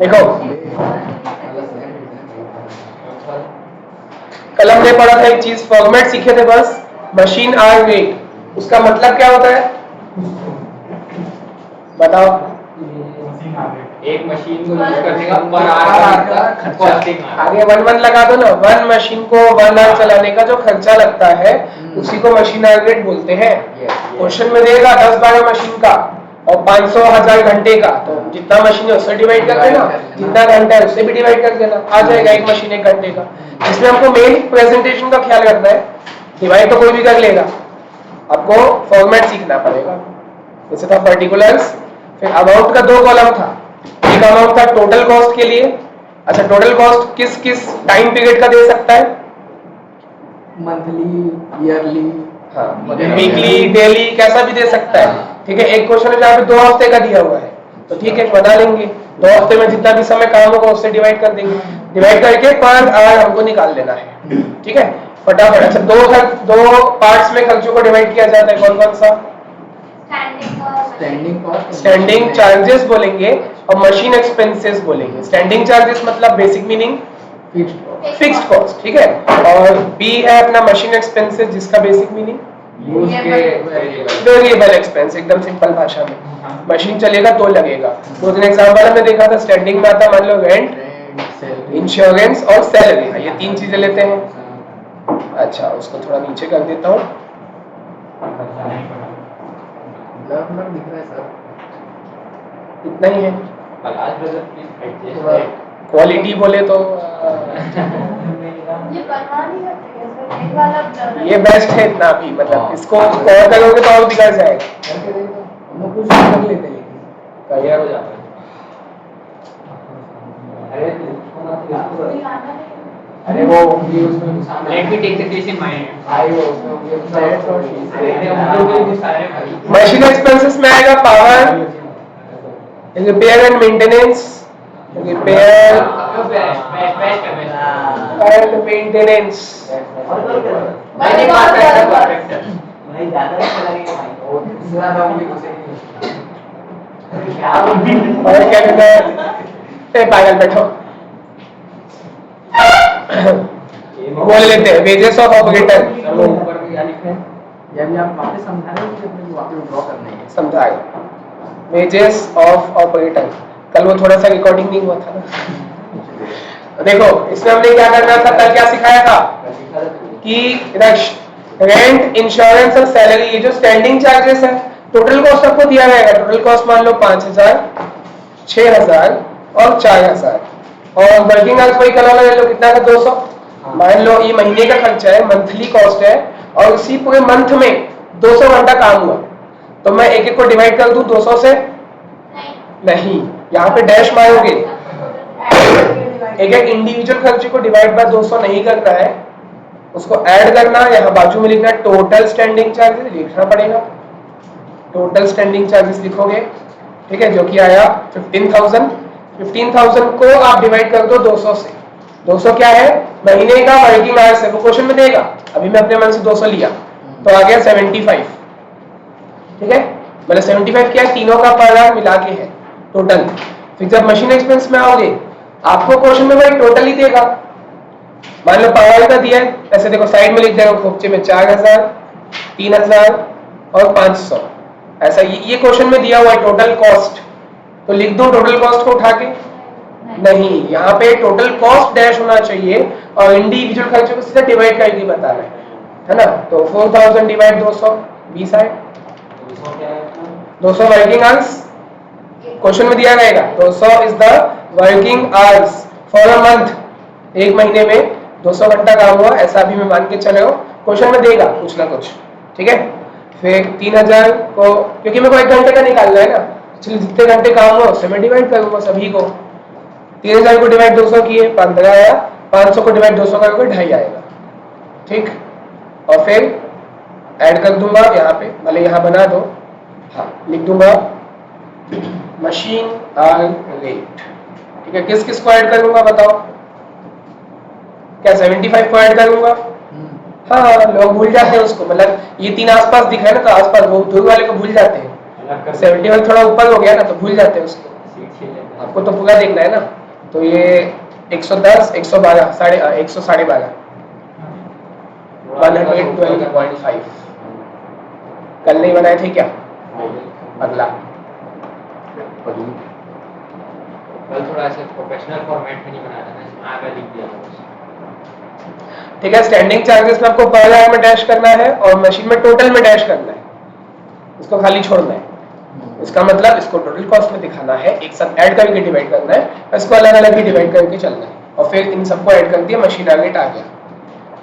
देखो कल हमने पढ़ा था एक चीज, फॉर्मेट सीखे थे बस, मशीन आवर रेट। उसका मतलब क्या होता है बताओ? एक मशीन को यूज करने का पर आवर का कॉस्टिंग। आगे 1 लगा दो ना, 1 मशीन को 1 आवर चलाने का जो खर्चा लगता है उसी को मशीन आवर रेट बोलते हैं। क्वेश्चन में देगा 10-12 मशीन का और 500-1000 घंटे का, तो जितना मशीन है उससे डिवाइड कर देना, जितना घंटा है उससे भी डिवाइड कर देना, आ जाएगा एक मशीन 1 घंटे का। इसमें हमको मेन प्रेजेंटेशन का ख्याल रखना है, डिवाइड तो कोई भी कर लेगा, आपको फॉर्मेट सीखना पड़ेगा। जैसे था पर्टिकुलर्स, फिर अमाउंट का 2 कॉलम था, एक अमाउंट था टोटल कॉस्ट के लिए। अच्छा, टोटल कॉस्ट किस किस टाइम पीरियड का दे सकता है? मंथली, ईयरली, हाँ, वीकली, डेली, कैसा भी दे सकता है। ठीक है, एक क्वेश्चन है जहाँ पे 2 हफ्ते का दिया हुआ है, तो ठीक है बना लेंगे, 2 हफ्ते में जितना भी समय काम होगा उससे डिवाइड कर देंगे, डिवाइड करके पर आवर हमको निकाल लेना है। ठीक है, फटाफट। अच्छा, दो पार्ट्स में खर्चों को डिवाइड किया जाता है, कौन कौन सा? स्टैंडिंग चार्जेस बोलेंगे और मशीन एक्सपेंसेस बोलेंगे। स्टैंडिंग चार्जेस मतलब बेसिक मीनिंग फिक्स्ड कॉस्ट, ठीक है, और बी है अपना मशीन एक्सपेंसेस जिसका बेसिक मीनिंग वेरिएबल एक्सपेंस, एकदम सिंपल भाषा में। मशीन चलेगा तो लगेगा। दो तीन एग्जांपल हमने देखा था, स्टैंडिंग में आता मान लो रेंट, इंश्योरेंस और सैलरी, ये 3 चीजें लेते हैं। अच्छा, उसको थोड़ा नीचे कर देता हूँ, दिख रहा है सर, इतना ही है। क्वालिटी बोले तो ये बेस्ट है इतना भी, मतलब इसको कवर करोगे तो और बिगड़ जाएगा। हम लोग कुछ कर लेते हैं लेकिन क्लियर हो जाता है। अरे वो ये उसमें let me take the case in mind. I वो उसमें मशीन एक्सपेंसेस में आएगा power, repair and maintenance, repair and maintenance, भाई बात है परफेक्ट भाई ज्यादा अच्छा लगेगा भाई, और ज्यादा उंगली घुसेगी और क्या कहते हैं, ए पागल बैठो, बोल लेते हैं वेजेस ऑफ ऑपरेटर। ऊपर में क्या लिखा है, या भी आप वापस समझा रहे हो कि अपने को वापस ड्रॉ करना है? समझाएगा, वेजेस ऑफ ऑपरेटर। कल वो थोड़ा सा रिकॉर्डिंग नहीं हुआ था ना। देखो इसमें हमने क्या करना था, कल क्या सिखाया था कि रेंट, इंश्योरेंस और सैलरी, ये जो स्टैंडिंग चार्जेस है, टोटल कॉस्ट आपको दिया जाएगा। टोटल कॉस्ट मान लो 5000, 6000 और 4000, और वर्किंग आवर्स वही कल वाला ले लो, कितना था 200। मान लो ये महीने का खर्चा है, मंथली कॉस्ट है, और उसी पूरे मंथ में 200 घंटा काम हुआ, तो मैं एक एक को डिवाइड कर दूं 200 से? नहीं, यहाँ पे डैश मारोगे, एक एक इंडिविजुअल खर्चे को डिवाइड बाय 200 नहीं करना है, उसको ऐड करना, यहाँ बाजू में लिखना है टोटल स्टैंडिंग चार्जेस, लिखना पड़ेगा टोटल स्टैंडिंग चार्जेस लिखोगे, ठीक है, जो कि आया 15,000। 15,000 को आप डिवाइड कर दो 200 से। 200 क्या है? महीने का वर्किंग आवर्स है, वो क्वेश्चन में देगा, अभी मैं अपने मन से 200 लिया तो आ गया 75। ठीक है, मतलब 75 क्या है? तीनों का पर आवर मिला के है टोटल। फिर जब मशीन एक्सपेंस में आओगे, आपको क्वेश्चन में भाई टोटल ही देगा। मान लो पावर का दिया है, ऐसे देखो साइड में लिख देगा खोपचे में 4000, 3000 और 500, ऐसा ये क्वेश्चन में दिया हुआ है टोटल कॉस्ट, तो लिख दो टोटल कॉस्ट को उठा के? नहीं, यहाँ पे टोटल कॉस्ट डैश होना चाहिए और इंडिविजुअल खर्चे को सीधा डिवाइड करके बता रहे है ना। तो 4000 डिवाइड 200, 20 आए। 200 वर्किंग आवर्स क्वेश्चन में दिया रहेगा, 200 is the working hours for a month. एक महीने में 200 घंटा काम हुआ, ऐसा भी मैं मान के चले हो, क्वेश्चन में देगा कुछ ना कुछ। ठीक है, फिर 3000 को, क्योंकि मेरे को 1 घंटे का निकालना है ना, चलिए जितने घंटे काम हुआ उससे मैं डिवाइड करूंगा सभी को। 3000 को डिवाइड 200 किए 15 आया, 500 को डिवाइड 200 करके 2.5 आएगा। ठीक, और फिर ऐड कर दूंगा यहाँ पे, भले यहाँ बना दो, हाँ लिख दूंगा मशीन आवर रेट। ठीक है, किस किस को ऐड करूंगा बताओ? क्या 75 को ऐड करूंगा? हाँ, लोग भूल जाते हैं उसको, मतलब ये 3 आसपास दिखा है ना, तो आसपास वो दूर वाले को भूल जाते हैं। 71 थोड़ा ऊपर हो गया ना तो भूल जाते हैं उसको। आपको तो पूरा देखना है ना, तो ये 110, 112, 112, 112.5। कल नहीं बनाए थे क्या? अगला कल थोड़ा ऐसे प्रोफेशनल फॉर्मेट में नहीं बनाया था ना, इसमें आगे लिख दिया था। ठीक है। स्टैंडिंग चार्जेस में आपको पर आवर में डैश करना है और मशीन में टोटल में डैश करना है, इसको खाली छोड़ना है। इसका मतलब इसको टोटल कॉस्ट में दिखाना है, एक साथ ऐड करके डिवाइड करना है, इसको अलग अलग ही डिवाइड करके चलना है, और फिर इन सबको ऐड कर दिया, मशीन टारगेट आ गया।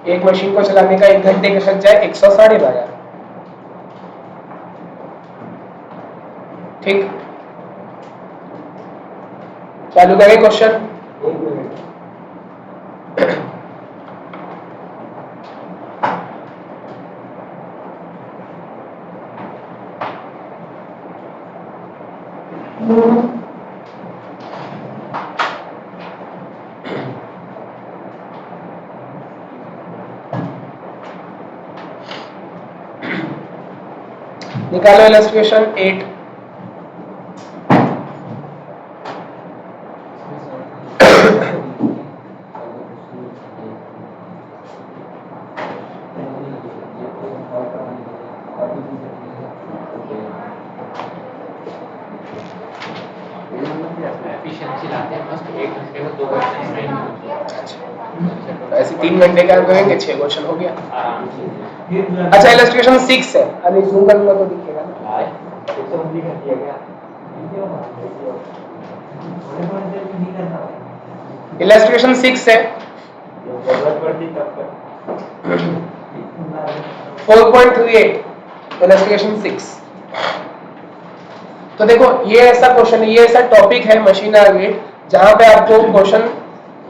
एक मशीन को चलाने का 1 घंटे का खर्चा है 112। ठीक, चालू करें क्वेश्चन। निकालो इलस्ट्रेशन 8। एफिशिएंसी लाते हैं मस्त, 1 घंटे में 2 क्वेश्चन नहीं होते। ऐसे 3 घंटे का करेंगे, 6 क्वेश्चन हो गया आराम से। अच्छा, इलस्ट्रेशन 6 है, अभी जूम करूंगा तो दिखेगा ना। इलस्ट्रेशन 6 है, 4.38 इलस्ट्रेशन 6। तो देखो ये ऐसा क्वेश्चन है, ये ऐसा टॉपिक है मशीन टारगेट, जहां पे आपको क्वेश्चन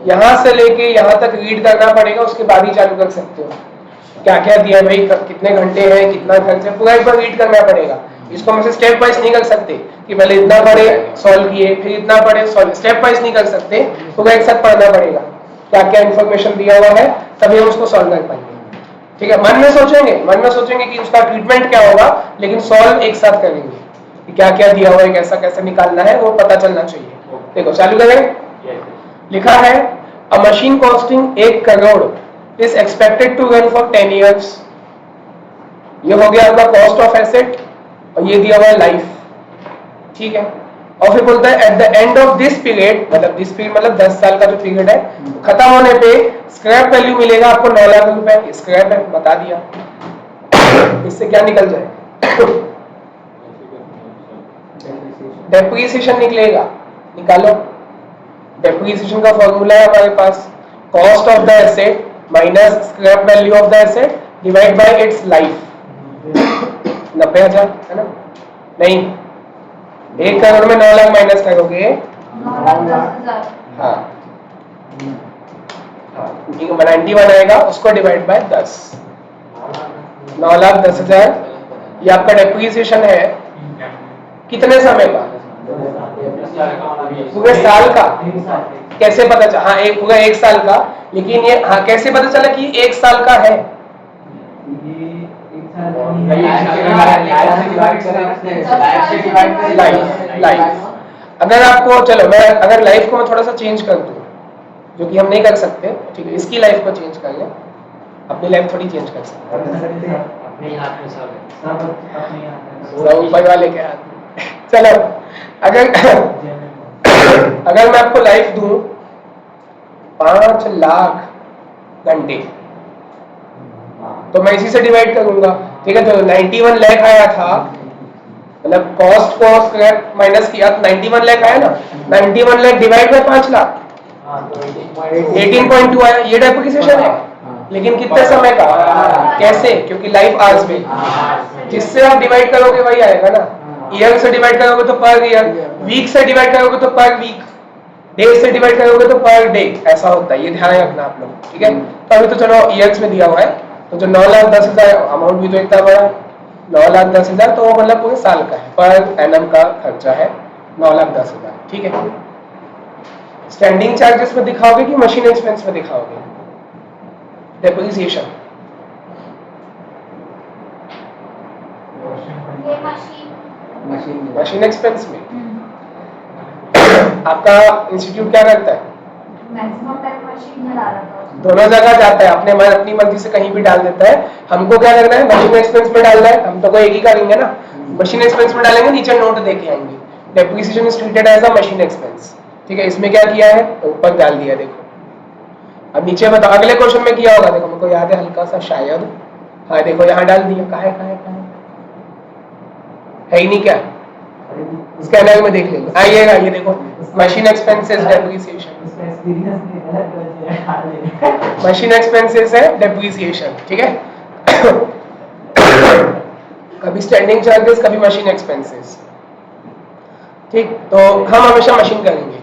यहां से लेके यहां तक रीड करना पड़ेगा, उसके बाद ही चालू कर सकते हो। क्या क्या दिया भाई, कितने घंटे हैं, कितना खर्च है, पूरा एक बार रीड करना पड़ेगा। इसको हम स्टेप वाइज नहीं कर सकते कि पहले इतना पढ़े सॉल्व किए फिर इतना पढ़े सॉल्व, स्टेप वाइज नहीं कर सकते, पूरा एक साथ पढ़ना पड़ेगा। क्या क्या इन्फॉर्मेशन दिया हुआ है तभी हम उसको सॉल्व कर पाएंगे। ठीक है, मन में सोचेंगे कि उसका ट्रीटमेंट क्या होगा, लेकिन सॉल्व एक साथ करेंगे कि क्या क्या दिया हुआ है, कैसा कैसा निकालना है, वो पता चलना चाहिए। देखो चालू करें। लिखा है a machine costing 1 crore is expected to run for 10 years। ये हो गया आपका कॉस्ट ऑफ एसेट, और ये दिया हुआ है लाइफ। ठीक है, और फिर बोलता है at the end of this period, मतलब दिस पीरियड मतलब 10 साल का जो पीरियड है, खत्म होने पे स्क्रैप वैल्यू मिलेगा आपको 9 लाख रुपए। स्क्रैप है, बता दिया। इससे क्या निकल जाए? डेप्रिसिएशन निकलेगा, निकालो। डेप्रिसिएशन का फॉर्मूला है हमारे पास, cost of the asset minus scrap value of the asset divide by its life. 90,000 है ना? नहीं, 1 करोड़ में 9 लाख माइनस करोगे 9,10,000। हाँ, 91 आएगा, उसको डिवाइड बाय 10, 9,10,000। ये आपका डेप्रिसिएशन है कितने समय का? पूरे साल का। कैसे पता चला? हाँ, एक पूरा 1 साल का, लेकिन ये हाँ कैसे पता चला कि 1 साल का है? लाइफ। अगर आपको, चलो मैं अगर लाइफ को मैं थोड़ा सा चेंज कर दूं, जो कि हम नहीं कर सकते, ठीक है, इसकी लाइफ को चेंज कर लें, अपनी लाइफ थोड़ी चेंज कर सकते हैं, अपने हाथ में सब ऊपर वाले के हाथ में। चलो अगर मैं आपको लाइफ दूं 5 लाख घंटे, तो मैं इसी से डिवाइड करूंगा। ठीक है, तो 91 लाख आया था, मतलब कॉस्ट को स्क्रैप माइनस किया तो 91 लाख आया ना, 91 लाख डिवाइड बाय 5 लाख 18.2 आया। ये डेप्रिसिएशन है, लेकिन कितने समय का? कैसे? क्योंकि लाइफ आवर्स में, जिससे आप डिवाइड करोगे वही आएगा ना। ईयर से डिवाइड करोगे तो पर ईयर, वीक से डिवाइड करोगे तो पर वीक, डे से डिवाइड करोगे तो पर डे, ऐसा होता है। ये ध्यान रखना आप लोग, ठीक है। तो अभी तो चलो ईयर्स में दिया हुआ है, तो जो 9,10,000 अमाउंट भी तो इतना बड़ा है, 9,10,000, तो वो मतलब पूरे साल का है, पर एनम का खर्चा है 9,10,000। ठीक है, स्टैंडिंग चार्जेस में दिखाओगे कि मशीन एक्सपेंस में दिखाओगे? डेप्रिसिएशन ये मशीन मशीन एक्सपेंस में। आपका इंस्टीट्यूट क्या करता है? मैक्सिमम टाइम मशीन में डाला था। दोनों जगह जाता है, अपनी मर्जी से कहीं भी डाल देता है। हमको क्या करना है? मशीन एक्सपेंस में डालना है। हम तो कोई एक ही करेंगे ना, मशीन एक्सपेंस में डालेंगे, नीचे नोट देके आएंगे, depreciation is treated as a machine expense. ठीक है, इसमें क्या किया है? ऊपर डाल दिया। देखो अब नीचे बताओ, अगले क्वेश्चन में किया होगा, देखो मेरे को याद है हल्का सा शायद, हाँ देखो यहाँ डाल दिया। कहाँ है ही नहीं क्या? स्कैनर में देख लेंगे, आइएगा ये देखो, machine expenses depreciation, machine expenses है डेप्रिसिएशन। ठीक है कभी स्टैंडिंग चार्जेस, कभी मशीन एक्सपेंसेस। ठीक, तो हम हमेशा मशीन करेंगे।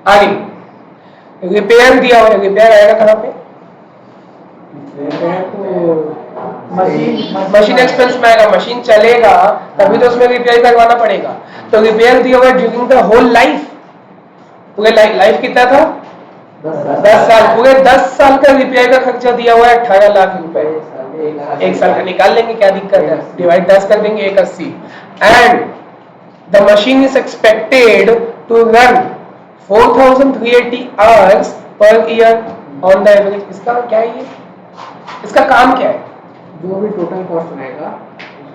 आगे रिपेयर दिया हुआ है, रिपेयर आएगा कहाँ पे? मशीन एक्सपेंस में आएगा। मशीन चलेगा तभी तो उसमें रिपेयर करवाना पड़ेगा। तो रिपेयर दिया हुआ है ड्यूरिंग द होल लाइफ। पूरे लाइफ कितना था? 10 साल। पूरे 10 साल का रिपेयर का खर्चा दिया हुआ है 18 लाख रुपए। एक साल का निकाल लेंगे, क्या दिक्कत है? डिवाइड 10 कर देंगे, 180। And the machine is expected to run 4380 hours per year on the average. इसका क्या है ये? इसका काम क्या है? जो भी टोटल कॉस्ट रहेगा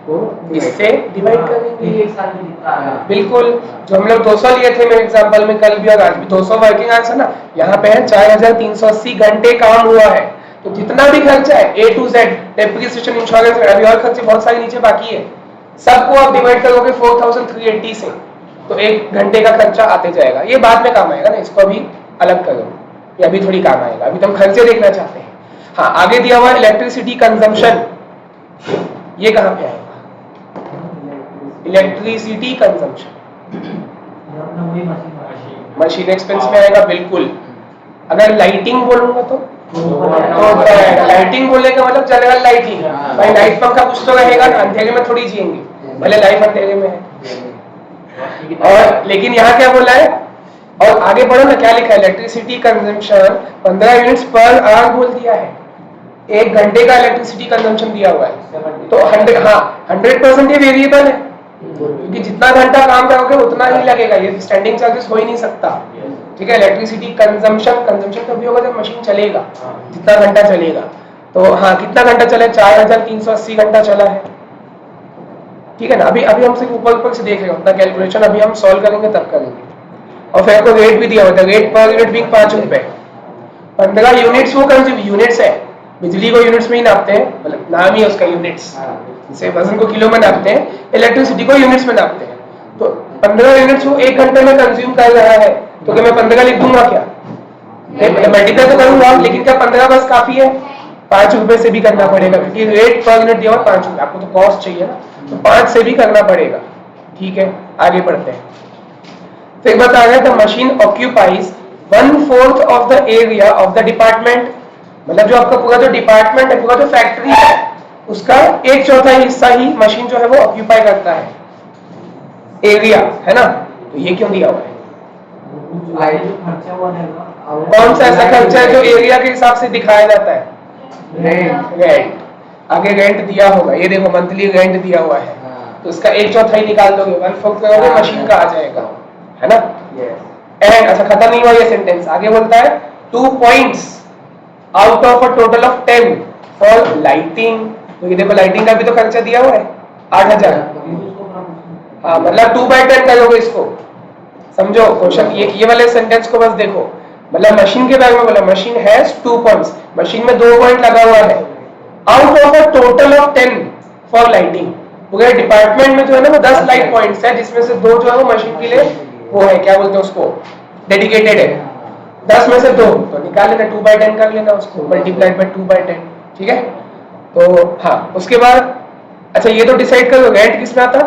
उसको इससे डिवाइड करेंगे। एक साल में जितना आया। बिल्कुल, जो हम लोग 200 लिए थे मेरे एग्जांपल में कल भी और आज भी, 200 वर्किंग आवर्स है ना, यहाँ पे है 4380 घंटे काम हुआ है। तो जितना भी खर्चा है A to Z, depreciation, insurance, अभी और खर्चे बहुत सारे नीचे बाकी है, सबको आप डिवाइड करोगे 4380 से, तो एक घंटे का खर्चा आते जाएगा। ये बाद में काम आएगा ना, इसको अभी अलग करो, ये अभी थोड़ी काम आएगा, अभी तो हम खर्चे देखना चाहते हैं। हाँ, आगे दिया हुआ इलेक्ट्रिसिटी कंजम्पशन, ये कहाँ पे आएगा? इलेक्ट्रिसिटी कंजम्पशन मशीन एक्सपेंस में आएगा। बिल्कुल, अगर लाइटिंग बोलूंगा तो लाइटिंग बोलने का मतलब चलेगा लाइटिंग। भाई लाइट पंखा कुछ तो रहेगा ना, अंधेरे में थोड़ी जिएंगे, भले लाइफ अंधेरे में है। और लेकिन यहाँ क्या बोला है? और आगे बढ़ो ना, क्या लिखा है? Electricity consumption 15 units per hour बोल दिया है। एक घंटे का इलेक्ट्रिसिटी कंजम्पशन दिया हुआ है, तो 100% ये वेरिएबल है, क्योंकि जितना घंटा काम करोगे उतना ही लगेगा, ये स्टैंडिंग चार्जेस हो ही नहीं सकता। ठीक है, इलेक्ट्रिसिटी कंजम्पशन तभी होगा जब मशीन चलेगा, जितना घंटा चलेगा। तो हाँ, कितना घंटा चले? 4380 घंटा चला है। ठीक है ना, अभी हम सिर्फ ऊपर से देख रहे हैं, अपना कैलकुलेशन अभी हम सॉल्व करेंगे तब करेंगे। और फिर आपको रेट भी दिया होता है, रेट पर यूनिट वीक 5 रुपए। 15 यूनिट्स वो कंज्यूम, यूनिट्स है, बिजली को यूनिट्स में ही नापते हैं, मतलब नाम ही उसका यूनिट्स, जैसे वजन को किलो में नापते हैं, इलेक्ट्रिसिटी को यूनिट्स में नापते हैं। तो 15 यूनिट्स वो एक घंटे में कंज्यूम कर रहा है, तो क्या मैं 15 लिख दूंगा क्या? मल्टीप्लाई तो करूंगा, लेकिन क्या 15 बस काफी है? 5 रुपए से भी करना पड़ेगा, क्योंकि रेट पर यूनिट दिया हुआ 5 रुपए, आपको तो कॉस्ट चाहिए ना, तो 5 से भी करना पड़ेगा। ठीक है, आगे बढ़ते हैं। फिर बता रहे the machine occupies 1/4 of the area of the department. मतलब जो आपका पूरा जो डिपार्टमेंट है, पूरा जो फैक्ट्री है, उसका 1/4 हिस्सा ही मशीन जो है वो ऑक्यूपाई करता है, एरिया है ना। तो ये क्यों दिया हुआ है? कौन सा ऐसा खर्चा है जो एरिया के हिसाब से दिखाया जाता है? रेंट। आगे रेंट दिया होगा, ये देखो मंथली रेंट दिया हुआ है, तो इसका 1/4 ही निकाल दोगे, 1/4 करोगे, मशीन का आ जाएगा, है ना। एंड अच्छा, खत्म नहीं हुआ ये सेंटेंस, आगे बोलता है 2 points out of a total of 10 for lighting. तो ये देखो लाइटिंग का भी तो खर्चा दिया हुआ है 8000। हाँ, मतलब 2/10 करोगे इसको, समझो क्वेश्चन। ये वाले सेंटेंस को बस देखो, मतलब मशीन के बारे में बोला, मशीन हैज 2 points, मशीन में 2 पॉइंट लगा हुआ है, out of a total of 10 for lighting. पूरे डिपार्टमेंट में जो है ना वो 10 लाइट पॉइंट्स है, जिसमें से 2 जो है वो मशीन के लिए वो है, क्या बोलते हैं उसको, डेडिकेटेड है। 10 में से 2 तो निकाल लेना, 2/10 कर लेना उसको, मल्टीप्लाइड बाय 2/10। ठीक है, तो हाँ, उसके बाद अच्छा ये तो डिसाइड करो रेंट किस में आता?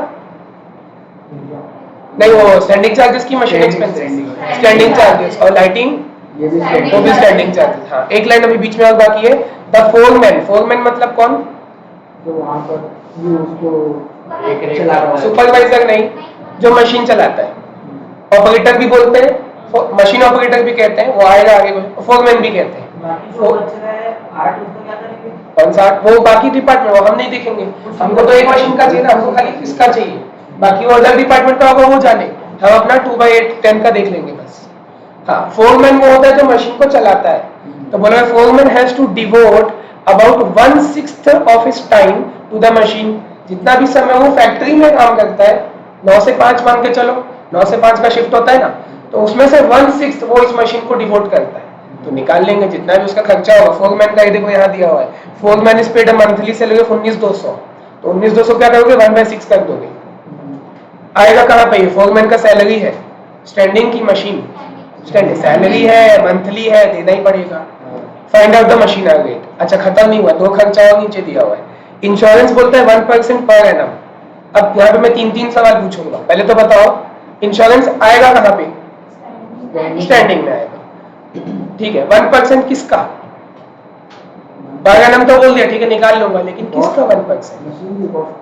नहीं, वो स्टैंडिंग चार्जेस की मशीन एक्सपेंसेस, स्टैंडिंग चार्जेस, और लाइटिंग वो भी स्टैंडिंग चार्जेस। हाँ, एक लाइन अभी बीच में और बाकी है, द फोरमैन। फोरमैन मतलब कौन? तो वहाँ पर ये उसको चला रहा है, सुपरवाइजर नहीं, जो मशीन चलाता है। ऑपरेटर भी बोलते हैं, मशीन ऑपरेटर भी कहते हैं, वो आएगा आगे, फोरमैन भी कहते हैं। कौन सा? वो बाकी डिपार्टमेंट, वो हम नहीं देखेंगे, हमको तो एक मशीन का चाहिए ना, हमको खाली किसका चाहिए, बाकी वो अदर डिपार्टमेंट का होगा वो जाने। हम अपना 2/8 का देख लेंगे बस। हाँ, फोरमैन वो होता है जो मशीन को चलाता है, तो बोला foreman has to devote about 1/6 of his time to the machine. जितना भी समय वो फैक्ट्री में काम करता है, 9 से 5 मान के चलो, 9 से 5 का शिफ्ट होता है ना, तो उसमें से 1/6 वो इस मशीन को डिवोट करता है। तो निकाल लेंगे जितना भी उसका खर्चा होगा। फोरमैन का देखो यहाँ दिया हुआ है, foreman is paid monthly salary of 19,200, तो 19,200 क्या करोगे, 1/6 कर दोगे। आएगा कहाँ पे, फोरमैन का सैलरी है, स्टैंडिंग की मशीन, स्टैंडिंग सैलरी है, मंथली है, देना ही पड़ेगा। Find out the machine rate. अच्छा, खत्म नहीं हुआ, दो खर्चा और नीचे दिया हुआ है। इंश्योरेंस बोलता है 1% पर एनम। अब यहाँ पे मैं 3 सवाल पूछूंगा, पहले तो बताओ इंश्योरेंस आएगा कहाँ पे, स्टैंडिंग में आएगा, ठीक है। 1% किसका, पर एनम तो बोल दिया, ठीक है, निकाल लूंगा, लेकिन किसका 1%,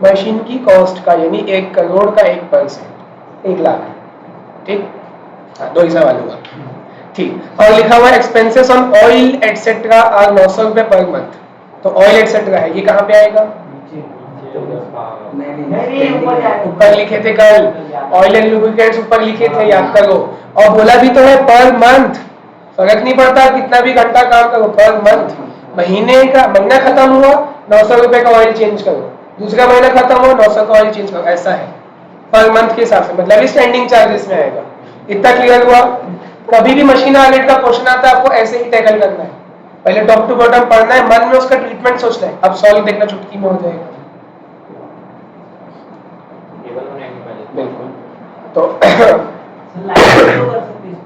मशीन की कॉस्ट का, यानी 1 करोड़ का 1%, 1 लाख, ठीक। हाँ, 2 ही सवाल हुआ, ठीक। और लिखा हुआ expenses on oil etcetera are 900 रुपए पर मंथ, तो ऑयल एटसेट्रा है, ये कहाँ पे आएगा, ऊपर लिखे थे कल, ऑयल एंड लुब्रिकेंट्स ऊपर लिखे थे, याद करो। और बोला भी तो है पर मंथ, फर्क नहीं पड़ता कितना भी घंटा काम करो, पर मंथ। महीने का, महीना खत्म हुआ 900 रुपए का ऑयल चेंज करो, दूसरा महीना खत्म हुआ 900 का ऑयल चेंज करो, ऐसा है पर मंथ के हिसाब से, मतलब स्टैंडिंग चार्जेस में आएगा। इतना क्लियर हुआ। कभी भी मशीन आलेट का क्वेश्चन आता है, आपको ऐसे ही टैकल करना है, पहले टॉप टू बॉटम पढ़ना है, मन में उसका ट्रीटमेंट सोचना है, अब सॉल्व देखना चुटकी में हो जाएगा। बिल्कुल। तो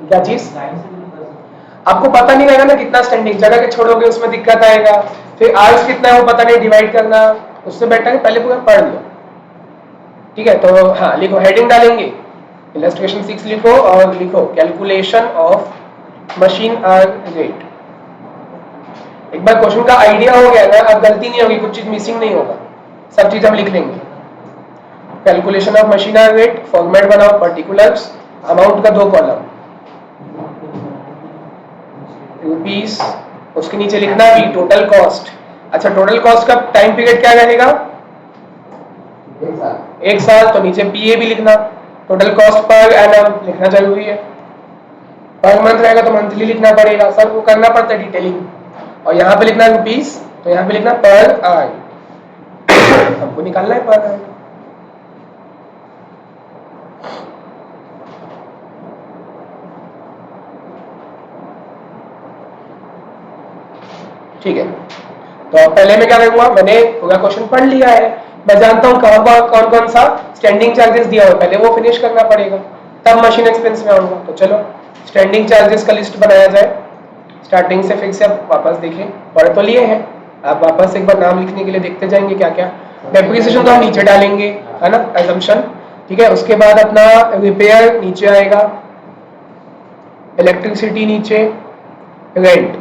क्या चीज, आपको पता नहीं रहेगा ना कितना स्टैंडिंग, जगह के छोड़ोगे उसमें दिक्कत आएगा, फिर आर्स कितना है वो पता नहीं, डिवाइड करना, उससे बेटर है पहले पूरा पढ़ लो, ठीक है। तो हाँ, लिखो, हेडिंग डालेंगे इलस्ट्रेशन 6 लिखो, और लिखो calculation of machine hour rate. एक बार क्वेश्चन का आइडिया हो गया ना, अब गलती नहीं होगी, कुछ चीज मिसिंग नहीं होगा, सब चीज हम लिख लेंगे। Calculation of machine hour rate, format बनाओ, पर्टिकुलर्स, अमाउंट का 2 कॉलम, रुपीस, उसके नीचे लिखना भी टोटल कॉस्ट। अच्छा, टोटल कॉस्ट का टाइम पीरियड क्या रहेगा, 1 साल, तो नीचे पीए भी लिखना, टोटल कॉस्ट पर एनम लिखना जरूरी है। पर मंथ रहेगा तो मंथली लिखना पड़ेगा, सब को करना पड़ता है डिटेलिंग। और यहाँ पे लिखना रुपीस, तो यहाँ पे लिखना पर आवर, हमको निकालना है पर आवर। ठीक है, तो पहले मैं क्या करूंगा, मैंने पूरा क्वेश्चन पढ़ लिया है, मैं जानता हूँ कहाँ पर कौन कौन सा स्टैंडिंग चार्जेस दिया हुआ है, पहले वो फिनिश करना पड़ेगा, तब मशीन एक्सपेंस में आऊंगा। तो चलो स्टैंडिंग चार्जेस का लिस्ट बनाया जाए, स्टार्टिंग से फिर से आप वापस देखें, पढ़ तो लिए हैं, आप वापस एक बार नाम लिखने के लिए देखते जाएंगे क्या क्या। डेप्रिसिएशन तो हम नीचे डालेंगे, है ना, एजम्पशन, ठीक है। उसके बाद अपना रिपेयर नीचे आएगा, इलेक्ट्रिसिटी नीचे, rent,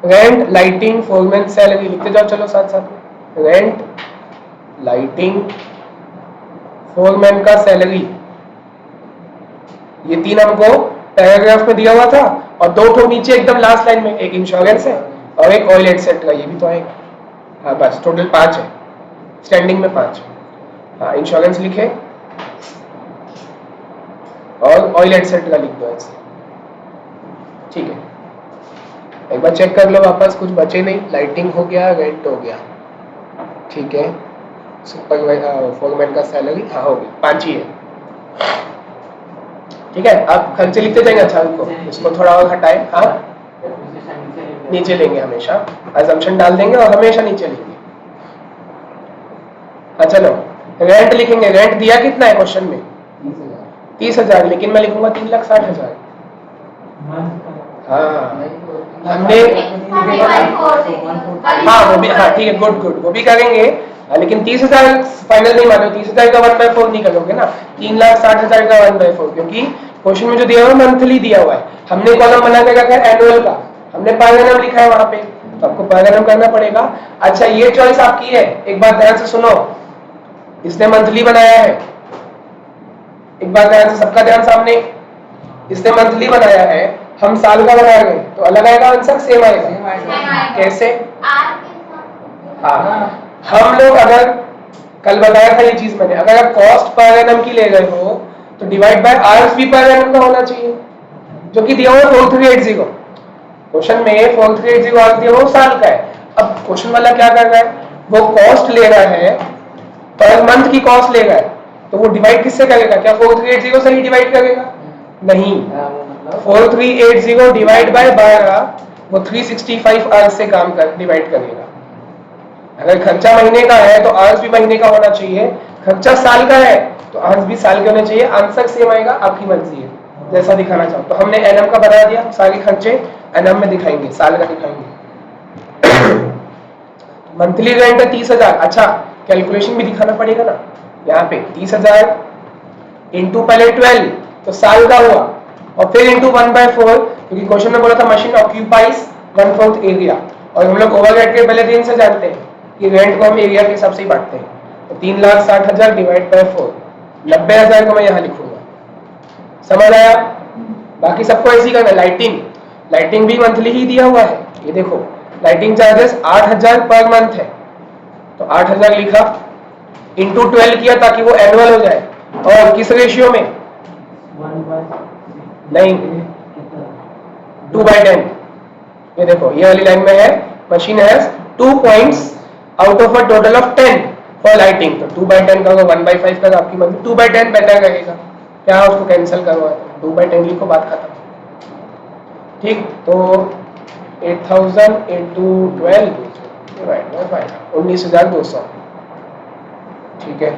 rent, lighting, foreman salary, लिखते जाओ चलो साथ साथ में, रेंट, लाइटिंग, फोरमैन का सैलरी, ये 3 हमको पैराग्राफ में दिया हुआ था, और 2 ठो नीचे एकदम लास्ट लाइन में, एक इंश्योरेंस है और एक ऑयल एटसेट्रा, ये भी तो आएगा। हाँ बस, टोटल 5 है, स्टैंडिंग में 5। हाँ, इंश्योरेंस लिखे और ऑयल एटसेट्रा लिख दो ऐसे, ठीक है। एक बार चेक कर लो वापस, कुछ बचे नहीं, लाइटिंग हो गया, रेंट हो गया, ठीक है, सुपरवाइजर, फोरमैन का सैलरी, हाँ हो गया, 5 ही है, ठीक है। आप खर्चे लिखते जाएंगे। अच्छा, इसको थोड़ा और हटाए, हाँ नीचे लेंगे हमेशा, अजम्पशन डाल देंगे और हमेशा नीचे लेंगे। अच्छा चलो, रेंट लिखेंगे, रेंट दिया कितना है क्वेश्चन में, 30,000, लेकिन मैं लिखूंगा 3,60,000। हाँ हमने, हाँ वो भी, हाँ ठीक है, गुड गुड, वो भी करेंगे, लेकिन 30,000 फाइनल नहीं मानो, 30,000 का 1/4 नहीं करोगे ना, 3,60,000 का 1/4, क्योंकि क्वेश्चन में जो दिया हुआ है मंथली दिया हुआ है, हमने कॉलम बना के रखा है एनुअल का, हमने पर एनम लिखा है वहां पे, तो आपको पर एनम करना पड़ेगा। अच्छा, ये चॉइस आपकी है, एक बार ध्यान से सुनो, इसने मंथली बनाया है, एक बार ध्यान से, सबका ध्यान सामने, इसने मंथली बनाया है, हम साल का बना रहे हैं, तो अलग आएगा आंसर, सेम आएगा, कैसे, हाँ हम लोग अगर कल बताया था ये चीज मैंने, अगर आप कॉस्ट पर एनम की ले रहे हो तो डिवाइड बाय आवर्स भी पर एनम का होना चाहिए, जो कि दिया हुआ 4380। क्वेश्चन में 4380 आवर्स दिया हुआ साल का है। अब क्वेश्चन वाला क्या कर रहा है, वो कॉस्ट ले रहा है, पर मंथ की कॉस्ट ले रहा है, तो वो डिवाइड किससे करेगा? क्या 4380 से ही डिवाइड करेगा? नहीं, 4380 डिवाइड बाय 12 वो 365 आवर्स से काम कर डिवाइड करेगा। अगर खर्चा महीने का है तो आवर्स भी महीने का होना चाहिए, खर्चा साल का है तो आवर्स भी साल के होने चाहिए। आंसर सेम आएगा, आपकी मर्जी है जैसा दिखाना चाहो। तो हमने एनएम का बता दिया, सारे खर्चे एनएम में दिखाएंगे, साल का दिखाएंगे। मंथली रेंट है 30,000। अच्छा, कैलकुलेशन भी दिखाना पड़ेगा ना, यहाँ पे 30,000 इंटू पहले 12 तो साल का हुआ, और फिर इंटू 1/4, क्योंकि क्वेश्चन में बोला था मशीन ऑक्यूपाइज 1/4 एरिया, और हम लोग ओवरहेड के पहले दिन से जानते हैं कि रेंट को हम एरिया के हिसाब से ही बांटते हैं। तो 3,60,000 डिवाइड बाय 4, 90,000 को मैं यहाँ लिखूंगा। समझ आया? बाकी सबको ऐसे ही करना। लाइटिंग भी मंथली ही दिया हुआ है, ये देखो लाइटिंग चार्जेस 8,000 पर मंथ है, तो 8,000 लिखा, इंटू 12 किया ताकि वो एनुअल हो जाए। और किस रेशियो में? नहीं, 2/10। ये देखो ये वाली लाइन में है, machine has 2 points out of a total of 10 for lighting, तो 2/10 का 1/5 का आपकी मर्जी, 2/10 बेटर रहेगा। क्या उसको कैंसिल करवा, 2/10 लिखो, बात खत्म। ठीक, तो 8,000 इंटू 12 डिवाइड बाय 5, 19,200। ठीक है।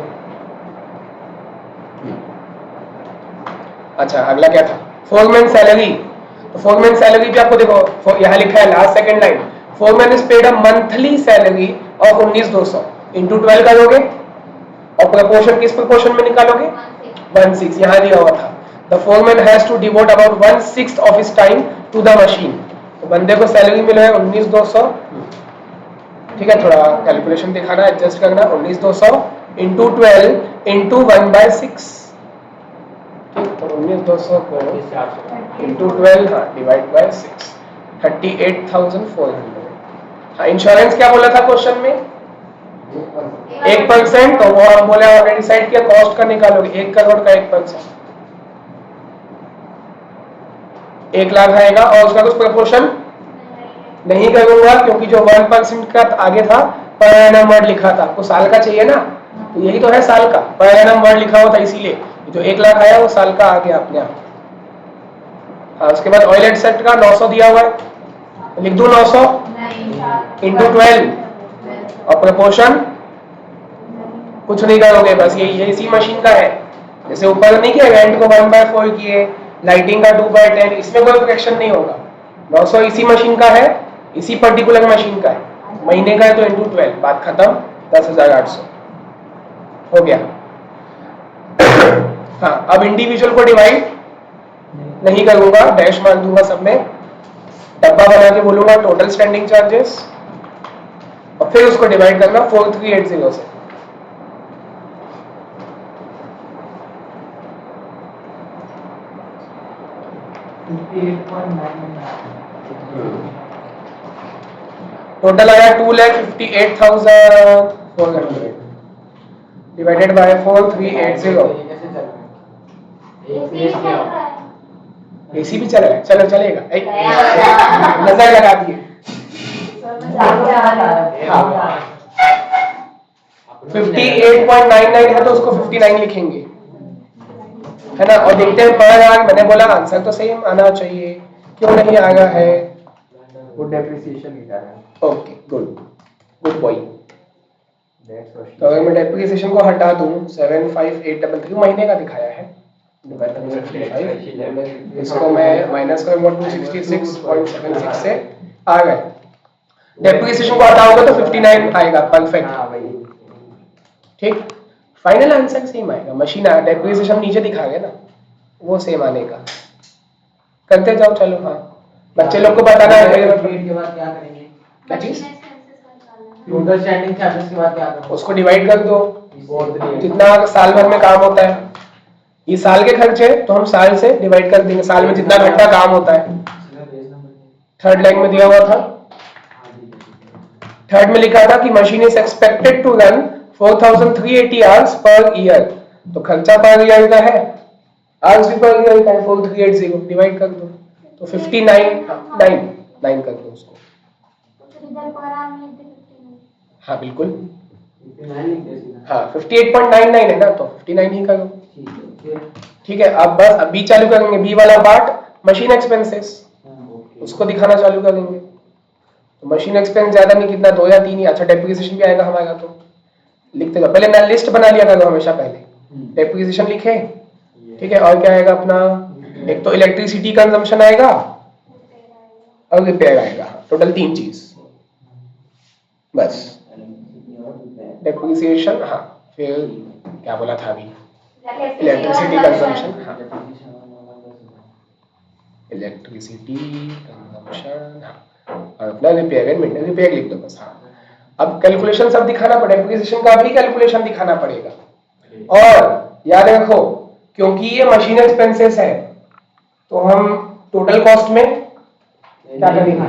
अच्छा, अगला क्या था? Foreman salary. तो फोरमैन सैलरी भी आपको देखो यहाँ लिखा है last second line, foreman is paid a monthly salary of 19,200 into 12 करोगे, और प्रपोर्शन किस प्रपोर्शन में निकालोगे? 1/6, यहाँ दिया हुआ था। The foreman has to devote about 1/6 of his time to the machine. तो बंदे को सैलरी मिला है 19,200। ठीक है, थोड़ा कैलकुलेशन दिखाना, एडजस्ट करना। 19,200 इंटू 12 इंटू 1/6। ठीक, तो 19,200 को इंटू 12 डिवाइड बाय 6, 38,400। हाँ, इंश्योरेंस क्या बोला था क्वेश्चन में? 1%। तो वो हम बोले ऑलरेडी डिसाइड किया, कॉस्ट का निकालोगे 1 करोड़ का 1%, 1 लाख आएगा। और उसका कुछ प्रपोर्शन नहीं करूंगा, क्योंकि जो 1% का आगे था पर एनम वर्ड लिखा था, आपको साल का चाहिए ना, तो यही तो है साल का, पर एनम वर्ड लिखा हुआ था, इसीलिए जो 1 लाख आया वो साल का आ गया अपने आप। हाँ, उसके बाद ऑयल एंड सेट का 900 दिया हुआ है, तो लिख दूं 900 इंटू 12, और प्रपोर्शन कुछ नहीं करोगे, बस ये इसी मशीन का है। जैसे ऊपर नहीं किया, रेंट को 1/4 किए, लाइटिंग का 2/10, इसमें कोई फ्रैक्शन नहीं होगा। 900 इसी मशीन का है, इसी पर्टिकुलर मशीन का है, महीने का है तो इंटू 12, बात खत्म। 10,800 हो गया। हाँ, अब इंडिविजुअल को डिवाइड नहीं करूंगा, डैश मार दूंगा सब में, डब्बा बना के बोलूंगा टोटल स्टैंडिंग चार्जेस, और फिर उसको डिवाइड करना 4380 से। टोटल आया 2,58,400 डिवाइडेड बाय 4380। एसी भी चल रहा है, चलो चलेगा, नजर लगा दिए। 58.99 है तो उसको 59 लिखेंगे, है ना। और देखते हैं पर आवर, मैंने बोला आंसर तो सेम आना चाहिए, क्यों नहीं आया है? वो डेप्रिसिएशन ही कर रहा है। Okay, good boy. तो अगर मैं डेप्रिसिएशन को हटा दूं 75833 महीने का दिखाया है, इसको मैं माइनस करूंगा 266.76 से आ गए। डेप्रिसिएशन को हटाओगे तो 59 आएगा, परफेक्ट। ठीक, फाइनल आंसर सेम आएगा। मशीन डेप्रिसिएशन नीचे दिखा गया ना, वो सेम आने का। करते जाओ, चलो। हाँ, बच्चे लोग को बताना है के बाद क्या करेंगे? क्या चीज? टोटल स्टैंडिंग चार्जेस के बाद क्या करेंगे? उसको डिवाइड कर दो, जितना साल भर में काम होता है। ये साल के खर्चे तो हम साल से डिवाइड कर देंगे, साल में जितना घंटा काम होता है। थर्ड लाइन में दिया हुआ था, थर्ड में लिखा था कि machine is expected to run 4,380 hours per year. तो खर्चा पर ईयर का है आर्स भी पर यूनिट है 4380 डिवाइड कर दो तो 59 9 कर दो उसको। फिर इधर पर आर्म लिख दे 59। हाँ बिल्कुल, 59 लिख दे सीधा। हाँ 58.99 है ना तो 59 ही करो। ठीक है फिर ठीक है, अब बस अब बी चालू करेंगे, बी वाला पार्ट मशीन एक्सपेंसेस, ओके उसको दिखाना चालू करेंगे। तो मशीन एक्सपेंस ज्यादा नहीं, कितना 2 या 3 ही। अच्छा डेप्रिसिएशन भी आएगा हमारा, तो लिखते जाओ। पहले मैं लिस्ट बना लिया करो हमेशा, पहले डेप्रिसिएशन लिखे। ठीक है, और क्या आएगा अपना, एक तो इलेक्ट्रिसिटी कंजम्पशन आएगा और रिपेयर आएगा, टोटल 3 चीज बस। डेप्रिसिएशन, हाँ फिर क्या बोला था अभी, इलेक्ट्रिसिटी कंजम्पशन, हाँ इलेक्ट्रिसिटी कंजम्पशन, हाँ और अपना रिपेयर एंड मेंटेनेंस, रिपेयर लिख दो बस। हाँ अब कैलकुलेशन सब दिखाना पड़ेगा, डेप्रिसिएशन का भी कैलकुलेशन दिखाना पड़ेगा। और याद रखो क्योंकि ये मशीन एक्सपेंसेस है तो हम टोटल कॉस्ट में क्या करेंगे,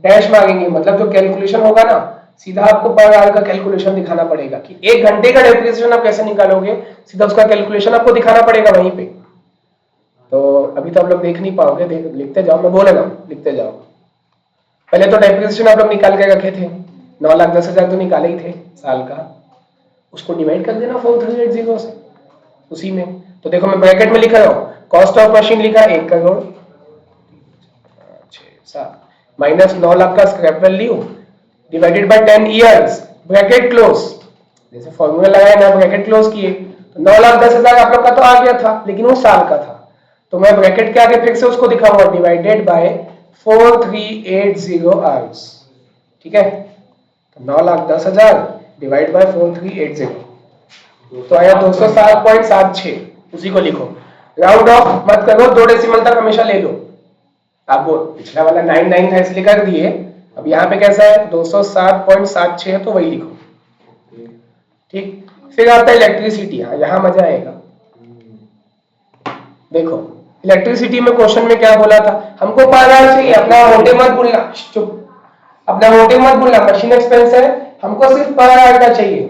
डैश मांगेंगे। मतलब जो कैलकुलेशन होगा ना, सीधा आपको पर आवर का कैलकुलेशन दिखाना पड़ेगा कि 1 घंटे का डेप्रिसिएशन आप कैसे निकालोगे, सीधा उसका कैलकुलेशन आपको दिखाना पड़ेगा वहीं पे। तो अभी तो आप लोग देख नहीं पाओगे, लिखते जाओ, मैं बोलेगा लिखते जाओ। पहले तो डेप्रिसिएशन आप लोग निकाल के रखे थे, 9,10,000 तो निकाले ही थे साल का, उसको डिवाइड कर देना 4380 से उसी में। तो देखो मैं ब्रैकेट में लिख रहा हूँ, कॉस्ट ऑफ मशीन लिखा 1 करोड़ 6 माइनस 9 लाख का scrap value divided by 10 years, bracket close. जैसे फॉर्मूला लगाया ना, ब्रैकेट क्लोज किए तो 9,10,000 आप लोग का तो आ गया था, लेकिन वो साल का था, तो मैं ब्रैकेट के आगे फिर से उसको दिखाऊंगा डिवाइडेड बाय 4380 आवर्स। ठीक है, तो 9,10,000 डिवाइड बाय 4380 तो आया 207.76, उसी को लिखो। राउंड ऑफ मत करो, 2 डेसिमल तक हमेशा ले लो। आप वो पिछला वाला 99 था इसलिए कर दिए, अब यहाँ पे कैसा है 207.76 है तो वही लिखो। ठीक, फिर आता है इलेक्ट्रिसिटी, यहाँ मजा आएगा। देखो इलेक्ट्रिसिटी में क्वेश्चन में क्या बोला था, हमको पर आवर चाहिए, अपना मोटे मत बोलना, चुप, अपना मोटे मत बोलना, मशीन एक्सपेंस है, हमको सिर्फ पर आवर का चाहिए।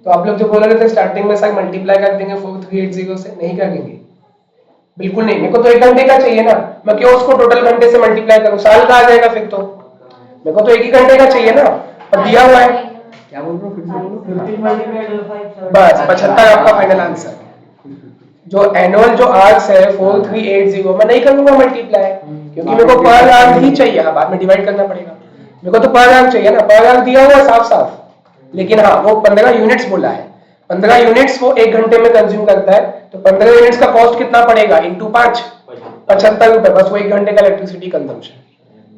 तो आप लोग जो बोल रहे थे स्टार्टिंग में सर मल्टीप्लाई कर देंगे 4380 से, नहीं करेंगे बिल्कुल नहीं। मेरे को तो 1 घंटे का चाहिए ना, मैं क्यों उसको टोटल घंटे से मल्टीप्लाई करूं, साल का आ जाएगा फिर तो। मेरे को तो 1 ही घंटे का चाहिए ना, और दिया हुआ है। क्या बोल रहे हो, फिर से बोलो। 15 मल्टीप्लाई 5 बस 75 आपका फाइनल आंसर। जो एनुअल जो आवर्स है 4380 मैं नहीं करूंगा मल्टीप्लाई, क्योंकि मेरे को पर आवर ही चाहिए। हाँ बाद में डिवाइड करना पड़ेगा, मेरे को तो पर आवर चाहिए ना, पर आवर दिया हुआ है साफ साफ। लेकिन हाँ वो 15 यूनिट्स बोला है, 15 यूनिट्स वो 1 घंटे में कंज्यूम करता है, तो 15 यूनिट्स का कॉस्ट कितना पड़ेगा इंटू 5, 75 रुपए, बस वो 1 घंटे का इलेक्ट्रिसिटी कंजम्पशन।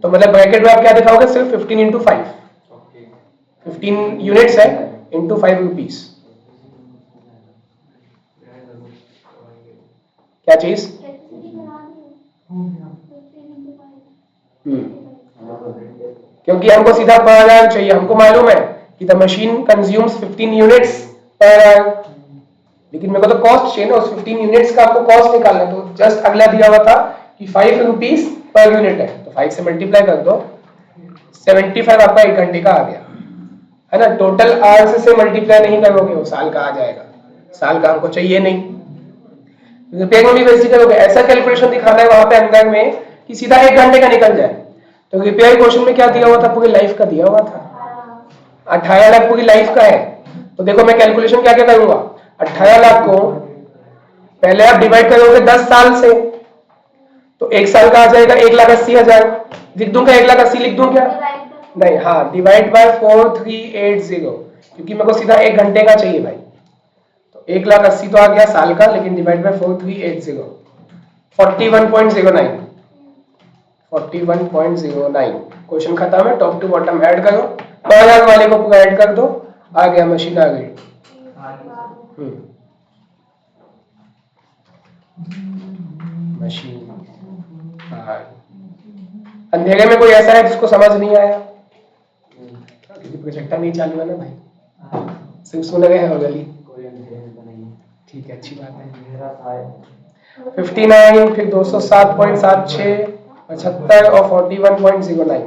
तो मतलब ब्रैकेट में आप क्या दिखाओगे, सिर्फ 15 इंटू 5, 15 यूनिट्स है इंटू 5 रुपीज। क्या चीज, क्योंकि हमको सीधा पर आवर चाहिए, हमको मालूम है कि the machine consumes 15 units per hour, लेकिन मेरे को तो कॉस्ट चाहिए ना, उस 15 यूनिट्स का आपको कॉस्ट निकालना है। तो जस्ट अगला दिया हुआ था कि 5 रुपीज पर यूनिट है, तो 5 से मल्टीप्लाई कर दो, 75 आपका 1 घंटे का आ गया है ना। टोटल आवर्स से मल्टीप्लाई नहीं करोगे, वो साल का आ जाएगा, साल का हमको चाहिए नहीं। रिपेयर में भी वैसे करोगे, ऐसा कैलकुलेशन दिखाना है वहां पे अंदर में कि सीधा 1 घंटे का निकल जाए। तो रिपेयर क्वेश्चन में क्या दिया हुआ था, पूरी लाइफ का दिया हुआ था, 18 लाख पूरी लाइफ का है। तो देखो मैं कैलकुलेशन क्या क्या करूंगा, 18 लाख को पहले आप डिवाइड करोगे 10 साल से, तो 1 साल का आ जाएगा 1,80,000। लिख दूं क्या 1,80,000 लिख दूं क्या, नहीं, हाँ डिवाइड बाय 4380, क्योंकि मेरे को सीधा 1 घंटे का चाहिए भाई। तो 1,80,000 तो आ गया साल का, लेकिन डिवाइड बाय 4380 41.09 41.09। क्वेश्चन खत्म है, टॉप टू बॉटम ऐड करो, पर आवर वाले को पूरा ऐड कर दो, आ गया, मशीन आ गई। मशीन अंधेरे में कोई ऐसा है जिसको समझ नहीं आया, क्योंकि प्रोजेक्टर नहीं चालू है ना भाई, सिर्फ सुन रहे हैं गली। ठीक है, अच्छी बात है। 59 फिर 207.76 75 और 41.09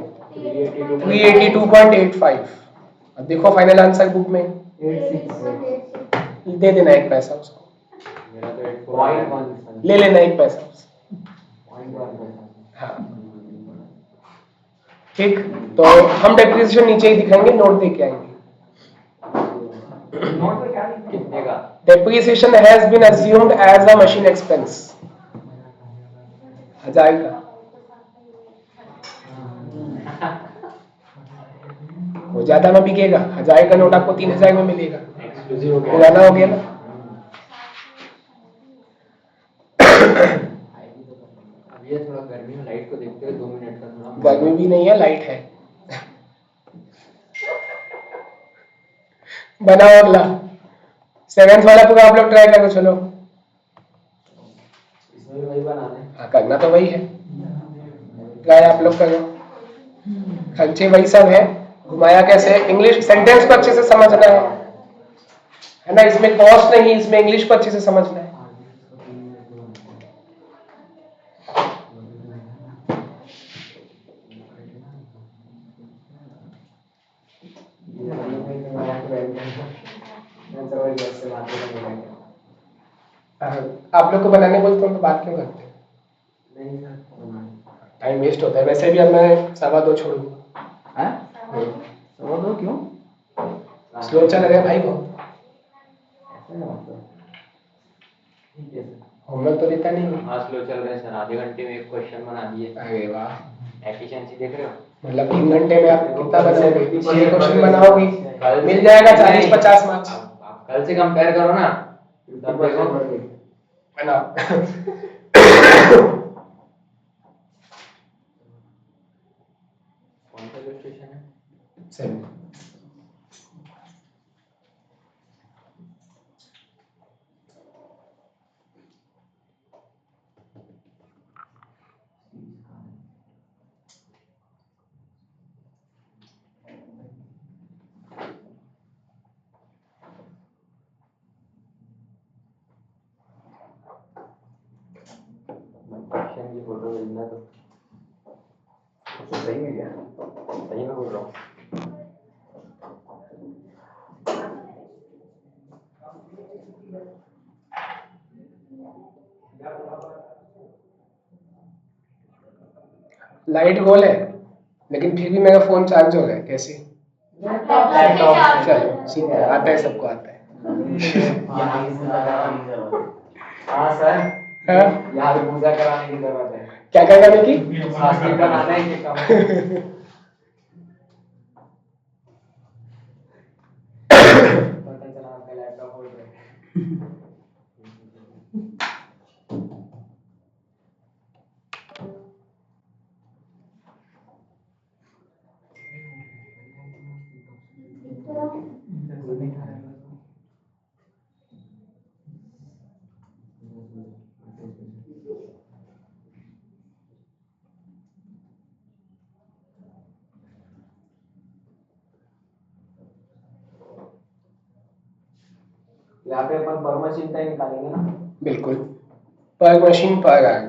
382.85। अब देखो फाइनल आंसर बुक में 86 दे देना 1 पैसा उसको। मेरा तो 0.1 ले लेना एक पैसा उससे। 0.1 हाँ ठीक, तो हम डेप्रिसिएशन नीचे ही दिखाएंगे, नोट दे के आएंगे। नोट पे क्या लिखा कितने का? Depreciation has been assumed as a machine expense. 1000 का वो ज्यादा में बिकेगा, 1000 का नोट आपको 3000 में मिलेगा, एक्सक्लूसिव हो गया। पुराना हो गया ना। अब ये थोड़ा गर्मी में लाइट को देखते हुए 2 मिनट का थोड़ा गर्मी भी नहीं है, लाइट है। बनाओ अगला 7th वाला पूरा आप लोग ट्राई करो। चलो इसमें भी वही बनाना है। हाँ करना तो वही है, ट्राई आप लोग करो। खर्चे वही सब है, घुमाया कैसे, इंग्लिश सेंटेंस को अच्छे से समझना है ना, इसमें कॉस्ट नहीं, इसमें इंग्लिश को अच्छे से समझना है। आप लोग को बनाने बोलते हो तो बात क्यों करते हैं? नहीं सर, टाइम वेस्ट होता है, वैसे भी अब मैं 2:15 छोड़ूंगा। हैं? वो दो क्यों? स्लो चल रहा है भाई बहुत, ऐसे ना मतलब। ठीक है सर। होमवर्क तो देता नहीं है। हाँ स्लो चल रहे हैं सर, आधे घंटे में एक क्वेश्चन बना दिए। अरे वाह, एफिशिएंसी देख रहे हो? मतलब 3 घंटे में आप कितना बनाओगे? 6 क्वेश्चन बनाओगे, मिल जाएगा 40-50 मार्क्स। आप कल से कंपेयर करो ना, तब देखो। बनाओ। कौन सा इलस्ट्रेशन है? सही। क्वेश्चन की फोटो भेजना तो सही है क्या? सही में बोल रहा हूँ। लाइट गोल है लेकिन फिर भी मेरा फोन चार्ज हो रहा है, कैसे? चलो सीधा आता है, सबको आता है। हाँ सर, हाँ? यार पूजा कराने की जरूरत है। क्या क्या करने की? शास्त्री बनाना है कि कम? पता चला आपका लैपटॉप हो गया। यहाँ पे अपन पर मशीन का ही निकालेंगे ना? बिल्कुल, पर मशीन पर आग।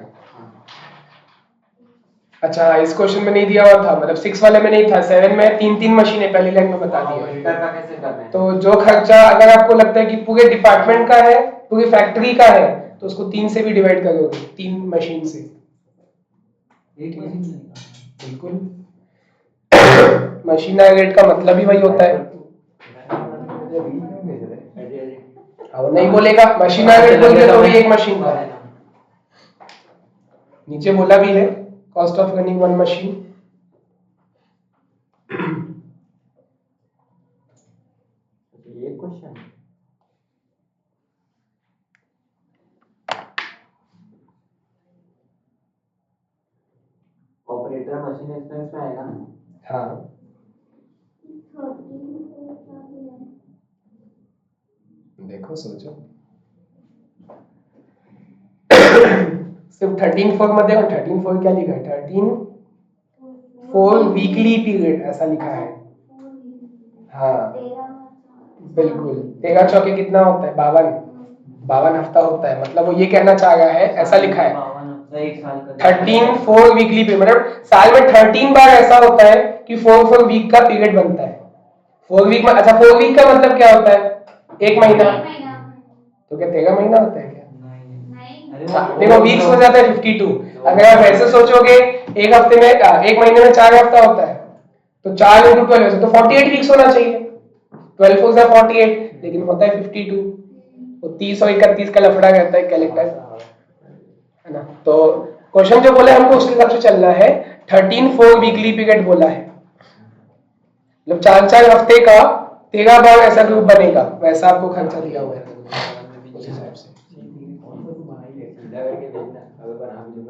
अच्छा इस क्वेश्चन में नहीं दिया हुआ था, मतलब 6 वाले में नहीं था, 7 में 3 मशीनें पहली लाइन में बता दी है। फिल्टर का कैसे करना है? तो जो खर्चा अगर आपको लगता है कि पूरे डिपार्टमेंट का है, पूरी फैक्ट्री का है, तो उसको 3 से भी डिवाइड करोगे, 3 मशीन से। एक मशीन से निकालना बिल्कुल, मशीनरी रेट का मतलब ही वही होता है। हाँ, वो नहीं बोलेगा, मशीनरी रेट बोल के तो भी एक मशीन का है। नीचे बोला भी है cost of running one machine. ये क्वेश्चन ऑपरेटर मशीन एक्सपेंस में आएगा ना? हाँ देखो सोचो, सिर्फ 13/4 में देखो, 13/4 क्या लिखा है? 13/4 वीकली पीरियड ऐसा लिखा है। हाँ बिल्कुल, 13 चौके कितना होता है? 52 हफ्ता होता है, मतलब वो ये कहना चाह रहा है, ऐसा लिखा है 13/4 वीकली पीरियड, मतलब साल में 13 बार ऐसा होता है कि 4 वीक का पीरियड बनता है। 4 वीक में, अच्छा 4 वीक का मतलब क्या होता है? 1 महीना। तो क्या 13 महीना होता है क्या? देखो वीक्स हो जाता है 52। अगर आप ऐसे सोचोगे एक हफ्ते में एक महीने में 4 हफ्ता होता है तो 4 × 12 से तो 48 वीक्स होना चाहिए। 12 4 जा 48, लेकिन होता है 52। तो 30 और 31 का लफड़ा रहता है कैलेंडर, है ना। तो क्वेश्चन जो बोला है हमको उसके हिसाब से चलना है। 13 4 वीकली पीरियड बोला है, मतलब 4 हफ्ते का 13 बार ऐसा ग्रुप बनेगा, वैसा आपको खर्चा दिया हुआ है उस हिसाब से।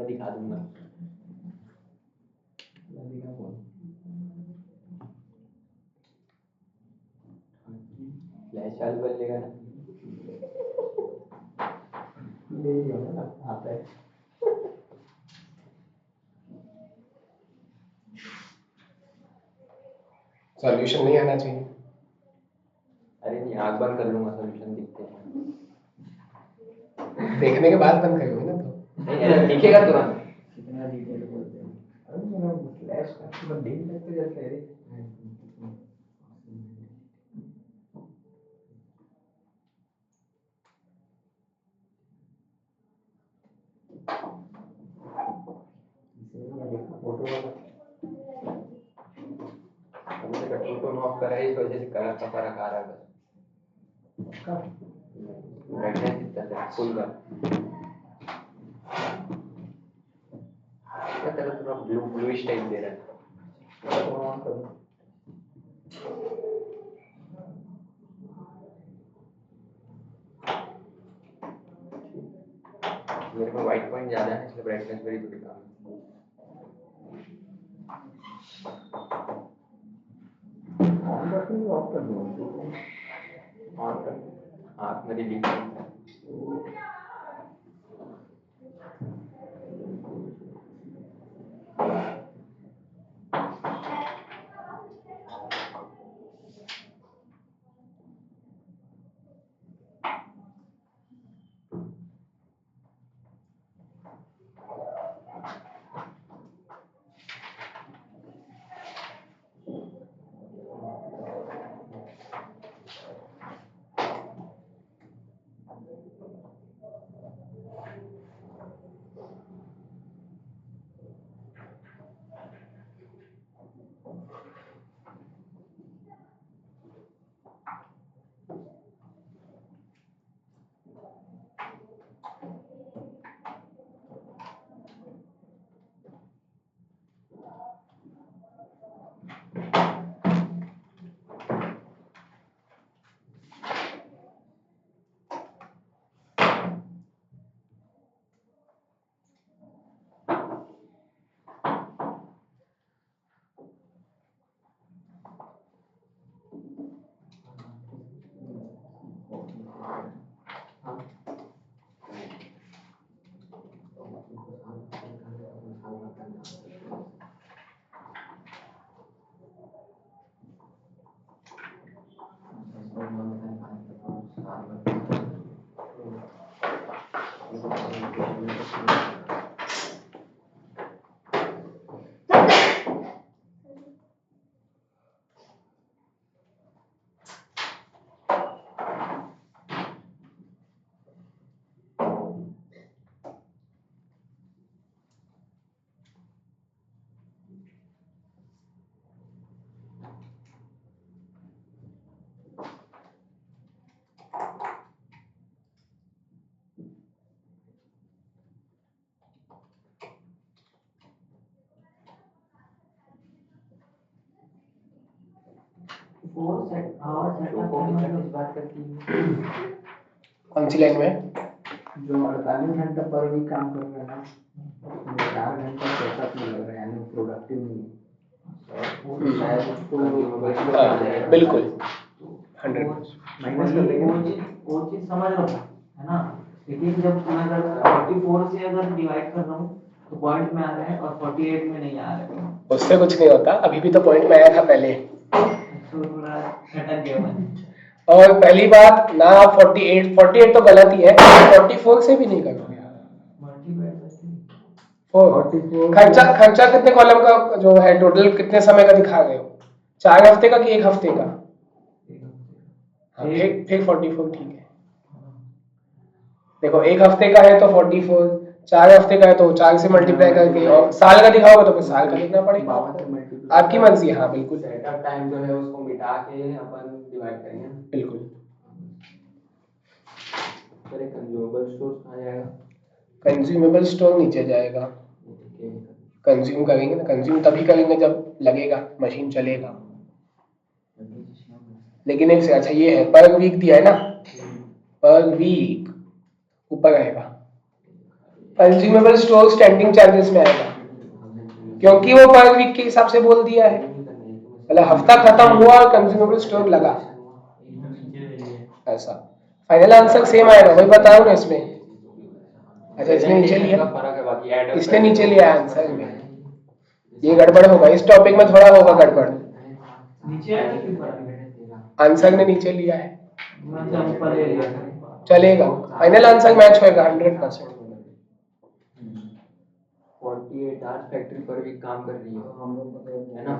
दिखा दूंगा। फ्लैश चालू कर लेगा ना, आता है। सॉल्यूशन नहीं आना चाहिए। अरे नहीं, आग बंद कर लूंगा, सॉल्यूशन दिखते हैं। देखने के बाद बंद करोगे ना तो नहीं अरे दिखेगा तुरंत। कितना डिटेल बोलते हैं। अरे मेरा फ्लैश का पूरा दिन तक तो जलता है रे। फोटो वाला अभी तक टोन ऑफ करा है, इस वजह से कलर का फर्क आ रहा है बस। ब्राइटनेस दिखता है फुल का। क्या कलर थोड़ा ब्लूइश टाइप दे रहा है। मेरे को व्हाइट पॉइंट ज्यादा है इसलिए ब्राइटनेस मेरी थोड़ी कम है। ऑन करके ऑफ कर दो। ऑन कर, आँख मेरी दिख रही है। बात करती है कौन सी लाइन में? जो 48 घंटा पर वीक काम कर रहे हैं ना, 4 घंटा पैसा क्यों लग रहा है, यानी प्रोडक्टिव नहीं है। शायद उसको बिल्कुल 100%। माइनस कर देंगे। वो चीज समझ रहा हूँ, है ना। लेकिन जब मैं अगर 44 से अगर डिवाइड कर रहा हूँ तो पॉइंट में आ रहा है और 48 में नहीं आ रहा है। उससे कुछ नहीं होता, अभी भी तो पॉइंट में आया था पहले। तो थोड़ा खटक गया मैं। और पहली बात ना, आप 48 तो गलत ही है, 44 से भी नहीं करोगे। 44 खर्चा कितने कॉलम का जो है, टोटल कितने समय का दिखा रहे हो? 4 हफ्ते का कि 1 हफ्ते का? हाँ, फिर 44 ठीक है। देखो 1 हफ्ते का है तो 44, 4 हफ्ते का है तो 4 से मल्टीप्लाई करके, और साल का दिखाओगे तो फिर साल का लिखना पड़ेगा 52 से आपको। multiply आपकी मर्जी है, हाँ बिल्कुल सेटअप टाइम जो है उसको मिटा के अपन डिवाइड करेंगे। बिल्कुल। फिर एक कंज्यूमेबल स्टोर कहाँ जाएगा? कंज्यूमेबल स्टोर नीचे जाएगा, कंज्यूम करेंगे ना, कंज्यूम तभी करेंगे जब लगेगा, मशीन चलेगा। लेकिन एक से अच्छा ये है, पर वीक दिया है ना, पर वीक ऊपर आएगा, कंज्यूमेबल स्टोर स्टैंडिंग चार्जेस में आएगा, क्योंकि वो पर वीक के हिसाब से बोल दिया है, मतलब हफ्ता खत्म हुआ और कंज्यूमेबल स्टोर लगा, ऐसा। फाइनल आंसर सेम आएगा, वही बता रहा हूं ना इसमें। अच्छा इसने नीचे लिया, फर्क है, बाकी ऐड इसने नीचे लिया आंसर में, ये गड़बड़ होगा, इस टॉपिक में थोड़ा होगा गड़बड़, नीचे आया कि ऊपर? आंसर ने नीचे लिया है, मतलब ऊपर ले लिया चलेगा, फाइनल आंसर मैच होएगा 100%। 48 आवर्स फैक्ट्री पर भी काम कर रही है, हम लोग को है ना?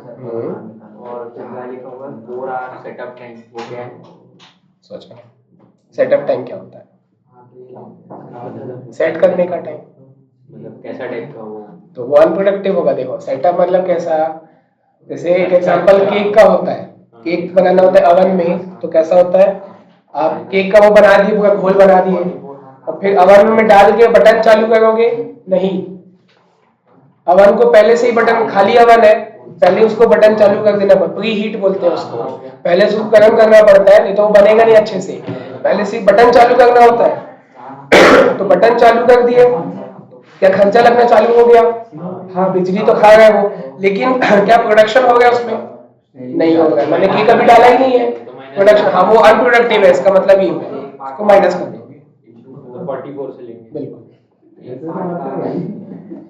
और फिर क्या लिखा होगा 4 आवर्स सेटअप टाइम, वो क्या है? सोचो सेटअप टाइम क्या होता है, सेट करने का टाइम, मतलब कैसा टाइप का वो? तो वो अनप्रोडक्टिव होगा। देखो सेटअप मतलब कैसा, जैसे एक एग्जांपल केक का होता है, केक बनाना होता है अवन में, तो कैसा होता है, आप केक का वो बना दिए, पूरा घोल बना दिए, और फिर अवन में डाल के बटन चालू करोगे, नहीं, अवन को पहले से ही बटन, खाली अवन है, पहले उसको बटन चालू कर देना पड़ता है, प्री हीट बोलते हैं उसको, पहले से उसको गर्म करना पड़ता है, नहीं तो वो बनेगा नहीं अच्छे से, पहले से ही बटन चालू करना होता है। तो बटन चालू कर दिए, क्या खर्चा लगना चालू हो गया, हाँ बिजली तो खा गए वो, लेकिन क्या प्रोडक्शन हो गया उसमें, नहीं हो गया, मैंने केक अभी डाला ही नहीं है, प्रोडक्शन, हाँ वो अनप्रोडक्टिव है, इसका मतलब ये है, उसको माइनस कर दोगे, तो 44 से लेंगे। बिल्कुल।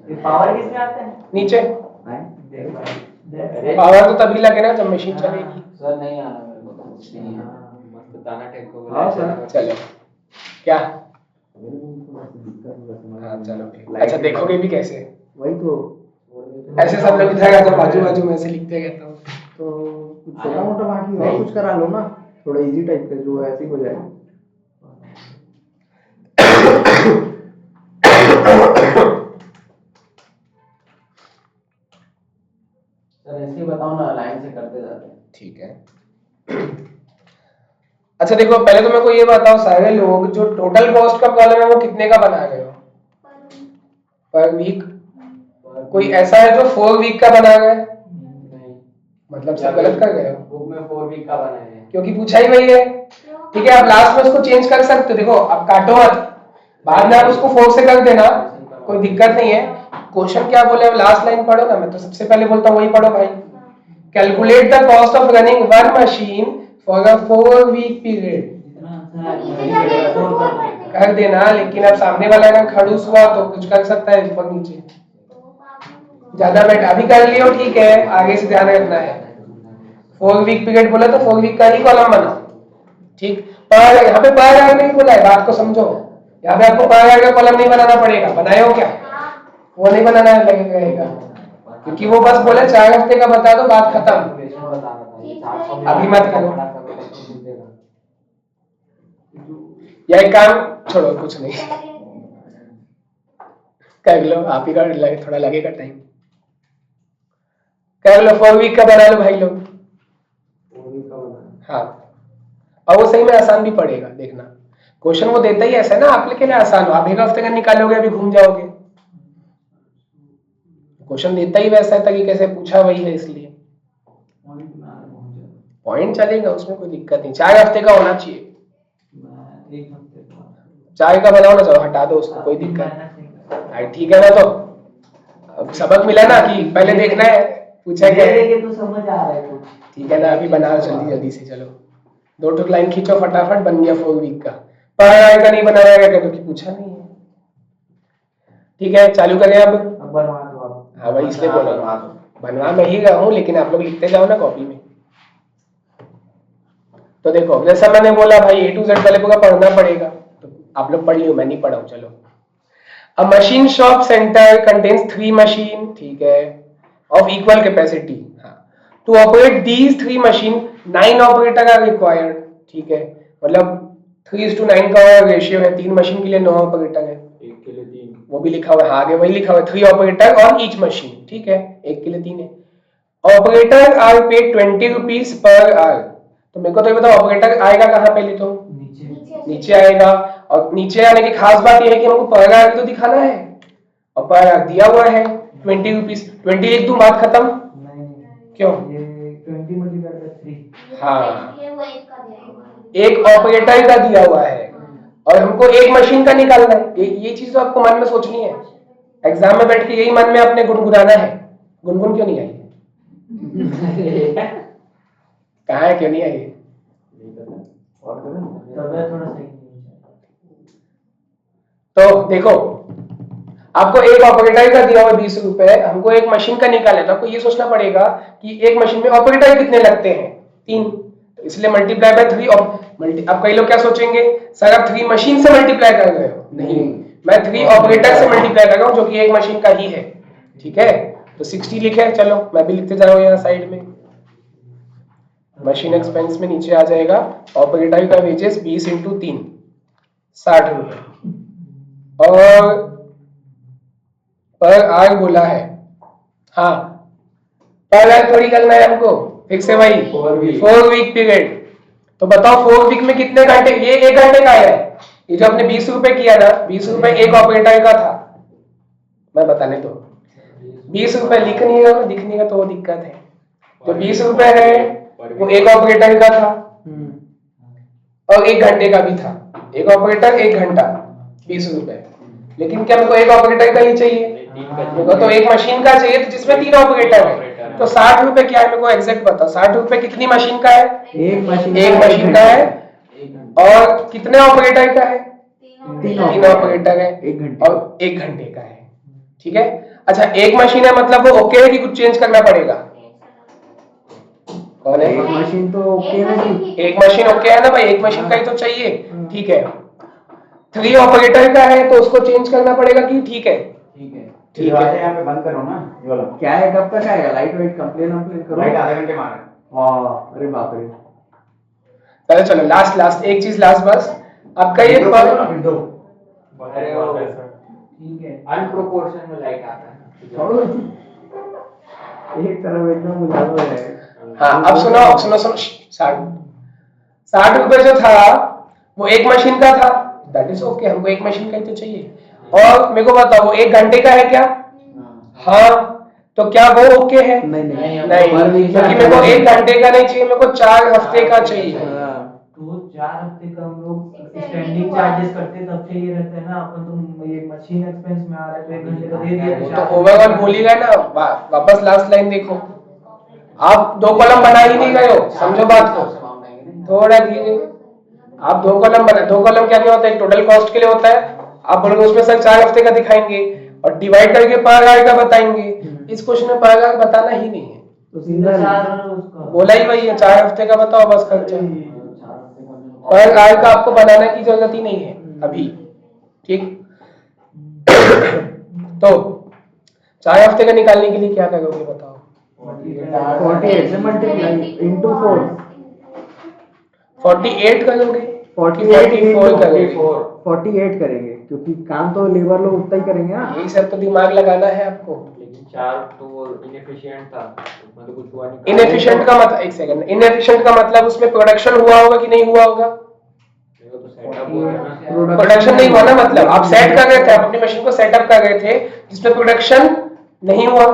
ये पावर किसमें आता है? नीचे अरे पावर तो तभी लगे ना जब मशीन चलेगी। सर नहीं आ रहा मेरे को तो कुछ नहीं आ रहा। मस्त दाना टाइप का हाँ, बोला सर। चलो क्या, मेरे को थोड़ा सा दिक्कत हुआ समझ हाँ में। चलो ठीक, अच्छा देखोगे भी कैसे, वही तो ऐसे सब लोग इधर जब बाजू बाजू में से लिखते रहता हूँ। तो कुछ छोटा मोटा बाकी और कुछ करा लो ना, थोड़ा इजी टाइप का जो ऐसे ही हो जाए। सर ऐसे ही बताओ ना, लाइन से करते जाते हैं। ठीक है। अच्छा देखो पहले तो मेरे को ये बताओ, सारे लोग जो टोटल कॉस्ट का कॉलम है वो कितने का बना गए हो, पर वीक, कोई ऐसा है जो 4 वीक का बना गए, नहीं, मतलब सब गलत कर गए हो, बुक में 4 वीक का बनाए हैं। क्योंकि पूछा ही वही है। ठीक है, आप लास्ट में उसको चेंज कर सकते हो, देखो आप काटो मत, बाद में आप उसको 4 से कर देना, कोई दिक्कत नहीं है। क्वेश्चन क्या बोले, लास्ट लाइन पढ़ो ना, मैं तो सबसे पहले बोलता हूँ वही पढ़ो भाई। Calculate the cost of running one machine for a 4 week period, कर देना, लेकिन अब सामने वाला अगर खड़ूस हुआ तो कुछ कर सकता है ऊपर नीचे, ज्यादा बेट अभी कर लियो, ठीक है, आगे से ध्यान रखना है। 4 वीक पीरियड बोला तो 4 वीक का ही कॉलम बनाओ, ठीक। पर यहाँ पे पर आवर नहीं बोला है, बात को समझो, यहाँ पे आपको पर आवर का कॉलम नहीं बनाना पड़ेगा, बनाए हो क्या, वो नहीं बनाना लगेगा, क्योंकि वो बस बोले 4 हफ्ते का बता दो, बात खत्म, अभी मत करो। या एक काम छोड़ो, कुछ नहीं कर लो, आप ही का थोड़ा लगेगा टाइम, कर लो 4 वीक का बना लो भाई लोग, हाँ, और वो सही में आसान भी पड़ेगा, देखना क्वेश्चन वो देता ही ऐसा है ना, आपके लिए आसान हो, आप 1 हफ्ते का निकालोगे अभी घूम जाओगे, क्वेश्चन देता ही वैसा है तरीके से, पूछा वही है, इसलिए पॉइंट चलेगा, उसमें कोई दिक्कत नहीं, 4 हफ्ते का होना चाहिए, 4 का बनाओ ना, चलो हटा दो उसको, कोई दिक्कत नहीं, ठीक है ना। तो अब सबक मिला ना कि पहले देखना है पूछा क्या है, तो समझ आ रहा है ठीक है ना, अभी बनाओ जल्दी जल्दी से, चलो 2 ठोक लाइन खींचो फटाफट, बन गया 4 वीक का, पर आएगा नहीं बनाया गया क्योंकि पूछा नहीं है, ठीक है, चालू करें अब बनवा दो आप। हाँ भाई, इसलिए बोला बनवा मैं ही रहा हूँ, लेकिन आप लोग लिखते जाओ ना कॉपी में। तो देखो जैसा मैंने बोला भाई, A to Z वाले पूरा पढ़ना पड़ेगा, तो आप लोग पढ़ लियो, मैं नहीं पढ़ा हूँ, चलो। A machine shop centre contains 3 machine, ठीक है, ऑफ इक्वल कैपेसिटी, हाँ, to operate these 3 machine 9 operator are required, ठीक है, मतलब 3:9 का रेशियो है, 3 मशीन के लिए 9 ऑपरेटर है, 1 के लिए 3। वो भी लिखा हुआ है, आगे वही लिखा हुआ है 3 ऑपरेटर ऑन ईच मशीन, ठीक है, 1 के लिए 3 है। Operator are paid 20 rupees per hour. तो मेरे को तो ये बताओ ऑपरेटर आएगा कहाँ, पहले तो नीचे आएगा, और नीचे आने की खास बात यह है कि हमको पर आवर तो दिखाना है, और पर आवर दिया हुआ है 20 रुपीज। 20 लिख दूं, बात खत्म। क्यों? ये 20 मल्टीप्लाई बाय 3। हाँ, ये वो एक का दिया हुआ है। एक ऑपरेटर का दिया हुआ है और हमको एक मशीन का निकालना है। ये चीज तो आपको मन में सोचनी है, एग्जाम में बैठ के यही मन में अपने गुनगुनाना है। गुनगुन क्यों नहीं आई? कहाँ है, क्यों नहीं आई? तो देखो, आपको एक ऑपरेटर का दिया हुआ 20 रुपए, हमको एक मशीन का निकालना है, तो आपको ये सोचना पड़ेगा कि एक मशीन में ऑपरेटर कितने लगते हैं, 3, तो इसलिए मल्टीप्लाई बाय 3। अब कई लोग क्या सोचेंगे, सर आप 3 मशीन से मल्टीप्लाई कर रहे हो। नहीं, मैं 3 ऑपरेटर से मल्टीप्लाई कर रहा हूँ, जो कि एक मशीन का ही है, ठीक है। तो 60 लिखे, चलो मैं भी लिखते जा रहा हूँ यहाँ साइड में। मशीन एक्सपेंस में नीचे आ जाएगा ऑपरेटर का वेजेस 20 × 3, 60 रुपए। और पर आवर बोला है, हाँ पर आवर थोड़ी करना है हमको, फिर से वही 4 वीक पीरियड। तो बताओ 4 वीक में कितने घंटे, ये 1 घंटे का है। ये जो आपने 20 रुपए किया ना, 20 रुपए एक ऑपरेटर का था, मैं बताने दो। 20 रुपए लिखनी है दिखने का तो वो दिक्कत है। जो 20 रुपए है वो एक ऑपरेटर का था और 1 घंटे का भी था। एक ऑपरेटर 1 घंटा 20 रुपए। लेकिन क्या मेरे को एक ऑपरेटर का ही चाहिए? मेरे को तो एक मशीन का चाहिए जिसमें 3 ऑपरेटर है। तो 60 रुपए क्या है, मेरे को एग्जैक्ट बताओ। 60 रुपए कितनी मशीन का है? एक मशीन का है। और कितने ऑपरेटर का है? 3 ऑपरेटर है, 1 घंटे और 1 घंटे का है, ठीक है। अच्छा, एक मशीन है मतलब वो ओके है कि कुछ चेंज करना पड़ेगा? कौन है? एक मशीन तो ओके ना जी, एक मशीन ओके है ना भाई, एक मशीन का ही तो चाहिए, ठीक है। 3 ऑपरेटर का है तो उसको चेंज करना पड़ेगा कि ठीक है? ठीक है। यहाँ पे बंद करो ना ये वाला। क्या है, कब तक आएगा? लाइट वेट कंप्लेन करो। लाइट आधे घंटे मारा। हाँ, अरे बाप रे। चलो लास्ट एक चीज लास्ट बस, आपका ये विंडो अरे वो ठीक है, अनप्रोपोर्शनल में लाइट आता है। छोड़ो एक तरफ एकदम उजाला है। हाँ, अब सुनो 60 रुपए जो था वो एक मशीन का था, दैट इज ओके, हमको एक मशीन का ही तो चाहिए। और मेरे को बताओ वो 1 घंटे का है क्या? हाँ, तो क्या वो ओके है? नहीं क्योंकि मेरे को 1 घंटे का नहीं चाहिए, मेरे को 4 हफ्ते का चाहिए। तो 4 हफ्ते का हम लोग स्टैंडिंग चार्जेस करते तब से ये रहता है ना, अपन तो ये मशीन एक्सपेंस में आ रहा है तो 1 घंटे का दे दिया। वो तो ओवरऑल बोल ही गए ना। वापस लास्ट लाइन देखो, आप 2 कॉलम बना ही नहीं गए हो, समझो बात को थोड़ा धीरे। आप 2 कॉलम बना, 2 कॉलम क्या होता है, एक टोटल कॉस्ट के लिए होता है। आप बोलोगे उसमें सर 4 हफ्ते का दिखाएंगे और डिवाइड करके पर आवर का बताएंगे। इस क्वेश्चन में पर आवर बताना ही नहीं है, तो सीधा उसका बोला ही वही है 4 हफ्ते का बताओ बस खर्चा। पर आवर का आपको बनाने की जरूरत ही नहीं है अभी, ठीक। तो 4 हफ्ते का निकालने के लिए क्या करोगे बताओ? 48 से मल्टीप्लाई इनटू 4, 48 करोगे? 48 करेंगे क्योंकि काम तो लेबर लोग उतना ही करेंगे ना। यही सब तो दिमाग लगाना है आपको। लेकिन 4 तो इनएफिशिएंट था, उसमें तो कुछ हुआ नहीं। इनएफिशिएंट का मतलब, एक सेकंड, इनएफिशिएंट का मतलब उसमें प्रोडक्शन हुआ होगा कि नहीं हुआ होगा? देखो तो सेटअप हो गया ना। प्रोडक्शन नहीं हुआ ना, मतलब आप सेट कर रहे थे, आप अपनी मशीन को सेटअप कर रहे थे जिसमें प्रोडक्शन नहीं हुआ,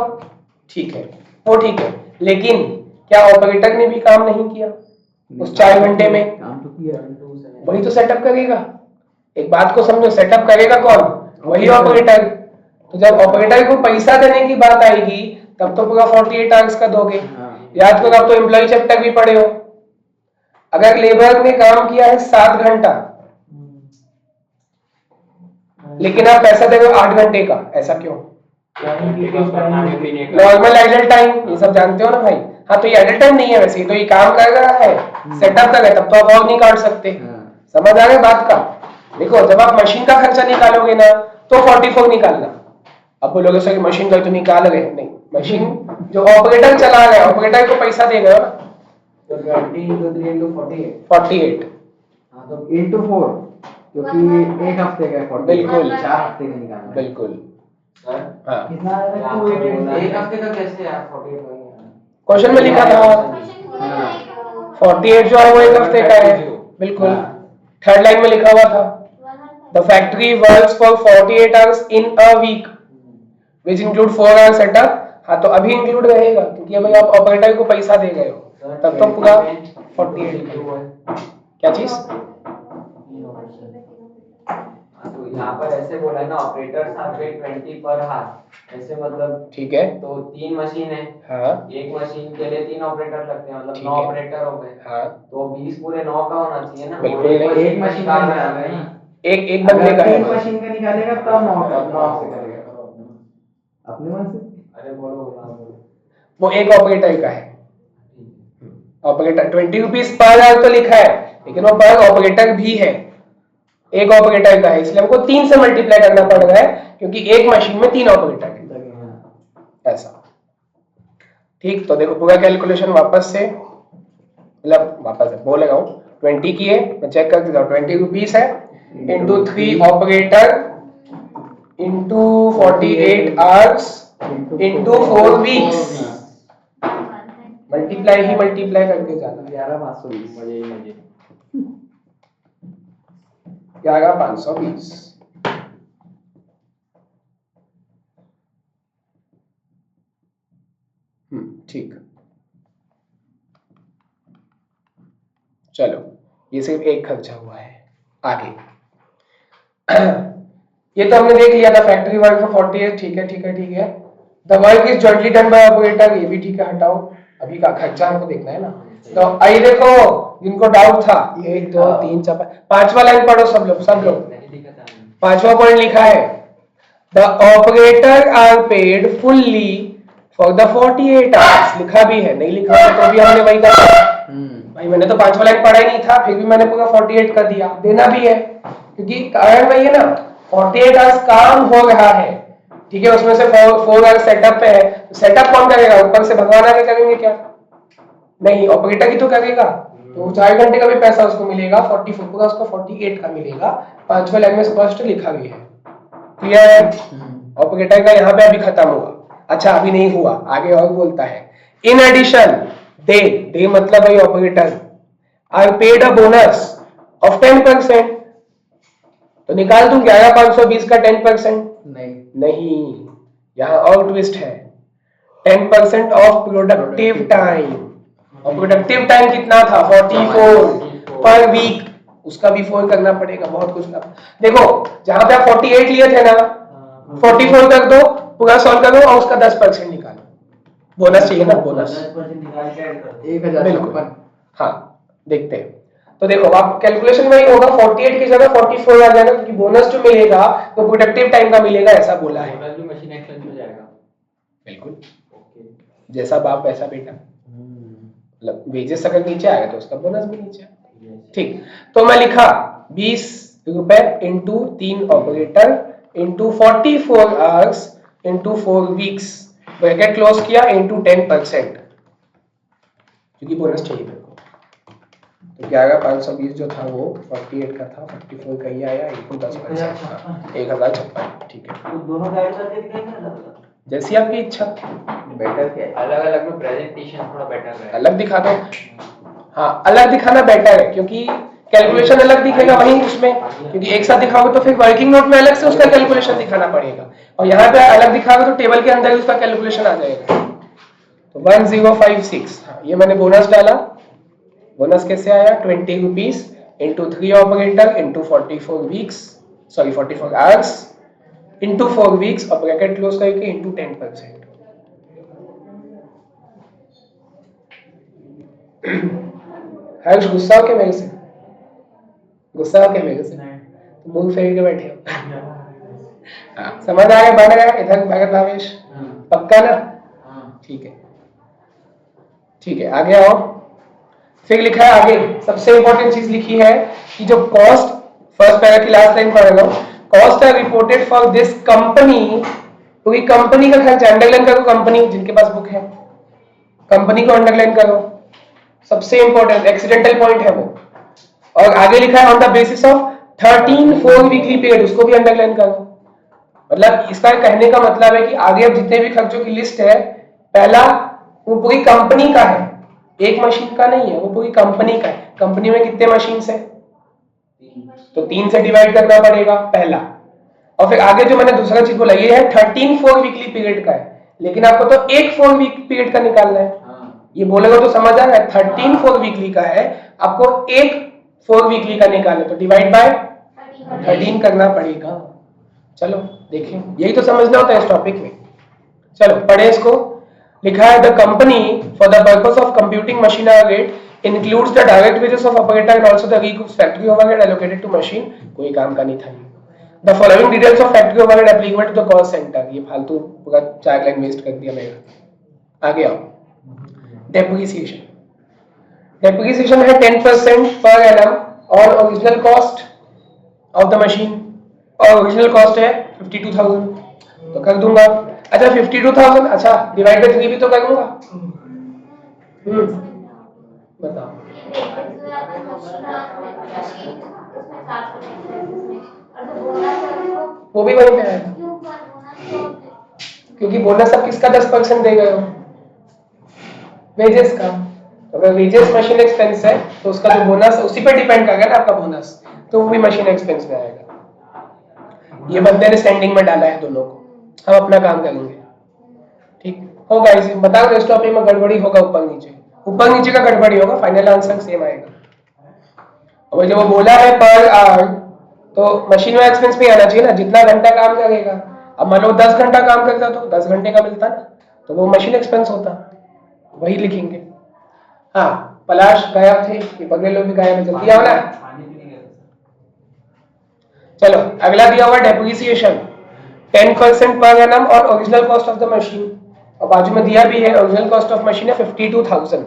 ठीक है, वो ठीक है। लेकिन क्या ऑपरेटर ने भी काम नहीं किया उस 4 घंटे में? काम तो किया। वही तो सेटअप करेगा। एक बात को समझो, सेटअप करेगा कौन? वही ऑपरेटर। तो जब ऑपरेटर को पैसा देने की बात आएगी तब तो पूरा 48 आवर्स का दोगे। याद करो, आप तो एम्प्लॉय चैप्टर भी पढ़े हो। अगर लेबर ने काम किया है 7 घंटा लेकिन आप पैसा दे रहे हो 8 घंटे का, ऐसा क्यों? नॉर्मल आइडल टाइम, ये सब जानते हो ना भाई। हाँ, तो ये आइडल टाइम नहीं है वैसे, ये तो ये काम कर रहा है, सेटअप कर रहा है, तब तो आप और नहीं काट सकते। समझ आ रहा है बात का? देखो, जब आप मशीन का खर्चा निकालोगे ना तो 44 निकालना। अब बोलोगे सर मशीन का तो निकाल रहे, नहीं, मशीन जो ऑपरेटर चला रहा है, ऑपरेटर को पैसा दे रहे हो ना, 20 into 3 into 48। 48। हाँ तो 8 to 4 क्योंकि एक हफ्ते का है 40, बिल्कुल। 4 हफ्ते का निकालना है। बिल्कुल। सर हाँ कितना आ रहा है? एक हफ्ते का कैसे यार 48 वही है। क्वेश्चन में लिखा था हाँ। 48 जो है वो एक हफ्ते का है, बिल्कुल। हाँ। थर्ड लाइन में लिखा हुआ था the factory works for 48 hours in a week which include 4 hours setup. हाँ तो अभी इंक्लूड रहेगा क्योंकि अभी आप ऑपरेटर को पैसा दे गए हो, तब तो पूरा 48 क्या चीज। तो यहाँ पर ऐसे बोला है ना ऑपरेटर्स आर पेड 20 पर हार, ऐसे मतलब ठीक है। तो 3 मशीन है, हाँ एक मशीन के लिए 3 ऑपरेटर लगते हैं, मतलब ठीक 9 है। ऑपरेटर हो गए। हाँ तो 20 पूरे 9 का होना चाहिए ना। बिल्कुल वो नहीं, एक मशीन का निकाल रहे हैं ना। एक एक बंदे अगर का है। 3 मशीन का निकालेगा तब 9 से करेगा अपने मन से। अरे बोलो बोलो। वो एक ऑपरेटर का है। ऑपरेटर 20 रुपीज पर आवर तो लिखा है, लेकिन वो पर ऑपरेटर भी है, एक ऑपरेटर का है, इसलिए हमको 3 से मल्टीप्लाई करना पड़ रहा है क्योंकि एक मशीन में 3 ऑपरेटर है, ऐसा। ठीक, तो देखो पूरा कैलकुलेशन वापस से, मतलब वापस से बोल रहा हूँ 20 की है, मैं चेक कर देता हूँ। 20 रुपीज है into 3 operator into 48 hours into 4 weeks, multiply ही मल्टीप्लाई करके जाना। 11,520 मजे ही मजे। 11,520। ठीक, चलो ये सिर्फ एक खर्चा हुआ है। आगे ये तो हमने देख लिया था फैक्ट्री वर्क फॉर 48, ठीक है ठीक है ठीक है। The work is jointly done by operator, ये भी ठीक है, हटाओ, अभी का खर्चा हमको देखना है ना। तो आइए देखो जिनको डाउट था, 1 2 3 4 5वां लाइन पढ़ो सब लोग नहीं दिखा था। 5वां पॉइंट लिखा है the operator are paid fully for the 48 hours, लिखा भी है, नहीं लिखा है तो भी हमने वही कहा। भाई मैंने तो 5वां लाइन पढ़ा ही नहीं था, फिर भी मैंने पूरा 48 कर दिया, देना भी है क्योंकि कारण वही है ना, 48 आवर्स काम हो रहा है, ठीक है, उसमें से 4 आवर्स सेटअप पे है, सेटअप कौन करेगा, ऊपर से भगवान आगे करेंगे क्या, नहीं ऑपरेटर ही तो करेगा, तो 4 घंटे का भी पैसा उसको मिलेगा, 44 पूरा उसको 48 का मिलेगा। 5वां लाइन में स्पष्ट लिखा भी है, क्लियर है। ऑपरेटर का यहाँ पे अभी खत्म हुआ। अच्छा अभी नहीं हुआ, आगे और बोलता है इन एडिशन दे मतलब वही operator are paid a bonus of 10%, तो निकाल दूं 11,520 का 10%, नहीं यहाँ और ट्विस्ट है, 10% ऑफ प्रोडक्टिव टाइम, और प्रोडक्टिव टाइम कितना था 44 पर वीक, उसका भी 4 करना पड़ेगा, बहुत कुछ करना। देखो जहां पे आप 48 लिए थे ना, 44 कर दो, पूरा सॉल्व करो और उसका 10% निकालो, बोनस चाहिए ना, बोनस 10% निकाल के ऐड कर दो। 1,056। हाँ देखते हैं, तो देखो आप कैलकुलेशन वही होगा, 48 की जगह 44 आ जाएगा क्योंकि बोनस जो मिलेगा वो प्रोडक्टिव टाइम का मिलेगा, ऐसा बोला है। बोनस भी मशीन एक्सचेंज में जाएगा। बिल्कुल, ओके। जैसा बाप वैसा बेटा, मतलब वेजेस अगर नीचे आएगा तो उसका बोनस भी नीचे आएगा। ठीक, तो मैं लिखा 20 रुपए into 3 operator into 44 hours into 4 weeks, bracket close किया, इंटू 10%, क्योंकि बोनस चाहिए मेरे को, तो 11,520 जो था वो 48 का था, 44 का ही आया, इंटू 10%, 1,056, ठीक है, तो दोनों का ऐड करके दिखाएंगे ना अलग-अलग? जैसी आपकी इच्छा। बेटर क्या है? अलग अलग में प्रेजेंटेशन थोड़ा बेटर रहेगा। अलग दिखा दो, हाँ अलग दिखाना बेटर है क्योंकि कैलकुलेशन अलग दिखेगा वहीं उसमें, क्योंकि एक साथ दिखाओगे तो फिर वर्किंग नोट में अलग से उसका कैलकुलेशन दिखाना पड़ेगा, और यहाँ पे अलग दिखाओगे तो टेबल के अंदर ही उसका कैलकुलेशन आ जाएगा। तो 1056, हाँ, ये मैंने बोनस डाला, बोनस कैसे आया 20 rupees into 3 operator into 44 weeks, sorry 44 hours into 4 weeks, और ब्रैकेट क्लोज करके इंटू 10%। हर्ष गुस्सा हो क्या मेरे से, गुस्सा हो क्या मेरे से, तो मुंह फेर के बैठे हो। हाँ समझ आ गया, बन गया इधर भगत भावेश, पक्का ना, ठीक है ठीक है, आगे आओ। फिर लिखा है आगे, सबसे इंपॉर्टेंट चीज लिखी है कि जो कॉस्ट, फर्स्ट पैरा की लास्ट लाइन पढ़ लो, cost are reported for this company, पूरी कंपनी का खर्चा, अंडरलाइन करो कंपनी, जिनके पास बुक है कंपनी को अंडरलाइन करो, सबसे इंपॉर्टेंट एक्सीडेंटल पॉइंट है वो, और आगे लिखा है on the basis of 13 4 weekly period, उसको भी अंडरलाइन करो। मतलब इसका कहने का मतलब है कि आगे अब जितने भी खर्चों की लिस्ट है, पहला वो पूरी कंपनी का है, एक मशीन का नहीं है, वो पूरी कंपनी का है। कंपनी में कितने मशीन है? तो 3 से डिवाइड करना पड़ेगा पहला। और फिर आगे जो मैंने दूसरा चीज बोला ये है 13 4 वीकली पीरियड का है, लेकिन आपको तो एक 4 वीक पीरियड का निकालना है। ये बोलेगा तो समझ आ रहा है, 13 4 वीकली का है, आपको एक 4 वीकली का निकालना, तो डिवाइड बाय 13 करना पड़ेगा। चलो देखें, यही तो समझना होता है इस टॉपिक में। चलो पढ़े इसको। लिखा है the company for the purpose of computing machine rate includes the direct wages of operator and also the recoups factory overhead allocated to machine. कोई काम का नहीं था ये। The following details of factory overhead applicable to the cost centre. ये फालतू पूरा 4 line waste कर दिया मैंने। आगे आओ। डेप्रिसिएशन। डेप्रिसिएशन है 10% per annum on original cost of the machine, और ओरिजिनल कॉस्ट है 52,000, तो कर दूंगा। अच्छा 52,000, अच्छा डिवाइड बाय 3 भी तो करूंगा। बताओ। वो भी वहीं पे आएगा, क्योंकि बोनस आप किसका 10% दे गए हो? वेजेस का। तो अगर वेजेस मशीन एक्सपेंस है तो उसका जो बोनस उसी पे डिपेंड करेगा ना आपका बोनस, तो वो भी मशीन एक्सपेंस में आएगा। ये बंदे ने स्टैंडिंग में डाला है दोनों को, हम अपना काम करेंगे। ठीक होगा इसी, बताओ इस टॉपिक में गड़बड़ी होगा ऊपर नीचे का गड़बड़ी होगा, फाइनल आंसर सेम आएगा। और जब वो बोला है पर आवर, तो मशीन में एक्सपेंस में आना चाहिए ना, जितना घंटा काम करेगा। अब मान लो 10 घंटा काम करता तो 10 घंटे का मिलता ना, तो वो मशीन एक्सपेंस होता, वही लिखेंगे। हाँ पलाश गायब थे, ये बगले लोग भी गायब है, जल्दी आओ ना। चलो अगला दिया हुआ डेप्रिसिएशन 10% पर एनम और original cost of the machine, और बाजू में दिया भी है ओरिजिनल कॉस्ट ऑफ मशीन है 52,000।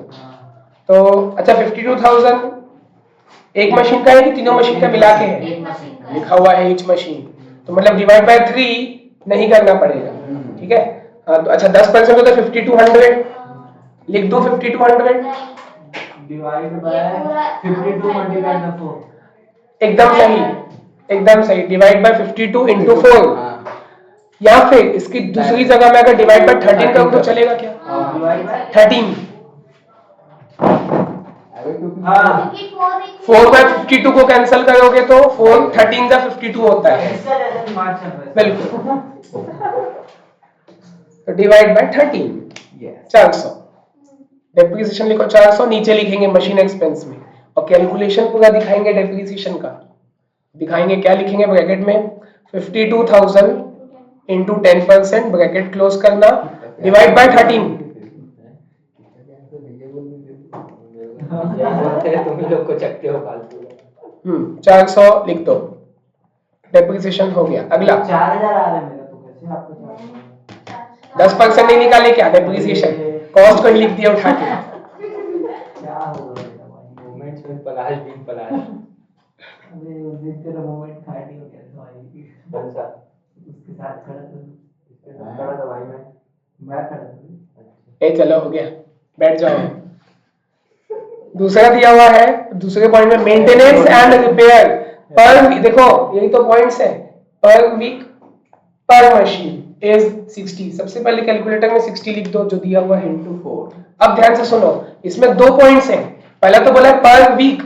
तो अच्छा 52,000 एक मशीन का है कि तीनों मशीन का मिला के है? लिखा हुआ है ईच मशीन, तो मतलब डिवाइड बाय 3 नहीं करना पड़ेगा। ठीक है। हाँ तो अच्छा 10% होता है 5200, लिख दो 5200 डिवाइड बाय 52 मल्टीप्लाई बाय 4। एकदम सही, एकदम सही। डिवाइड बाय 52 इंटू 4, या फिर इसकी दूसरी जगह में अगर डिवाइड बाय 13 करूं तो चलेगा क्या? Divide by 13। हाँ 4 बाय 52 को कैंसिल करोगे तो 4 13 का 52 होता है। इसका जैसे दिमाग चल रहा है। बिल्कुल। तो डिवाइड बाय 13 400। डेप्रिसिएशन लिखो 400, नीचे लिखेंगे मशीन एक्सपेंस में, और कैलकुलेशन पूरा दिखाएंगे डेप्रिसिएशन का। दिखाएंगे क्या लिखेंगे ब्रैकेट में 52,000 इंटू 10% ब्रैकेट क्लोज करना, डिवाइड बाय 13। तुम ही लोग को चकते हो फालतू। 400 लिख दो, डेप्रिसिएशन हो गया। अगला 4000 आ रहा है मेरा, तो कैसे आपको 4000? 10% नहीं निकाले क्या? डेप्रिसिएशन कॉस्ट को ही लिख दिया उठा के। क्या होगा मेरा भाई? मोमेंट्स में पलाश बिन पलाश। अबे उस दिन तेरा मोमेंट खाटी हो गया था भाई। कौन सा? उसके साथ खड़ा था। इसके साथ खड़ा था भाई मैं खड़ा था। ए चलो हो गया, बैठ जाओ। दूसरा दिया हुआ है दूसरे पॉइंट में मेंटेनेंस एंड रिपेयर पर, देखो यही तो पॉइंट्स है। पर वीक पर मशीन इज 60। सबसे पहले कैलकुलेटर में 60 लिख दो जो दिया हुआ है इंटू 4। अब ध्यान से सुनो, इसमें 2 पॉइंट्स हैं। पहला तो बोला है पर वीक,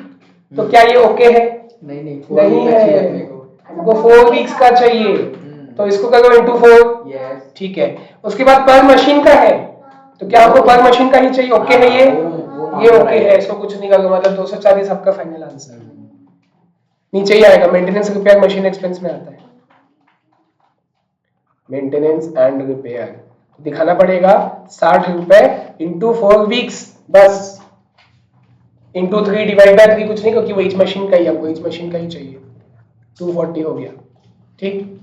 तो क्या ये ओके है? नहीं है, हमको 4 वीक्स का चाहिए, तो इसको करो इंटू 4। ठीक है। उसके बाद पर मशीन का है, तो क्या हमको पर मशीन का ही चाहिए? ओके है ये ओके है, इसको कुछ नहीं करोगे, मतलब 240 आपका फाइनल आंसर। नीचे ही आएगा मेंटेनेंस रिपेयर मशीन एक्सपेंस में आता है। मेंटेनेंस एंड रिपेयर दिखाना पड़ेगा 60 रुपए इंटू 4 वीक्स, बस। इंटू 3 डिवाइड बाय 3 कुछ नहीं, क्योंकि वो ईच मशीन का ही, हमको ईच मशीन का ही चाहिए। 240 हो गया। ठीक,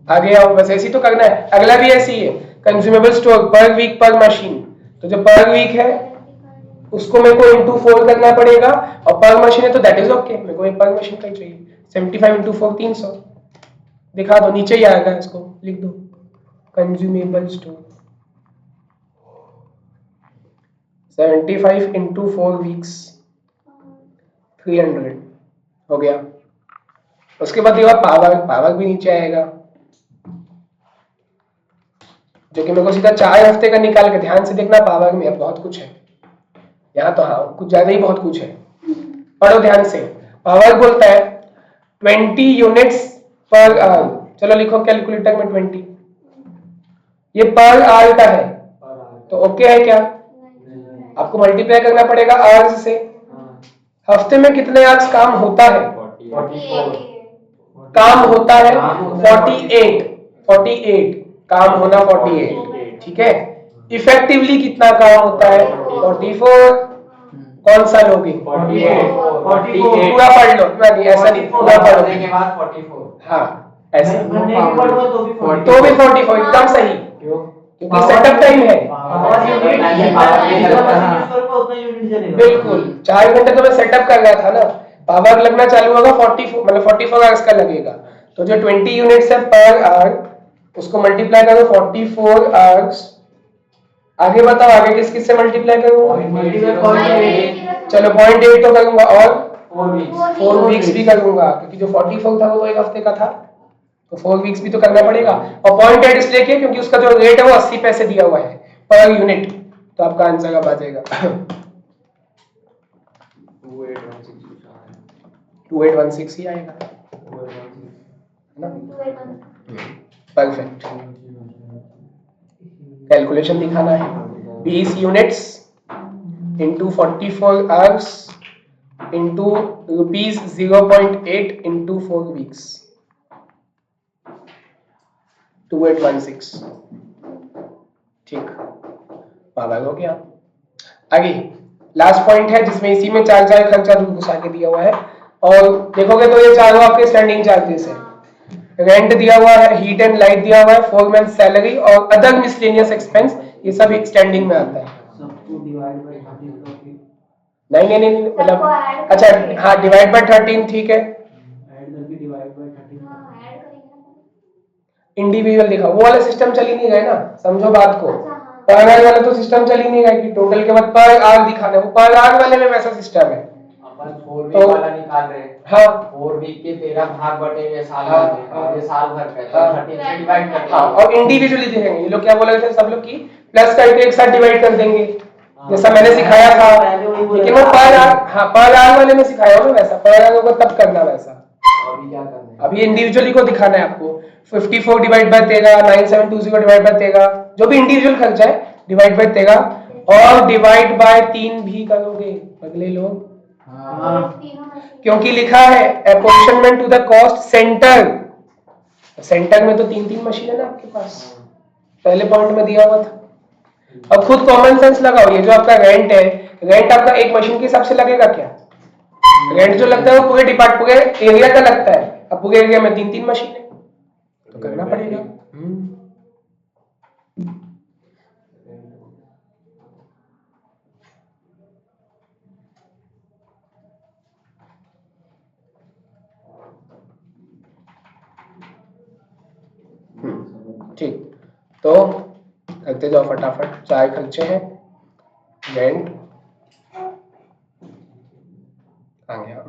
आगे आओ। बस ऐसे ही तो करना है। अगला भी ऐसे ही है, कंज्यूमेबल स्टोर पर वीक पर मशीन। तो जो पर वीक है उसको मेरे को इंटू 4 करना पड़ेगा, और पर मशीन है तो दैट इज ओके, मेरे को एक पर मशीन का ही चाहिए। 75 इंटू 4 300 दिखा दो, नीचे ही आएगा, इसको लिख दो कंज्यूमेबल स्टोर। 75 इंटू 4 वीक्स 300, हो गया। उसके बाद देखो पावर, पावर भी नीचे आएगा, जो कि मेरे को सीधा 4 हफ्ते का निकाल के, ध्यान से देखना पावर में अब बहुत कुछ है यहाँ तो, हाँ कुछ ज्यादा ही बहुत कुछ है, पढ़ो ध्यान से। पावर बोलता है 20 यूनिट्स पर आवर, चलो लिखो कैलकुलेटर में 20, ये पर आवर का है तो ओके है क्या? आपको मल्टीप्लाई करना पड़ेगा आवर्स से। हफ्ते में कितने आवर्स काम होता है? 44 काम होता है 48, 48 काम होना 48, ठीक है। इफेक्टिवली कितना काम होता है? 44। कौन सा लोगे? 48 पूरा पढ़ लो, नहीं ऐसा नहीं, पूरा पढ़ पढ़ने के लो। बाद 44 हाँ ऐसा, नहीं भी पढ़ो तो भी 40। तो भी 44 एकदम सही, क्यों? क्योंकि सेटअप टाइम है। पावर यूनिट उतना यूनिट चलेगा। बिल्कुल 4 घंटे तो मैं सेटअप कर रहा था ना, पावर लगना चालू होगा 44, मतलब 44 आवर्स का लगेगा, तो जो 20 यूनिट्स है पर आवर उसको मल्टीप्लाई करो 44 आवर्स। आगे बताओ, आगे किस किस से मल्टीप्लाई करूंगा? चलो 0.8 तो करूंगा, और 4 वीक्स भी करूंगा, क्योंकि जो 44 था वो तो एक हफ्ते का था, तो 4 वीक्स भी तो करना पड़ेगा। और 0.8 इसलिए किया क्योंकि उसका जो रेट है वो 80 पैसे दिया हुआ है पर यूनिट, तो आपका आंसर अब आ जाएगा 2816 ही आएगा, है ना? परफेक्ट। कैलकुलेशन दिखाना है, 20 units into 44 hours into ₹0.8 into 4 weeks, 2816, ठीक, पावर हो गया। आगे लास्ट पॉइंट है जिसमें इसी में चार चार खर्चा घुसा के दिया हुआ है, और देखोगे तो ये चारों आपके स्टैंडिंग चार्जेस है। रेंट दिया हुआ है, हीट एंड लाइट दिया हुआ है, फोरमैन सैलरी और अदर मिसलेनियस एक्सपेंस, ये सब स्टैंडिंग में आता है। सबको डिवाइड बाय 30 करोगे, नहीं मतलब, अच्छा हाँ डिवाइड बाय 13, ठीक है, ऐड करके डिवाइड बाय 30 इंडिविजुअल दिखा, वो वाला सिस्टम चल ही नहीं रहा है ना, समझो बात को। पर आवर वाला तो सिस्टम चल ही नहीं रहा है कि टोटल के बाद पर आवर दिखाना है, वो पर आवर वाले में वैसा सिस्टम है। अपन 4 वीक तो- वाला निकाल रहे हैं, हाँ 4 वीक के 13 भाग बटे हुए साल हाँ, भर में, और ये साल भर का है, हाँ। तो 13 से डिवाइड करते हाँ, और इंडिविजुअली दिखेंगे, ये लोग क्या बोल रहे थे सब लोग की प्लस करके एक साथ डिवाइड कर देंगे, जैसा मैंने सिखाया था, लेकिन वो पर आवर, हाँ पर आवर वाले में सिखाया हो ना वैसा, पर आवर को तब करना वैसा। अभी क्या करना है? अभी इंडिविजुअली को दिखाना है आपको, 54 डिवाइड बाय 13, 9720 डिवाइड बाय 13, जो भी इंडिविजुअल खर्चा है डिवाइड बाय 13, और डिवाइड बाय 3 भी करोगे अगले लोग, क्योंकि लिखा है apportionment to the cost centre, centre में तो 3 मशीन है ना आपके पास, पहले पॉइंट में दिया हुआ था। अब खुद कॉमन सेंस लगाओ, ये जो आपका रेंट है, रेंट आपका एक मशीन के हिसाब से लगेगा क्या? रेंट जो लगता है वो पूरे पूरे एरिया का लगता है, अब पूरे एरिया में 3 मशीन है तो करना पड़ेगा। ठीक, तो करते जाओ फटाफट, 4 खर्चे हैं, रेंट आ गया,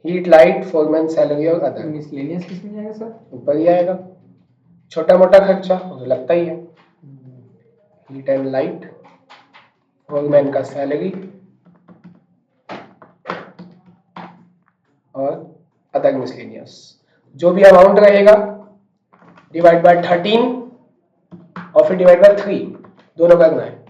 हीट लाइट फोरमैन सैलरी और अदर, मिसलेनियस किस में जाएगा सर? ऊपर ही आएगा, छोटा मोटा खर्चा मुझे लगता ही है, हीट एंड लाइट, फोरमैन का सैलरी और अदर मिसलेनियस, जो भी अमाउंट रहेगा डिवाइड बाय 13 और फिर डिवाइड बाय 3, दोनों करना है।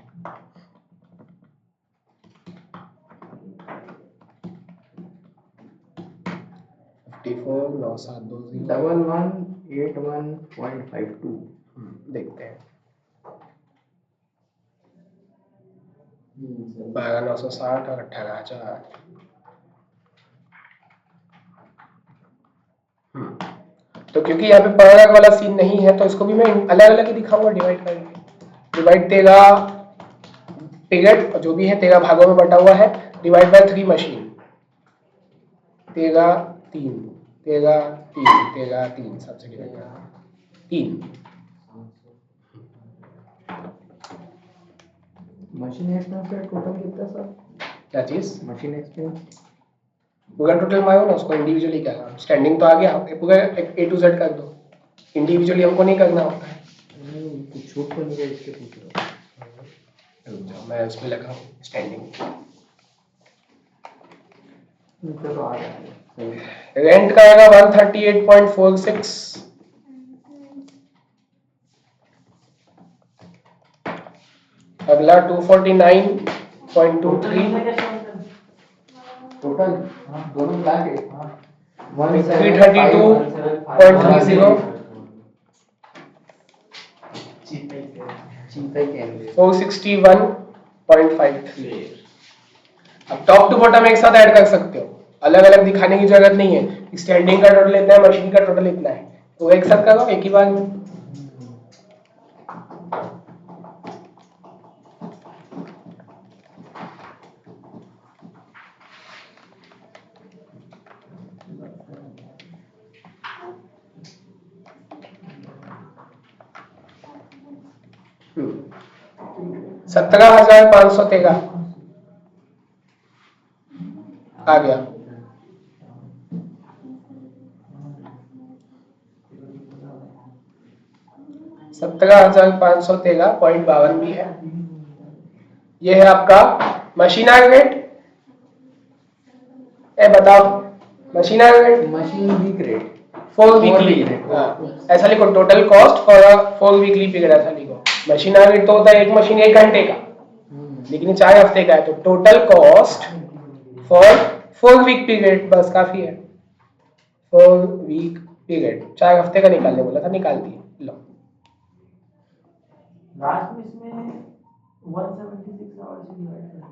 डबल 181.52 देखते हैं, 12,960 और 18,000। तो क्योंकि यहाँ पे पर वाला सीन नहीं है तो इसको भी मैं अलग अलग ही दिखाऊंगा, डिवाइड करके, डिवाइड 13 पीरियड जो भी है 13 भागों में बटा हुआ है, डिवाइड बाय 3 मशीन, 13 3 13 3 13 3 सबसे डिवाइड करना 3। मशीन एक्सपेंस का टोटल कितना सर? क्या चीज? मशीन एक्सपेंस पूरा टोटल मांगो ना, उसको इंडिविजुअली क्या करना, स्टैंडिंग तो आ गया, पूरा A to Z कर दो, इंडिविजुअली हमको नहीं करना होता है। नहीं, कुछ छूट तो नहीं है इसके पूछ रहा रुक जाओ, मैं उसमें लगा हूँ स्टैंडिंग। हूँ। तो आ गया सही। रेंट का आएगा 138.46, अगला 249.23, टोटल दोनों मिला के 332.30, चीता ही कह रहे 461.53। अब टॉप टू बॉटम एक साथ ऐड कर सकते हो, अलग अलग दिखाने की जरूरत नहीं है। स्टैंडिंग का टोटल इतना है, मशीन का टोटल इतना है, तो एक साथ करो एक ही बार में। हैं। 17,513 आ गया। $17,513.52 भी है। ये है आपका मशीन रेट। बताओ machine rate machine week rate 4 weekly. ऐसा लिखो, total cost for 4 weekly period, ऐसा लिखो। मशीन रेट तो होता है एक मशीन 1 घंटे का, लेकिन ये 4 हफ्ते का है, तो total cost for 4 week period, बस काफी है। 4 वीक पीरियड, 4 हफ्ते का निकालने बोला था, निकाल दिए। लो लास्ट में इसमें 176 आवर्स से डिवाइड कर दिया।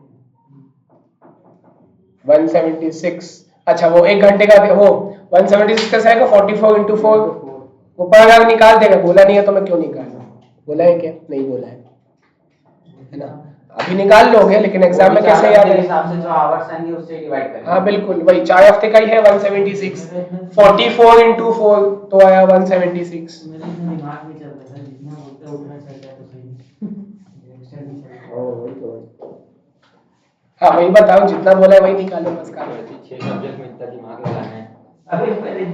176, अच्छा वो 1 घंटे का वो 176 कैसे आएगा, 44 into 4, ऊपर अगर निकाल देगा, बोला नहीं है तो मैं क्यों निकालूं, बोला है क्या, नहीं बोला है ना। अभी निकाल लोगे, लेकिन एग्जाम में कैसे याद है, हिसाब से जो आवर्स आएंगे उससे डिवाइड करेंगे। हाँ बिल्कुल, वही 4 हफ्ते का ही है 176, 44 into 4 तो आया 176। मेरे दिमाग में चल रहा था, जितना बोलते हैं उतना चल जाए तो सही। वही तो हाँ वही बताओ, जितना बोला है वही निकालो, बस काम है। 6 सब्जेक्ट में इतना दिमाग लगाना है। अबे पहले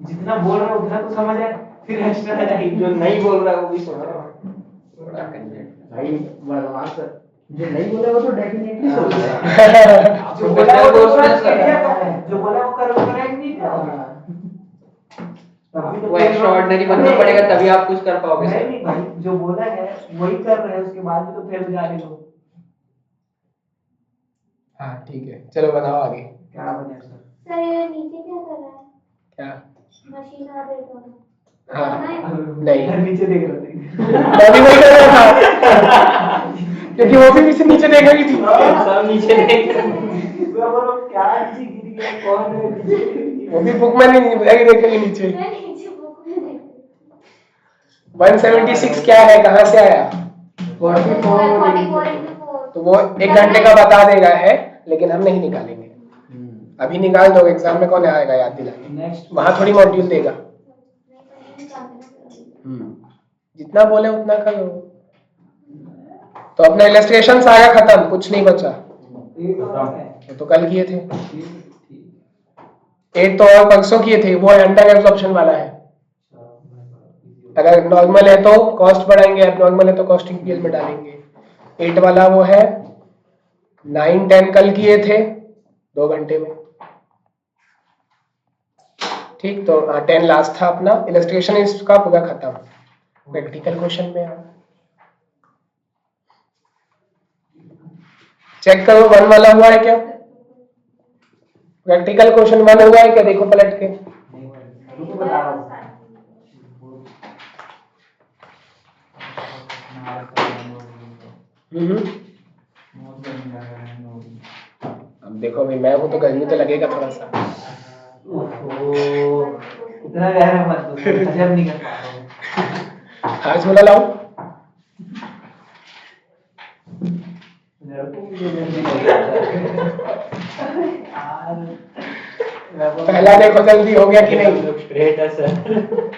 जितना बोल रहा हूँ उतना तो समझ आए, फिर एक्स्ट्रा जो नहीं बोल रहा है वो भी सुन रहा है। भाई बदमाश है। जो नहीं बोला वो तो डेफिनेटली सोच रहा है। जो बोला वो तो जो बोला वो करेक्ट नहीं था। वो एक्स्ट्राऑर्डिनरी बनना पड़ेगा तभी आप कुछ कर पाओगे सर। नहीं भाई, जो बोला है वही कर रहे हैं, उसके बाद भी तो फेल जा रहे लोग। हाँ ठीक है, चलो बनाओ आगे। क्या बने सर? सर ये नीचे क्या कर रहा है? क्या? मशीन और रेट होना। हाँ करना है? नहीं, नीचे देख रहे थे। मैं भी वही कर रहा था, क्योंकि वो भी पीछे नीचे देख रही थी। सब नीचे देख रहे हैं। मैं बोलो क्या नीचे गिर गया, कौन है नीचे गिर गया? वो भी बुक में नहीं बताएगी, देखेंगे नीचे। मैं नीचे बुक में देख रही 176 क्या है, कहाँ से आया, 44 into 4। तो वो 1 घंटे का बता देगा है, लेकिन हम नहीं निकालेंगे। अभी निकाल दो, एग्जाम में कौन आएगा याद दिलाने, नेक्स्ट वहां थोड़ी मॉड्यूल देगा। जितना बोले उतना करो। तो अपना इलस्ट्रेशन सारा खत्म, कुछ नहीं बचा। वो तो कल किए थे, 8 तो और परसों किए थे, वो अंडर एब्जॉर्प्शन वाला है। अगर नॉर्मल है तो कॉस्ट बढ़ाएंगे, अब नॉर्मल है तो कॉस्टिंग पीएल में डालेंगे। 8 वाला वो है, 9 10 कल किए थे 2 घंटे में, ठीक। तो 10 लास्ट था अपना, इलस्ट्रेशन इसका पूरा खत्म। प्रैक्टिकल क्वेश्चन में चेक करो 1 वाला हुआ है क्या, प्रैक्टिकल क्वेश्चन 1 हुआ है क्या, देखो पलट के। रुको बता रहा हूँ। अब देखो भाई, मैं हूं तो गर्मी तो लगेगा थोड़ा सा। इतना गहरा मत दो, हजम नहीं कर पा रहा हूँ। आज बोला लाओ, पहला देखो जल्दी हो गया कि नहीं, ग्रेट है सर।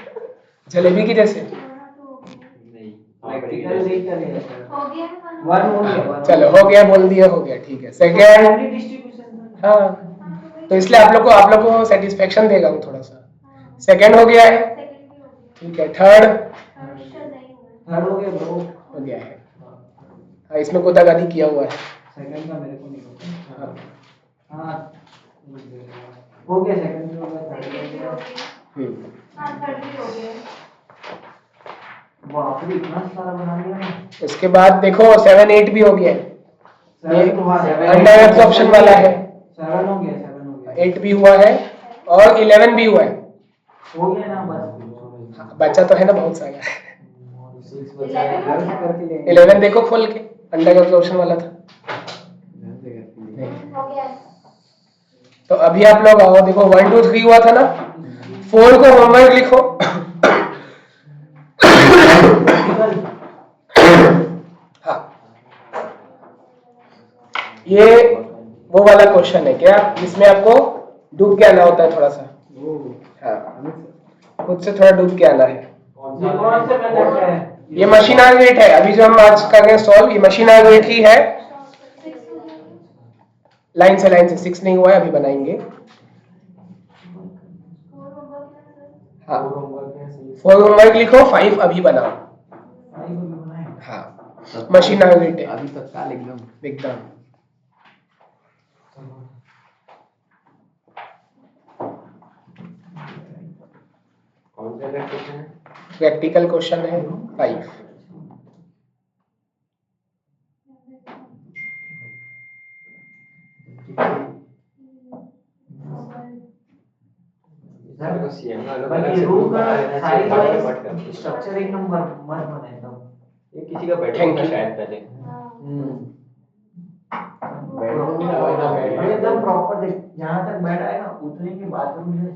जलेबी की जैसे। नहीं प्रैक्टिकल नहीं करेगा सर। हो गया वन हो गया, वन। चलो हो गया, बोल दिया हो गया, ठीक है। Second, distribution. हाँ तो इसलिए आप लोग को सेटिस्फेक्शन देगा वो थोड़ा सा। सेकंड हो गया है, सेकंड भी हो गया। ठीक है। थर्ड थर्ड नहीं हुआ। थर्ड हो गया ब्रो। हो गया है। हाँ, इसमें गोदागादी किया हुआ है। सेकंड का मेरे को नहीं पता। हाँ। हाँ हो गया, सेकंड भी हो गया, थर्ड सेकंड भी भी हो हो गया। गया। हाँ थर्ड भी हो गया। बाप रे इतना सारा बना लिया ना। उसके बाद देखो 7 8 भी हो गया है। ये 7 हुआ, अंडर एब्जॉर्प्शन वाला है। 7 हो गया, 7 हो गया। 8 भी हुआ है और 11 भी हुआ है। हो गया ना बस। हाँ, बच्चा तो है ना बहुत सारा। 6 बचा है, घर से करके ले 11 देखो खोल के, अंडर एब्जॉर्प्शन वाला था। हो गया। तो अभी आप लोग आओ, देखो 1 2 3 हुआ था ना, 4 को होमवर्क लिखो। हाँ, ये वो वाला क्वेश्चन है क्या जिसमें आपको डूब के आना होता है थोड़ा सा। हाँ, खुद से थोड़ा डूब के आना है। ये कौन से मेथड का है? ये मशीन आर्गुमेंट है, अभी जो हम आज कर रहे हैं सॉल्व, ये मशीन आर्गुमेंट ही है। लाइन से 6 नहीं हुआ है, अभी बनाएंगे। हाँ, 4 होमवर्क लिखो, 5 अभी बनाओ। हाँ, मशीन आर्गुमेंट है अभी तत्काल एकदम एकदम। कौन सा क्वेश्चन है? प्रैक्टिकल क्वेश्चन है 5। सर को सीएम ना अलग बाकी अलग रूम का साइज वाइज वाइज स्ट्रक्चर एक नंबर मत बनाए तब। ये किसी का बेडरूम Thank था you. शायद पहले। एकदम प्रॉपर देख, जहाँ तक बेड आएगा उतने के बाथरूम है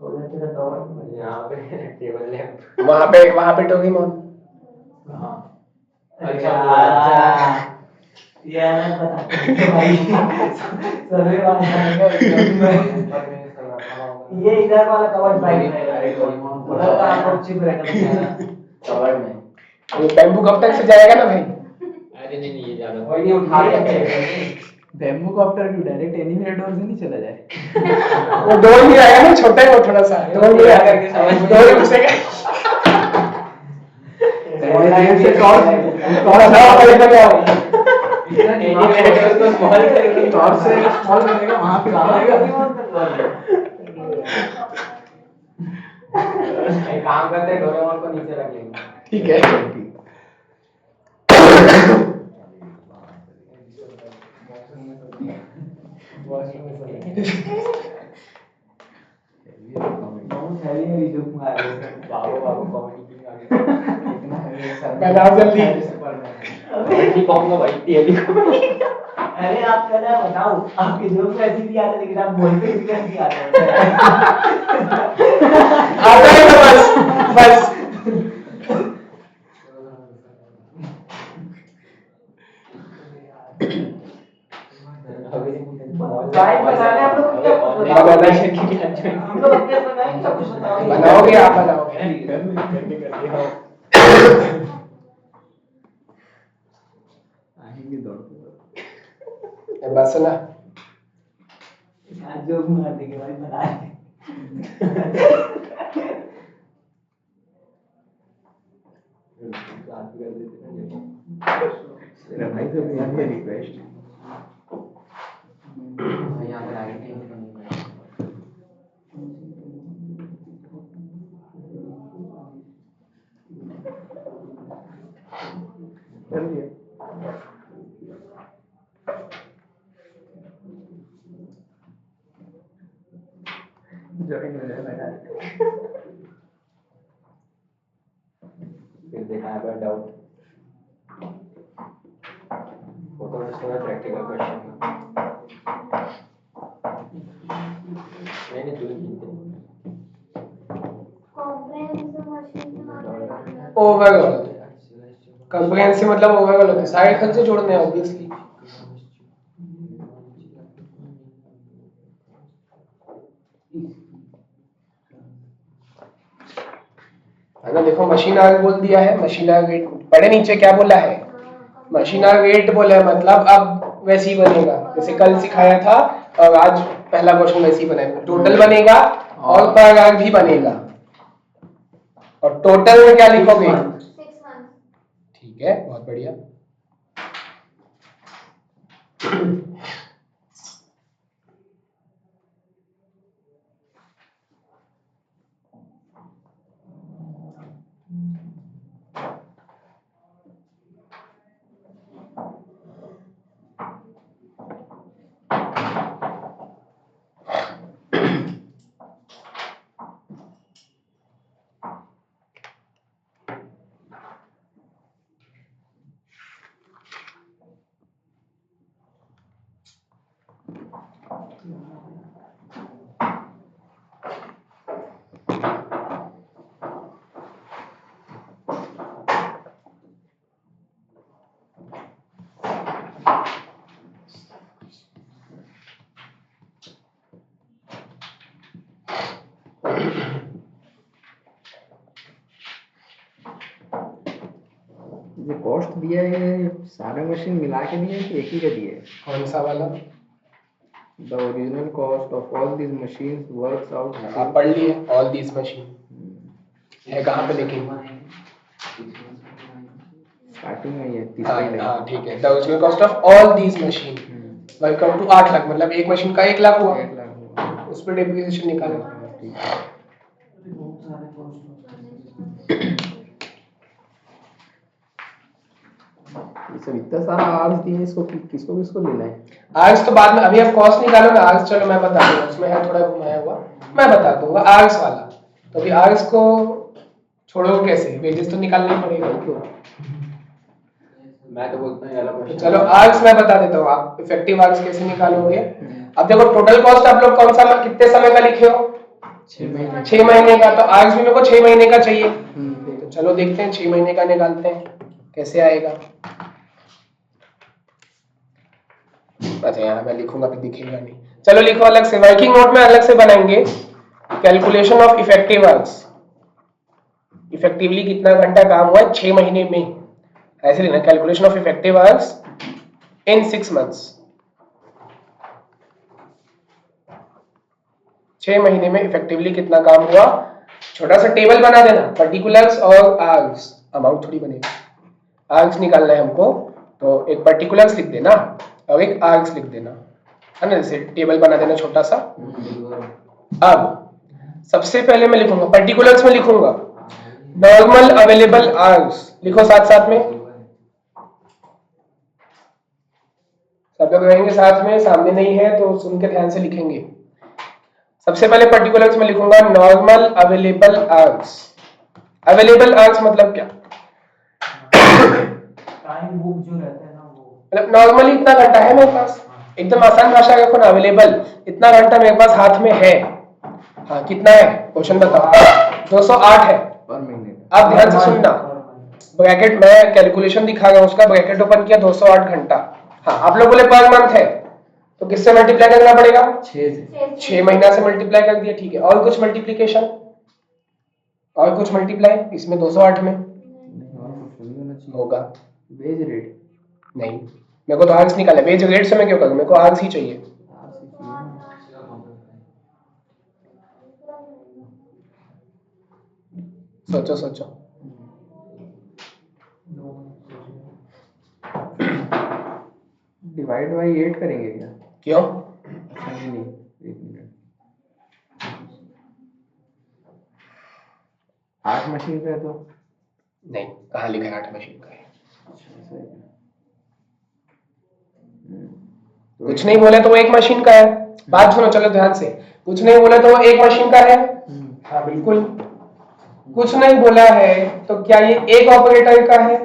और तेरा कवर यहाँ पे टेबल लैंप। वहां पे डोरेमोन। अच्छा ये अलग बता भाई सर्वे वाला ये इधर वाला कवर प्राइस रहेगा उधर का आपको चिप रहेगा कवर में। वो बैम्बू कब तक से जाएगा ना भाई। अरे नहीं ये ज्यादा कोई नहीं उठा के बैम्बू कॉप्टर की डायरेक्ट एनिमेटर से नहीं चला जाए। वो डोर नहीं आएगा ना, छोटा है वो थोड़ा सा, डोर नहीं आएगा, डोर ही घुसेगा। ऑनलाइन से और बताओ पहले क्या हो। एनिमेटर को स्मॉल करके टॉर्च से स्मॉल करेगा, वहां पे एक काम करते हैं, डोरेमोन को नीचे रख लेंगे। ठीक है। बाबू कॉमेडी किंग आ गया। बनाओ जल्दी। कॉमेडी कहूंगा भाई तेरी को। अरे आप कहना बताओ आपके जोक में ऐसी भी आते लेकिन आप बोलते ही कैसे आते आता है तो बस गाइड बनाने आप लोग क्या कुछ बताओ हम लोग अपने बनाएंगे सब कुछ बताओ बनाओगे आप बनाओगे। आएंगे दौड़ बस ना, आज जोक मार देंगे भाई बना मेरा भाई से भी आगे रिक्वेस्ट यहाँ पर आगे नहीं कर दिया। ज्वाइन हो जाए मेरा। फिर देखा है पर डाउट फोटो में प्रैक्टिकल क्वेश्चन मैंने जो कॉम्प्रिहेंसिव मशीन ओवरऑल कंप्रिहेंसिव मतलब ओवरऑल होता है, साइड खर्चे जोड़ने हैं ऑब्वियसली। है ना, देखो मशीन आग बोल दिया है, मशीन आग वेट पढ़े नीचे क्या बोला है, मशीन आग वेट बोला है, मतलब अब वैसे ही बनेगा जैसे कल सिखाया था और आज पहला क्वेश्चन वैसे ही बनाएंगे, टोटल बनेगा और पर भी बनेगा। और टोटल में क्या लिखोगे? 6 months. ठीक है, बहुत बढ़िया। जो कॉस्ट दिया है ये सारे मशीन मिला के दिया है कि एक ही का दिया है? कौन सा वाला? The original cost of all these machines works out. आप पढ़ लिए ऑल दीज मशीन है कहाँ पे लिखी? स्टार्टिंग में ये हाँ तीसरा ही लाइन। हाँ ठीक है, the original cost of all these machine will come to 8 lakh, मतलब एक मशीन का 1 लाख हुआ, 1 लाख हुआ। उस पर डेप्रिसिएशन निकालो। हाँ, ठीक है। बहुत सारे कॉस्ट ये सब इतना सारा आर्स दिए, इसको किसको किसको लेना है? आर्ग्स तो बाद में, अभी आप कॉस्ट निकालो ना। आर्ग्स चलो मैं बता दूंगा, उसमें है थोड़ा घुमाया हुआ, मैं बता दूंगा आर्ग्स वाला। तो अभी आर्ग्स को छोड़ो कैसे, वेजेस तो निकालना ही पड़ेगा। मैं तो बोलता हूँ ये वाला तो क्वेश्चन चलो आर्ग्स मैं बता देता हूँ, आप इफेक्टिव आर्ग्स कैसे निकालोगे। अब देखो टोटल कॉस्ट आप लोग कौन सा कितने समय का लिखे हो? 6 महीने। 6 महीने का। तो आर्ग्स भी मेरे को 6 महीने का चाहिए। ठीक है। तो चलो देखते हैं 6 महीने का निकालते हैं कैसे आएगा। अच्छा यहाँ मैं लिखूंगा फिर दिखेगा नहीं, चलो लिखो अलग से, वर्किंग नोट में अलग से बनाएंगे। Calculation of effective hours, effectively कितना घंटा काम हुआ है 6 महीने में, ऐसे लिखना। Calculation of effective hours in 6 months, 6 महीने में इफेक्टिवली कितना काम हुआ। छोटा सा टेबल बना देना, पर्टिकुलर्स और आवर्स, अमाउंट थोड़ी बनेगा। आवर्स निकालना है हमको, तो एक पर्टिकुलर्स लिख देना और एक आवर्स लिख देना, है ना, जैसे टेबल बना देना छोटा सा। अब सबसे पहले मैं लिखूंगा पर्टिकुलर्स में लिखूंगा नॉर्मल अवेलेबल आवर्स, लिखो साथ साथ में, सब लोग रहेंगे साथ में, सामने नहीं है तो सुन के ध्यान से लिखेंगे। सबसे पहले पर्टिकुलर्स में लिखूंगा normal available hours. Available hours मतलब क्या? टाइम बुक जो रहता है ना वो, मतलब नॉर्मली इतना घंटा है मेरे पास, एकदम आसान भाषा का रखो ना, अवेलेबल इतना घंटा मेरे पास हाथ में है। हाँ कितना है क्वेश्चन बताओ? 208 है। पर महीने। अब ध्यान से सुनना, ब्रैकेट में कैलकुलेशन दिखा रहा हूं, उसका ब्रैकेट ओपन किया 208 घंटा। हाँ आप लोग बोले पर मंथ है, तो किससे मल्टीप्लाई करना पड़ेगा? 6 से। 6 महीना से मल्टीप्लाई कर दिया, ठीक है। और कुछ मल्टीप्लिकेशन, और कुछ मल्टीप्लाई इसमें 208 में नहीं और कुछ नहीं होना चाहिए। होगा? Wage rate. नहीं, मेरे को तो आर्ग्स निकालना है, वेज रेट से मैं क्यों करूं, मेरे को आर्ग्स ही चाहिए। सोचो सोचो। डिवाइड बाई 8 करेंगे क्या? क्यों? अच्छा नहीं, 1 मिनट। 8 मशीन का है तो नहीं, कहाँ लिखा है 8 मशीन का है? कुछ नहीं बोले तो वो एक मशीन का है। बात सुनो चलो ध्यान से, कुछ नहीं बोले तो वो एक मशीन का है। हाँ बिल्कुल। कुछ नहीं बोला है तो क्या ये एक ऑपरेटर का है?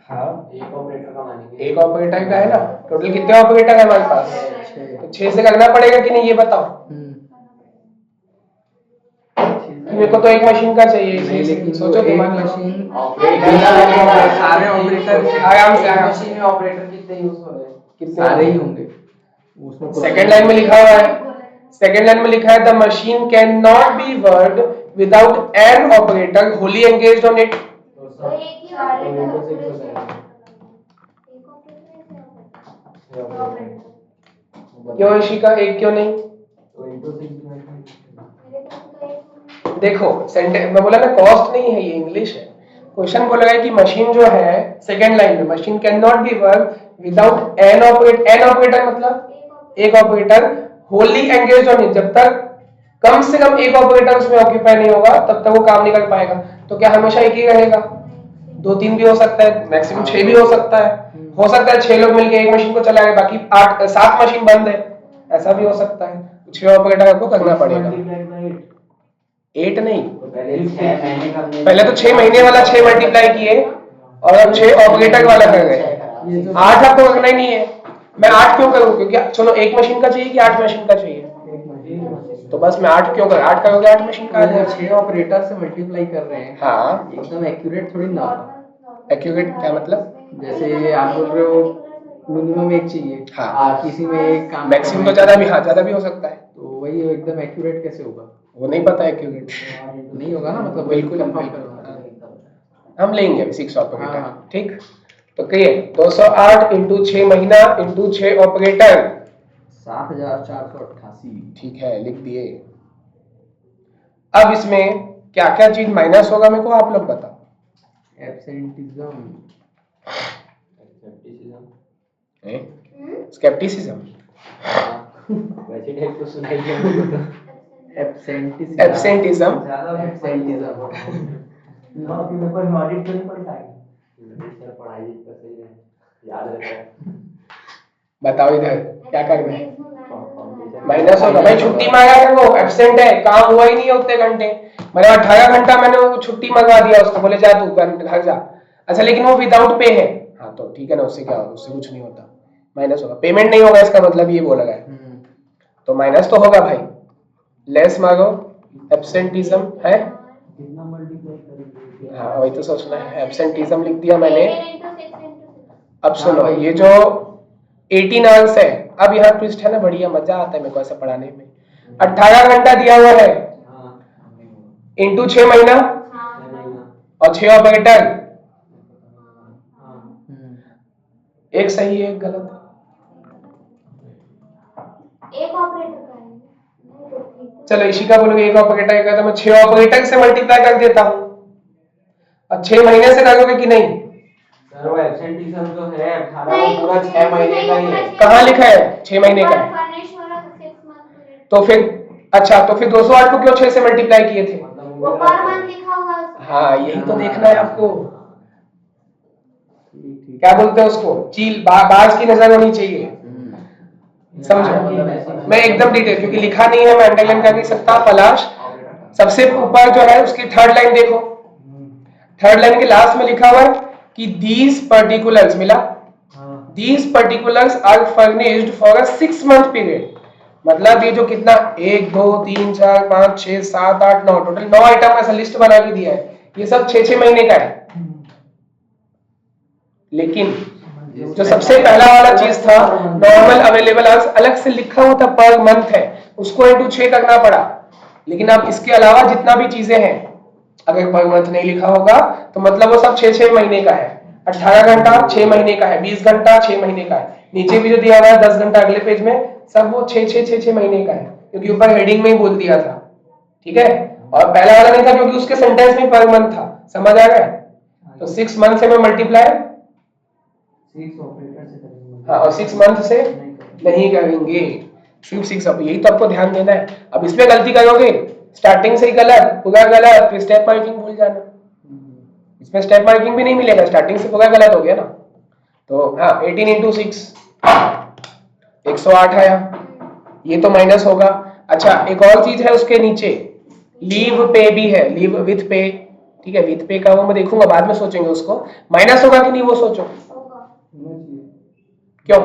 हाँ एक ऑपरेटर का मानेंगे। एक ऑपरेटर का है ना। टोटल कितने ऑपरेटर है हमारे पास? तो 6 से करना पड़ेगा कि नहीं ये बताओ। मेरे को तो एक मशीन का चाहिए, नहीं, लेकिन सोचो एक दिमाग मशीन सारे ऑपरेटर आराम से आराम से। मशीन में ऑपरेटर कितने यूज हो रहे हैं? कितने सारे ही होंगे उसमें। सेकेंड लाइन में लिखा हुआ है, सेकेंड लाइन में लिखा है the machine can not be worked without an operator Holi engaged on it. तो एक ही ऑपरेटर, एक ऑपरेटर क्यों इशिका एक क्यों नहीं? तो into 6 divided मेरे पास तो एक देखो सेंटेंस मैं बोला ना कॉस्ट नहीं है, ये इंग्लिश है। क्वेश्चन बोला है कि मशीन जो है सेकंड लाइन में machine can not be work without an operator. An operator मतलब एक operator Holi engage on it, जब तक कम से कम एक ऑपरेटर उसमें ऑक्यूपाई नहीं होगा तब तक वो काम नहीं कर पाएगा। तो क्या हमेशा एक ही रहेगा? 2-3 भी हो सकता है, मैक्सिमम 6 भी हो सकता है। हो सकता है 6 लोग मिलकर एक मशीन को चलाएं, बाकी 7 मशीन बंद है, ऐसा भी हो सकता है। 6 ऑपरेटर को करना पड़ेगा। 8 नहीं, तो पहले 6 महीने का हमने पहले तो 6 महीने वाला 6 मल्टीप्लाई किए और अब 6 ऑपरेटर वाला कर गए। 8 आपको करना ही नहीं है। मैं 8 क्यों करूं? क्योंकि चलो एक मशीन का चाहिए कि 8 मशीन का चाहिए? तो बस मैं 8 क्यों कर 8 करोगे 8 मशीन का आ जाएगा। 6 ऑपरेटर से मल्टीप्लाई कर रहे हैं, हाँ एकदम एक्यूरेट थोड़ी ना होगा। एक्यूरेट क्या मतलब? जैसे आप बोल रहे हो मिनिमम एक चाहिए, हाँ। किसी में एक काम मैक्सिमम तो करना है, ज्यादा भी, हाँ ज्यादा भी हो सकता है, तो वही एकदम एक्यूरेट कैसे होगा? वो नहीं पता एक्यूरेट नहीं होगा ना, मतलब बिल्कुल कंफर्म बिल्कुल। करना। हम लेंगे अभी 6 ऑपरेटर। हाँ। ठीक, तो कहिए 208 इंटू 6 महीना इंटू 6 ऑपरेटर। 7488। ठीक है, लिख दिए। अब इसमें क्या क्या चीज माइनस होगा मेरे को आप लोग बताओ। एब्सेंटिज्म, स्केप्टिसिज्म, वैसे टाइप तो सुनाई दिया मुझे तो। Absenteeism, absenteeism, absenteeism. पेपर में ऑडिट करनी पड़ता है। सर पढ़ाई तो सही है, याद रहता है। बताओ इधर क्या करना है। माइनस होगा भाई, छुट्टी मांगा है वो, एब्सेंट है, काम हुआ ही नहीं है उतने घंटे। मैंने 18 घंटा मैंने वो छुट्टी मंगवा दिया उसको, बोले जा तू घर जा। अच्छा लेकिन वो विदाउट पे है, हाँ तो ठीक है ना, उससे क्या होगा? उससे कुछ नहीं होता, माइनस होगा। पेमेंट नहीं होगा इसका मतलब ये बोला गया, तो माइनस तो होगा भाई। लेस मांगो, एब्सेंटिज्म है, कितना मल्टीप्लाई करेंगे? हाँ वही तो सोचना है। एब्सेंटिज्म लिख दिया मैंने। 8 अब सुनो, ये जो 18 आवर्स है, अब यहाँ ट्विस्ट है ना, बढ़िया मजा आता है मेरे को ऐसा पढ़ाने में। 18 घंटा दिया हुआ है इंटू 6 महीना और 6 ऑपरेटर, एक सही है एक गलत। एक ऑपरेटर का है नहीं तो ठीक है। चलो इशिका बोलोगे एक ऑपरेटर का, तो मैं 6 ऑपरेटर से मल्टीप्लाई कर देता हूँ। और 6 महीने से करोगे कि नहीं? सर वो एब्सेंटिज्म जो है 18 वो पूरा 6 महीने का ही है। कहाँ लिखा है 6 महीने का है? फर्निश वाला 6 मंथ पीरियड तो फिर अच्छा, तो फिर 208 को क्यों 6 से मल्टीप्लाई किए थे? वो पर मंथ लिखा हुआ है उसमें। हाँ यही तो देखना है आपको। क्या बोलते हैं उसको, चील बाज की नजर होनी चाहिए, समझो। मैं एकदम डिटेल, क्योंकि लिखा नहीं है मैं अंडरलाइन कर नहीं सकता। पलाश सबसे ऊपर जो है उसकी 3rd लाइन देखो, 3rd लाइन के लास्ट में लिखा हुआ है कि these particulars मिला, these particulars are furnished for a 6 month period। मतलब ये जो कितना 1 2 3 4 5 6 7 8 9 टोटल 9 आइटम ऐसा लिस्ट बना के दिया है, ये सब 6 महीने का है। लेकिन जो सबसे पहला वाला चीज था नॉर्मल अवेलेबल अलग से लिखा हुआ था पर मंथ है, उसको इंटू 6 करना पड़ा। लेकिन अब इसके अलावा जितना भी चीजें हैं अगर पर मंथ नहीं लिखा होगा तो मतलब वो सब 6 महीने का है। 18 घंटा 6 महीने का है, 20 घंटा 6 महीने का है, नीचे भी जो दिया हुआ है 10 घंटा अगले पेज में, सब वो 6 महीने का है, क्योंकि ऊपर हेडिंग में ही बोल दिया था। ठीक है, और पहला वाला नहीं था क्योंकि उसके सेंटेंस में पर मंथ था। समझ आ गया? तो 6 मंथ से मैं मल्टीप्लाई 6 ऑपरेटर से करेंगे। हाँ, और 6 मंथ से नहीं करेंगे, सिर्फ 6। अब यही तो आपको ध्यान देना है। अब इसमें गलती करोगे स्टार्टिंग से ही गलत, पूरा गलत, फिर स्टेप मार्किंग भूल जाना। इसमें स्टेप मार्किंग भी नहीं मिलेगा, स्टार्टिंग से पूरा गलत हो गया ना। तो हाँ 18 इंटू 6 108 आया, ये तो माइनस होगा। अच्छा एक और चीज है उसके नीचे, लीव पे भी है, लीव विथ पे। ठीक है, विथ पे का वो मैं देखूंगा बाद में, सोचेंगे उसको। माइनस होगा कि नहीं वो सोचो, क्यों?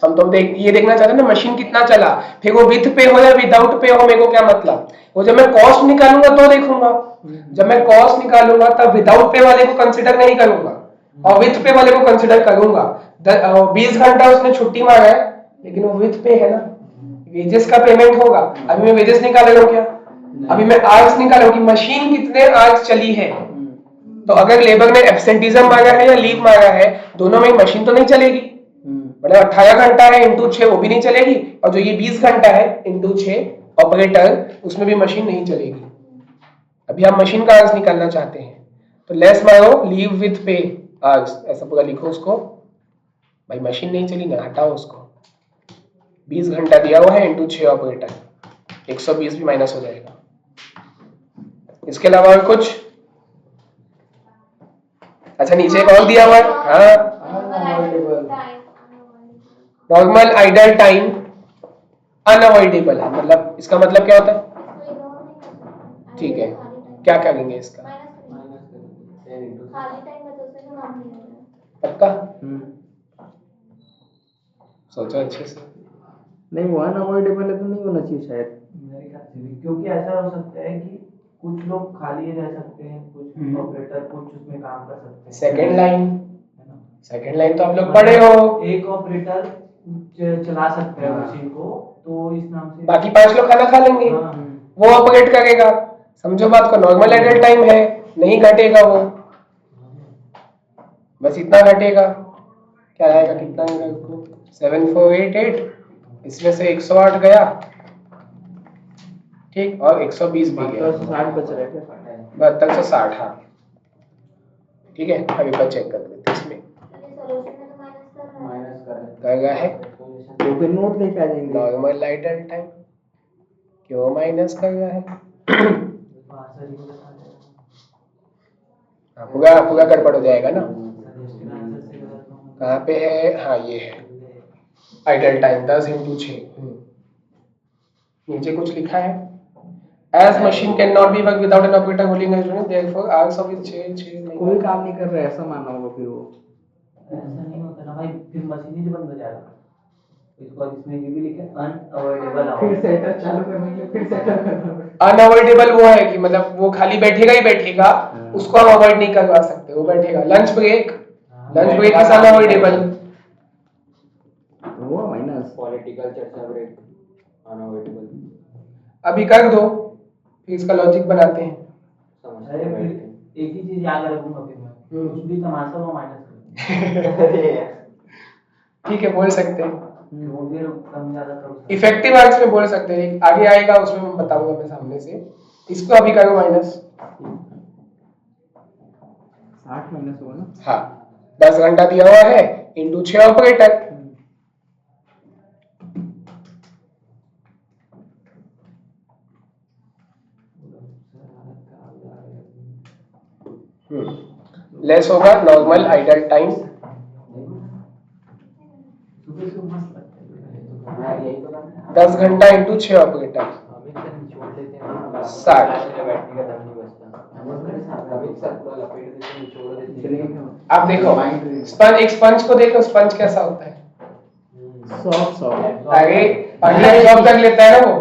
हम तो ये देखना चाहते हैं ना मशीन कितना चला, फिर वो विथ पे हो या विदाउट पे हो मेरे को क्या मतलब। वो जब मैं कॉस्ट निकालूंगा तो देखूंगा, जब मैं कॉस्ट निकालूंगा तब विदाउट पे वाले को कंसिडर नहीं करूंगा और विथ पे वाले को कंसिडर करूंगा। 20 घंटा उसने छुट्टी मांगा है लेकिन वो विथ पे है ना, वेजेस का पेमेंट होगा। अभी मैं वेजेस निकाल रहा हूँ क्या? अभी मैं आवर्स निकाल रहा हूँ कि मशीन कितने आवर्स चली है। तो अगर लेबर ने एब्सेंटिज्म मांगा है या लीव मांगा है, दोनों में मशीन तो नहीं चलेगी। मतलब 18 घंटा है इंटू 6 वो भी नहीं चलेगी, और जो ये 20 घंटा है इंटू 6 ऑपरेटर, उसमें भी मशीन नहीं चलेगी। अभी हम मशीन का आवर्स निकालना चाहते हैं, तो लेस मारो लीव विथ पे आवर्स, ऐसा पूरा लिखो उसको। भाई मशीन नहीं चली ना, हटाओ उसको। 20 घंटा दिया हुआ है इंटू 6 ऑपरेटर, 120 भी माइनस हो जाएगा। इसके अलावा और कुछ? अच्छा नीचे एक और दिया हुआ है, हाँ, नॉर्मल आइडल टाइम अनअवॉइडेबल है, मतलब इसका मतलब क्या होता है? ठीक है, क्या करेंगे इसका? खाली टाइम में तो उसमें से काम नहीं होगा। पक्का? सोचो अच्छे से। नहीं वो अनअवॉइडेबल है तो नहीं होना चाहिए शायद। मेरे ख्याल से भी, क्योंकि ऐसा हो सकता है कि कुछ लोग खाली रह सकते हैं, कुछ ऑपरेटर कुछ उसमें काम कर सकते हैं। सेकंड लाइन, है ना? सेकंड लाइन तो आप लोग पढ़े हो। एक ऑपरेटर चला सकता है मशीन को, तो इस नाम से बाकी 5 लोग खाना खा लेंगे, हाँ। वो ऑपरेट करेगा। समझो बात को, नॉर्मल आइडल टाइम है, नहीं घटेगा वो, बस इतना घटेगा। क्या आएगा, कितना आएगा उसको? 7488, इसमें से 108 गया, ठीक, और 120 भी गया, 60 बच रहा है क्या? 7260। हाँ ठीक है, अब एक बार चेक कर लेते हैं इसमें सॉल्यूशन में तो माइनस कर रहा है। माइनस कर कर रहा है। तो फिर नोट लेके आ जाएंगे। नॉर्मल आइडल टाइम क्यों माइनस कर रहा है? आंसर ही बता देगा। हाँ, पूरा पूरा गड़बड़ हो जाएगा ना। सजेस्टेड आंसर से गलत होगा। कहाँ पे है? हाँ ये है आइडल टाइम 10 इंटू 6। नीचे कुछ लिखा है, as machine can not be work without an operator holding therefore hours of it 6 कोई काम नहीं कर रहा है ऐसा माना होगा फिर वो। ऐसा नहीं होता ना भाई, फिर मशीन ही बंद हो जाएगा। इसको इसमें ये भी लिखे अनअवॉइडेबल फिर सेटअप चालू करने के लिए फिर सेटअप करना पड़ेगा। अनअवॉइडेबल वो है कि मतलब वो खाली बैठेगा ही बैठेगा, उसको हम अवॉइड नहीं करवा सकते, वो बैठेगा। Lunch break, lunch break is unavoidable. वो माइनस पॉलिटिकल चर्चा ब्रेक अनअवॉइडेबल। अभी कर दो, फिर इसका लॉजिक बनाते हैं। अरे फिर एक ही चीज याद रखूंगा फिर मैं, कुछ भी तमाशा वो माइनस कर ठीक है, बोल सकते हैं। वो फिर कम ज्यादा करो। इफेक्टिव आवर्स में बोल सकते हैं, आगे आएगा उसमें मैं बताऊंगा मैं सामने से। इसको अभी करो माइनस। 60 माइनस होगा ना। हाँ 10 घंटा दिया हुआ है इंटू 6 ऑपरेटर। लेस होगा नॉर्मल आइडल टाइम, सुबह से मस्त लगता है। हाँ यही तो बात है। 10 घंटा इंटू 6 ऑपरेटर, अमित सर निचोड़ देते हैं 60। बैटरी का दम नहीं बचता। अमित सर पूरा लपेट देते हैं, निचोड़ देते हैं। आप देखो स्पंज, एक स्पंज को देखो, स्पंज कैसा होता है? Soft soft. आगे पानी एब्जॉर्ब कर लेता है ना वो,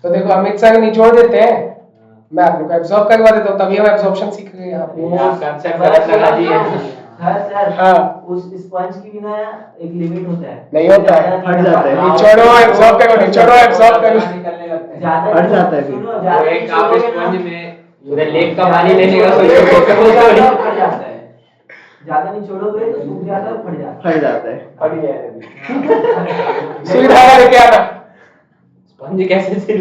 तो देखो अमित सर निचोड़ देते हैं, मैं आप लोग को एब्जॉर्ब करवा देता हूँ, तभी हम एब्जॉर्प्शन सीख रहे हैं यहाँ पे। आप कंसेप्ट गलत लगा दिए। सर हाँ उस स्पंज की भी ना एक लिमिट होता है। नहीं होता है, फट जाता है। निचोड़ो एब्जॉर्ब करो, निचोड़ो एब्जॉर्ब करो। निकलने लगते हैं। ज्यादा फट जाता है फिर। सुनो, वो ज्यादा एक आप निचोड़ोगे स्पंज ना, में उधर लेक का पानी लेने का ज्यादा सोचो। फट जाता है। ज्यादा निचोड़ोगे तो सूख जाता है और फट जाता है। फट जाता है। फट गया है अभी। सुविधा लेके आना। स्पंज कैसे सिल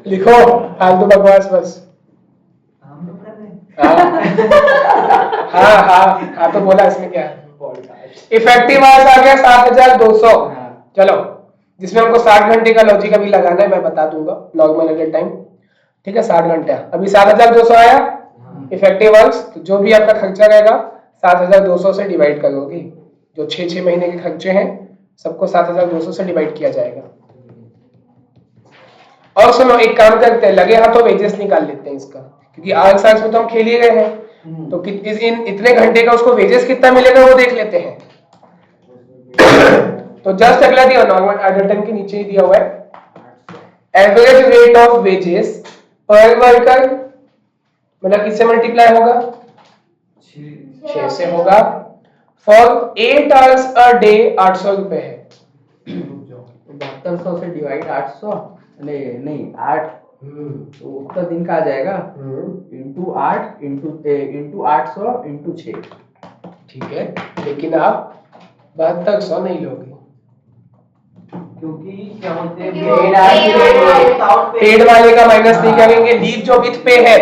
लिखो फालतू बकवास बस। हम लोग कर रहे हैं। हाँ तो बोला इसमें क्या है? इफेक्टिव आवर्स आ गया 7200। चलो जिसमें हमको 60 घंटे का लॉजिक अभी लगाना है, मैं बता दूंगा नॉर्मल एडल टाइम। ठीक है 60 घंटा, अभी 7200 आया इफेक्टिव आवर्स, तो जो भी आपका खर्चा रहेगा 7200 से डिवाइड करोगे। जो 6 महीने के खर्चे हैं सबको 7200 से डिवाइड किया जाएगा। और सुनो एक काम करते हैं, लगे हाथों वेजेस निकाल लेते हैं इसका, क्योंकि आवर्स में तो हम खेल ही रहे हैं, तो इन इतने घंटे का उसको वेजेस कितना मिलेगा वो देख लेते हैं। तो जस्ट अगला दिया नॉर्मल आइडल टाइम के नीचे ही दिया हुआ है एवरेज रेट ऑफ वेजेस पर वर्कर, मतलब किससे मल्टीप्लाई होगा? 6 से होगा। फॉर 8 आवर्स अ डे 800 रुपए है। 7200 से डिवाइड 800 नहीं 8 तो उतना दिन का आ जाएगा इंटू 8 इंटू 800 इंटू 6 ठीक है, लेकिन आप 7200 नहीं लोगे क्योंकि क्या बोलते हैं क्योंकि वो paid hours paid के लिए होता है। without pay। पेड वाले का माइनस नहीं करेंगे। लीव जो विथ पे है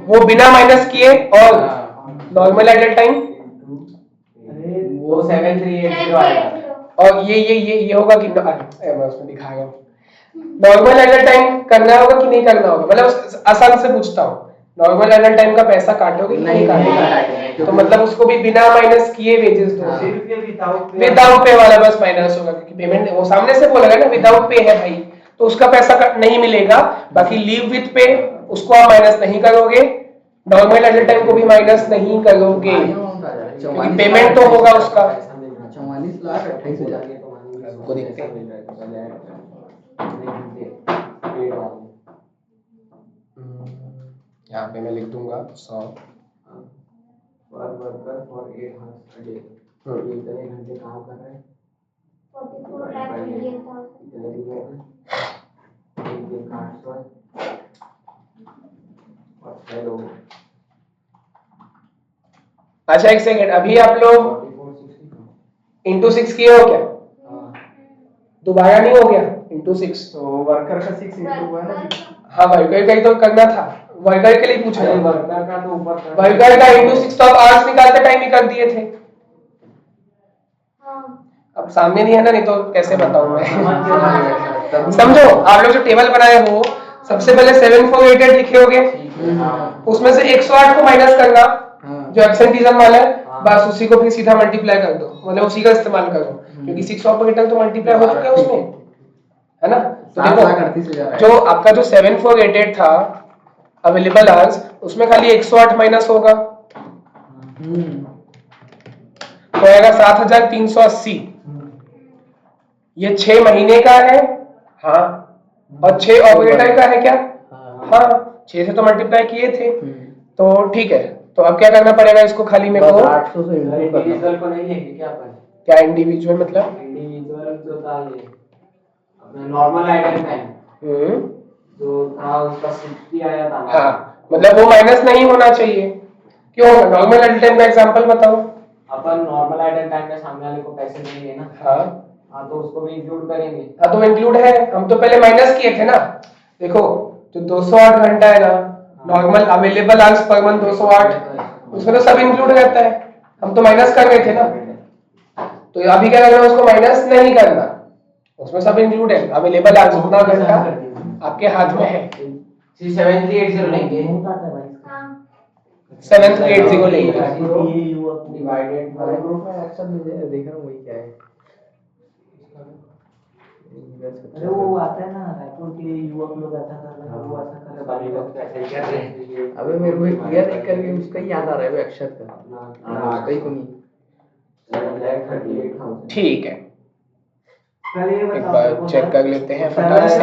वो बिना माइनस किए, और नॉर्मल आइडल टाइम अरे वो 7380 आएगा। और ये होगा कि मैं उसमें दिखाया नॉर्मल आइडल टाइम करना होगा कि नहीं करना होगा, मतलब आसान से पूछता हूँ, नॉर्मल आइडल टाइम का पैसा काटोगे कि नहीं काटोगे? तो मतलब उसको भी बिना माइनस किए वेजेस दो, सिर्फ ये विदाउट पे वाला बस माइनस होगा, क्योंकि पेमेंट वो सामने से बोलेगा ना विदाउट पे है भाई, तो उसका पैसा नहीं मिलेगा। बाकी लीव विथ पे उसको आप माइनस नहीं करोगे, नॉर्मल आइडल टाइम को भी माइनस नहीं करोगे, क्योंकि पेमेंट तो होगा उसका। 44,28,000 को देखते हैं। यहाँ पे मैं लिख दूंगा 100 पर worker for 8 hours a day। तो ये इतने घंटे काम कर रहे हैं, 44,28,000 इतने दिन में एक दिन का 800 है और 6 लोग हैं। अच्छा एक सेकेंड, अभी आप लोग 4460 इंटू 6 किए हो क्या? हाँ। दोबारा नहीं हो गया इंटू 6? तो वर्कर का 6 इंटू हुआ ना 6। हाँ वर्कर का ही तो करना था, वर्कर के लिए पूछ रहा अरे हूँ। वर्कर का तो ऊपर कर- वर्कर का इंटू 6 तो आप आवर्स निकालते टाइम ही कर दिए थे। हाँ अब सामने नहीं है ना, नहीं तो कैसे बताऊं मैं। हाँ समझो, आप लोग जो टेबल बनाए हो, सबसे पहले 7488 लिखे होगे, उसमें से 108 को माइनस करना जो एब्सेंटिज्म वाला है, बस उसी को फिर सीधा मल्टीप्लाई कर दो, मतलब उसी का इस्तेमाल करो, क्योंकि 6 ऑपरेटर तो मल्टीप्लाई हो चुका है उसमें, है ना? तो देखो जो आपका जो 7488 था अवेलेबल आवर्स, उसमें खाली 108 माइनस होगा तो आएगा 7380। ये 6 महीने का है, हाँ, और 6 ऑपरेटर का है क्या? हाँ, 6 से तो मल्टीप्लाई किए थे, तो ठीक है। तो अब क्या करना पड़ेगा इसको, खाली मेरे को 800 से इंटू करना। इंडिविजुअल को नहीं लेंगे क्या अपन? क्या इंडिविजुअल मतलब? इंडिविजुअल जो था ये अपना नॉर्मल आइडल टाइम जो था उसका 60 आया था। हाँ, मतलब वो माइनस नहीं होना चाहिए। क्यों? नॉर्मल आइडल टाइम का एग्जांपल बताओ। अपन नॉर्मल आइडल टाइम में सामने वाले को पैसे देंगे ना, हाँ तो उसको भी इंक्लूड करेंगे। हाँ, तो इंक्लूड है, हम तो पहले माइनस किए थे ना। देखो जो 208 घंटा है ना, normal available hours per month 208, उसमें तो सब इंक्लूड रहता है, हम तो माइनस कर रहे थे ना। तो अभी क्या करना है, उसको माइनस नहीं करना, उसमें सब इंक्लूड है। अवेलेबल आवर्स उतना घंटा आपके हाथ में है, 7380 लेंगे, हाँ 7380 लेंगे। डिवाइडेड बाय ग्रुप में एक्शन देख रहा हूँ वही क्या है। अरे वो आता है ना रायपुर के युवक लोग ऐसा कर रहे हैं, वो ऐसा कर रहे बाकी लोग पैसे कर रहे हैं। अबे मेरे को क्लियर देख करके उसका ही याद आ रहा है वो अक्षर का। उसका ही तो नहीं। 7,38,000 ठीक है, पहले ये एक बताओ बार चेक कर लेते हैं फटाफट से।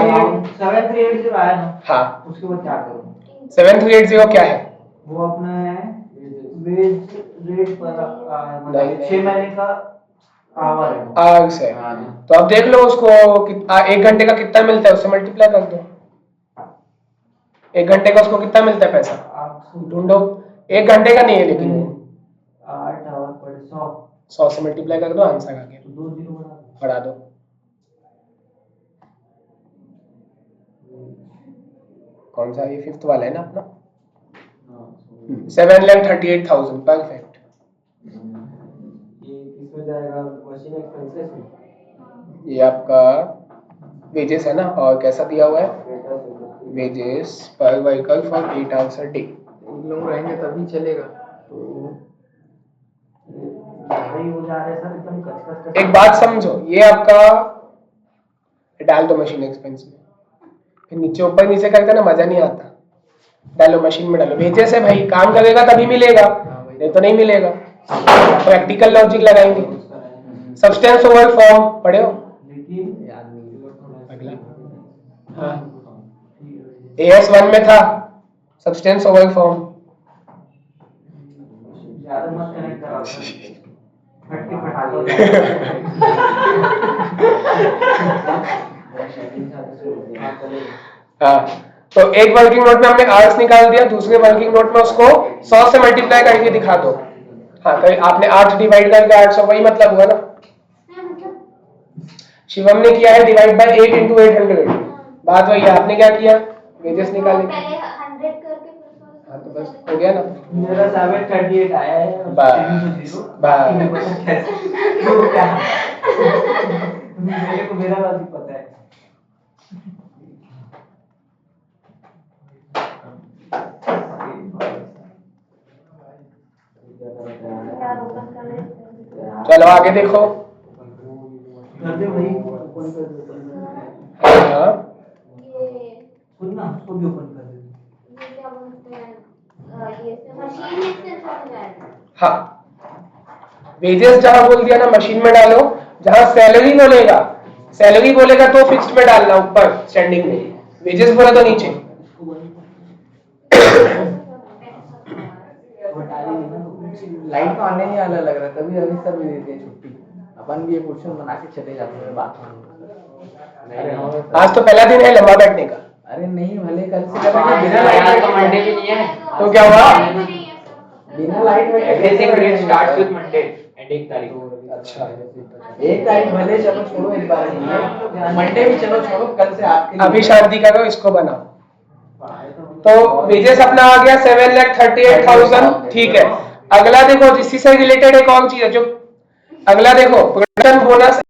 7380 आया ना, हाँ, उसके बाद क्या करूँ? 7380 क्या है? वो अपना है वेज रेट पर नहीं, मतलब 6 महीने का आवर है। आवर्स है, तो अब देख लो उसको 1 घंटे का कितना मिलता है, उससे मल्टीप्लाई कर दो। 1 घंटे का उसको कितना मिलता है पैसा, ढूंढो। 1 घंटे का नहीं है लेकिन वो 8 आवर पर 100 से मल्टीप्लाई कर दो, आंसर आ गया। 2 जीरो बढ़ा दो, कौन सा ये 5th वाला है ना अपना, 7,38,000 परफेक्ट। ये किसमें जाएगा? मशीन एक्सपेंसेस में। ये आपका वेजेस है ना, और कैसा दिया हुआ है, वेजेस पर vehicle for 8 hours a day. लोग रहेंगे तभी चलेगा। तो भाई हो जा रहा है सर, एकदम कच एक बात समझो, ये आपका डाल दो मशीन एक्सपेंस में, फिर नीचे ऊपर नीचे करके ना मजा नहीं आता। डालो मशीन में, डालो वेजेस है भाई, काम करेगा तभी मिलेगा, नहीं तो नहीं मिलेगा। प्रैक्टिकल लॉजिक लगाएंगे। सब्सटेंस ओवर फॉर्म पढ़े हो? लेकिन याद नहीं। अगला हाँ, AS1 में था सब्सटेंस ओवर फॉर्म। ज्यादा मत कनेक्ट करो, फट के फटा दो। हाँ, तो एक वर्किंग नोट में हमने आवर्स निकाल दिया, दूसरे वर्किंग नोट में उसको 100 से मल्टीप्लाई करके दिखा दो। हाँ तो आपने 8 डिवाइड करके 800, वही मतलब हुआ ना। शिवम ने किया है डिवाइड बाय 8 into 800। बात वही है, आपने क्या किया, वेजेस निकाले। पहले 100 करके फिर हाँ तो बस हो गया ना। मेरा 738 आया है बस, बस। तो क्या मेरे को मेरा लॉजिक पता है। यार ओपन कर लेते चलो आगे देखो। कर दे वही ओपन कर दे। हाँ ये खुद ना उसको भी ओपन कर दे। ये क्या बोलते हैं, ये मशीन एक्सटेंशन में जाएगा। हाँ, वेजेस जहां बोल दिया ना मशीन में डालो, जहां सैलरी बोलेगा तो फिक्स्ड में डालना ऊपर स्टैंडिंग में, वेजेस बोला तो नीचे। लाइट तो आने नहीं वाला लग रहा, तभी अभी सर भी देते हैं छुट्टी। अपन भी ये क्वेश्चन बना के चले जाते हैं बात में। अरे हाँ सर। आज तो पहला दिन है लंबा बैठने का। अरे नहीं भले कल से करेंगे बिना लाइट तो मंडे भी नहीं है। तो क्या हुआ? बिना लाइट में everything grade starts with Monday and 1 तारीख। अच्छा, 1 तारीख भले चलो छोड़ो, एक बार मंडे भी चलो छोड़ो, कल से आपके लिए अभी शांति करो, इसको बनाओ। तो वेजेस अपना आ गया 7,38,000, ठीक है। अगला देखो, इसी से रिलेटेड एक और चीज है जो अगला देखो, प्रोडक्शन बोनस।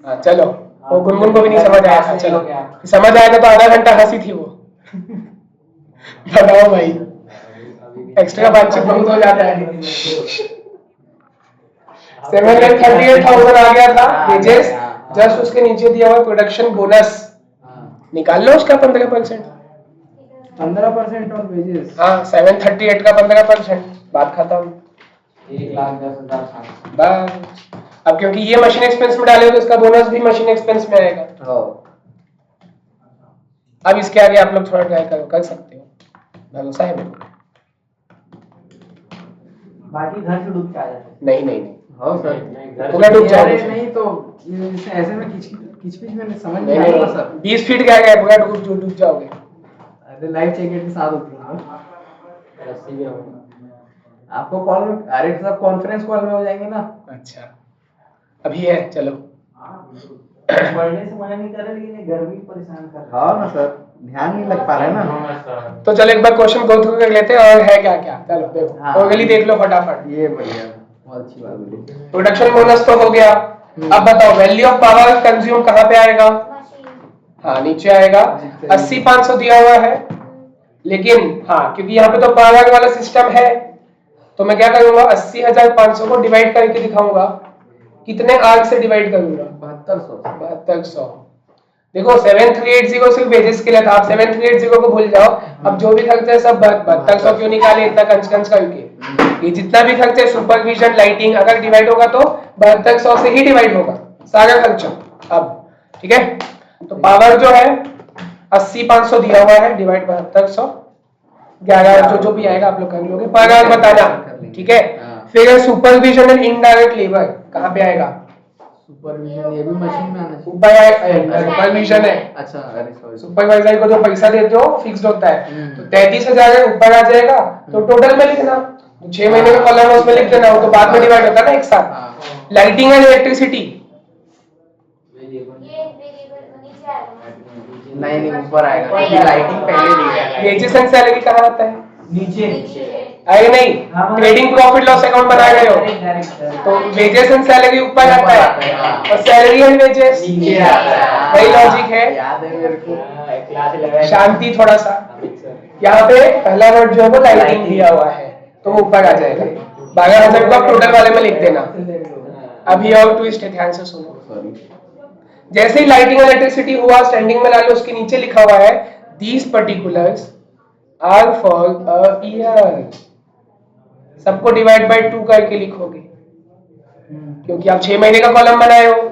हाँ चलो, वो गुनगुन को भी नहीं समझ आया था। चलो समझ आएगा तो आधा घंटा हंसी थी वो। बताओ भाई, एक्स्ट्रा बातचीत बहुत हो जाता है। 7,38,000 आ गया था वेजेस, जस्ट उसके नीचे दिया हुआ प्रोडक्शन बोनस, निकाल लो उसका 15%। 15% ऑन वेजेस। हाँ 738 का 15%, बात खत्म। 1,10,000 बस, अब क्योंकि ये मशीन एक्सपेंस में डाले तो इसका बोनस भी मशीन एक्सपेंस में आएगा। अब इसके आगे आप लोग थोड़ा ट्राई करो, कर सकते हो, भरोसा है मेरे को। बाकी घर से डूब के आ जाते हैं। नहीं नहीं नहीं, हाँ सर, पूरा डूब जाओगे। अरे नहीं तो ऐसे में किच में समझ नहीं नहीं आता नहीं, सर। 20 फीट क्या है, पूरा डूब जाओगे। अरे लाइफ जैकेट के साथ उतरूंगा। रस्सी भी होगा। आपको कॉल, अरे सब कॉन्फ्रेंस कॉल में हो जाएंगे ना। अच्छा, अभी है, चलो। पढ़ने से मना नहीं कर रहे, लेकिन ये गर्मी परेशान कर रहा है। हाँ ना सर, ध्यान नहीं लग पा रहा है ना। तो चलो एक बार क्वेश्चन गो थ्रू कर लेते हैं, और है क्या क्या। चलो देखो, हाँ। अगली देख लो फटाफट। ये बढ़िया, बहुत अच्छी बात बोली। प्रोडक्शन बोनस तो हो गया। अब बताओ वैल्यू ऑफ पावर कंज्यूम कहाँ पे आएगा? मशीन हाँ नीचे आएगा। 80,500 दिया हुआ है, लेकिन हाँ क्योंकि यहाँ पे तो पावर वाला सिस्टम है, तो मैं क्या करूंगा, 80,500 को डिवाइड करके दिखाऊंगा। कितने आर्क से डिवाइड करूंगा? 7200। देखो 7380 सिर्फ वेजेस के लिए था, आप 7380 को भूल जाओ। अब जो भी खर्चा है सब 7200 क्यों निकाले इतना कंच करके? ये जितना भी खर्चा है सुपरविजन लाइटिंग अगर डिवाइड होगा तो 7200 से ही डिवाइड होगा सारा खर्चा। अब ठीक है, तो पावर जो है 80,500 दिया हुआ है, डिवाइड 7200, 11 जो भी आएगा आप लोग कर लोगे, पर आवर बताना, ठीक है। फिर सुपरविजन एंड इनडायरेक्ट लेबर कहाँ पे आएगा? सुपरविजन ये भी मशीन में आना चाहिए। सुपरविजन है, अच्छा अरे सॉरी। सुपरवाइजर को जो पैसा देते हो फिक्स्ड होता है, तो 33,000 ऊपर आ जाएगा। तो टोटल में लिखना, 6 महीने का कॉलम उसमें लिख देना, वो तो बाद में डिवाइड होता है ना एक साथ। लाइटिंग एंड इलेक्ट्रिसिटी ये वेरिएबल नीचे आएगा। नहीं ऊपर आएगा क्योंकि लाइटिंग पहले दी है। वेजेस एंड सैलरी कहाँ आता है? नीचे आए नहीं, ट्रेडिंग प्रॉफिट लॉस अकाउंट बनाए गए हो तो वेजेस एंड सैलरी ऊपर आता है, और सैलरी एंड वेजेस नीचे आता है। वही लॉजिक है। याद है मेरे को। क्लास 11 शांति थोड़ा सा, यहाँ पे पहला वर्ड जो है वो लाइटिंग दिया हुआ है तो वो ऊपर आ जाएगा। 12,000 को आप टोटल वाले में लिख देना। अभी और ट्विस्ट है, ध्यान से सुनो। जैसे ही लाइटिंग और इलेक्ट्रिसिटी हुआ स्टैंडिंग में ला लो, उसके नीचे लिखा हुआ है these particulars are for a year. सबको डिवाइड बाय 2 करके लिखोगे, क्योंकि आप 6 महीने का कॉलम बनाए हो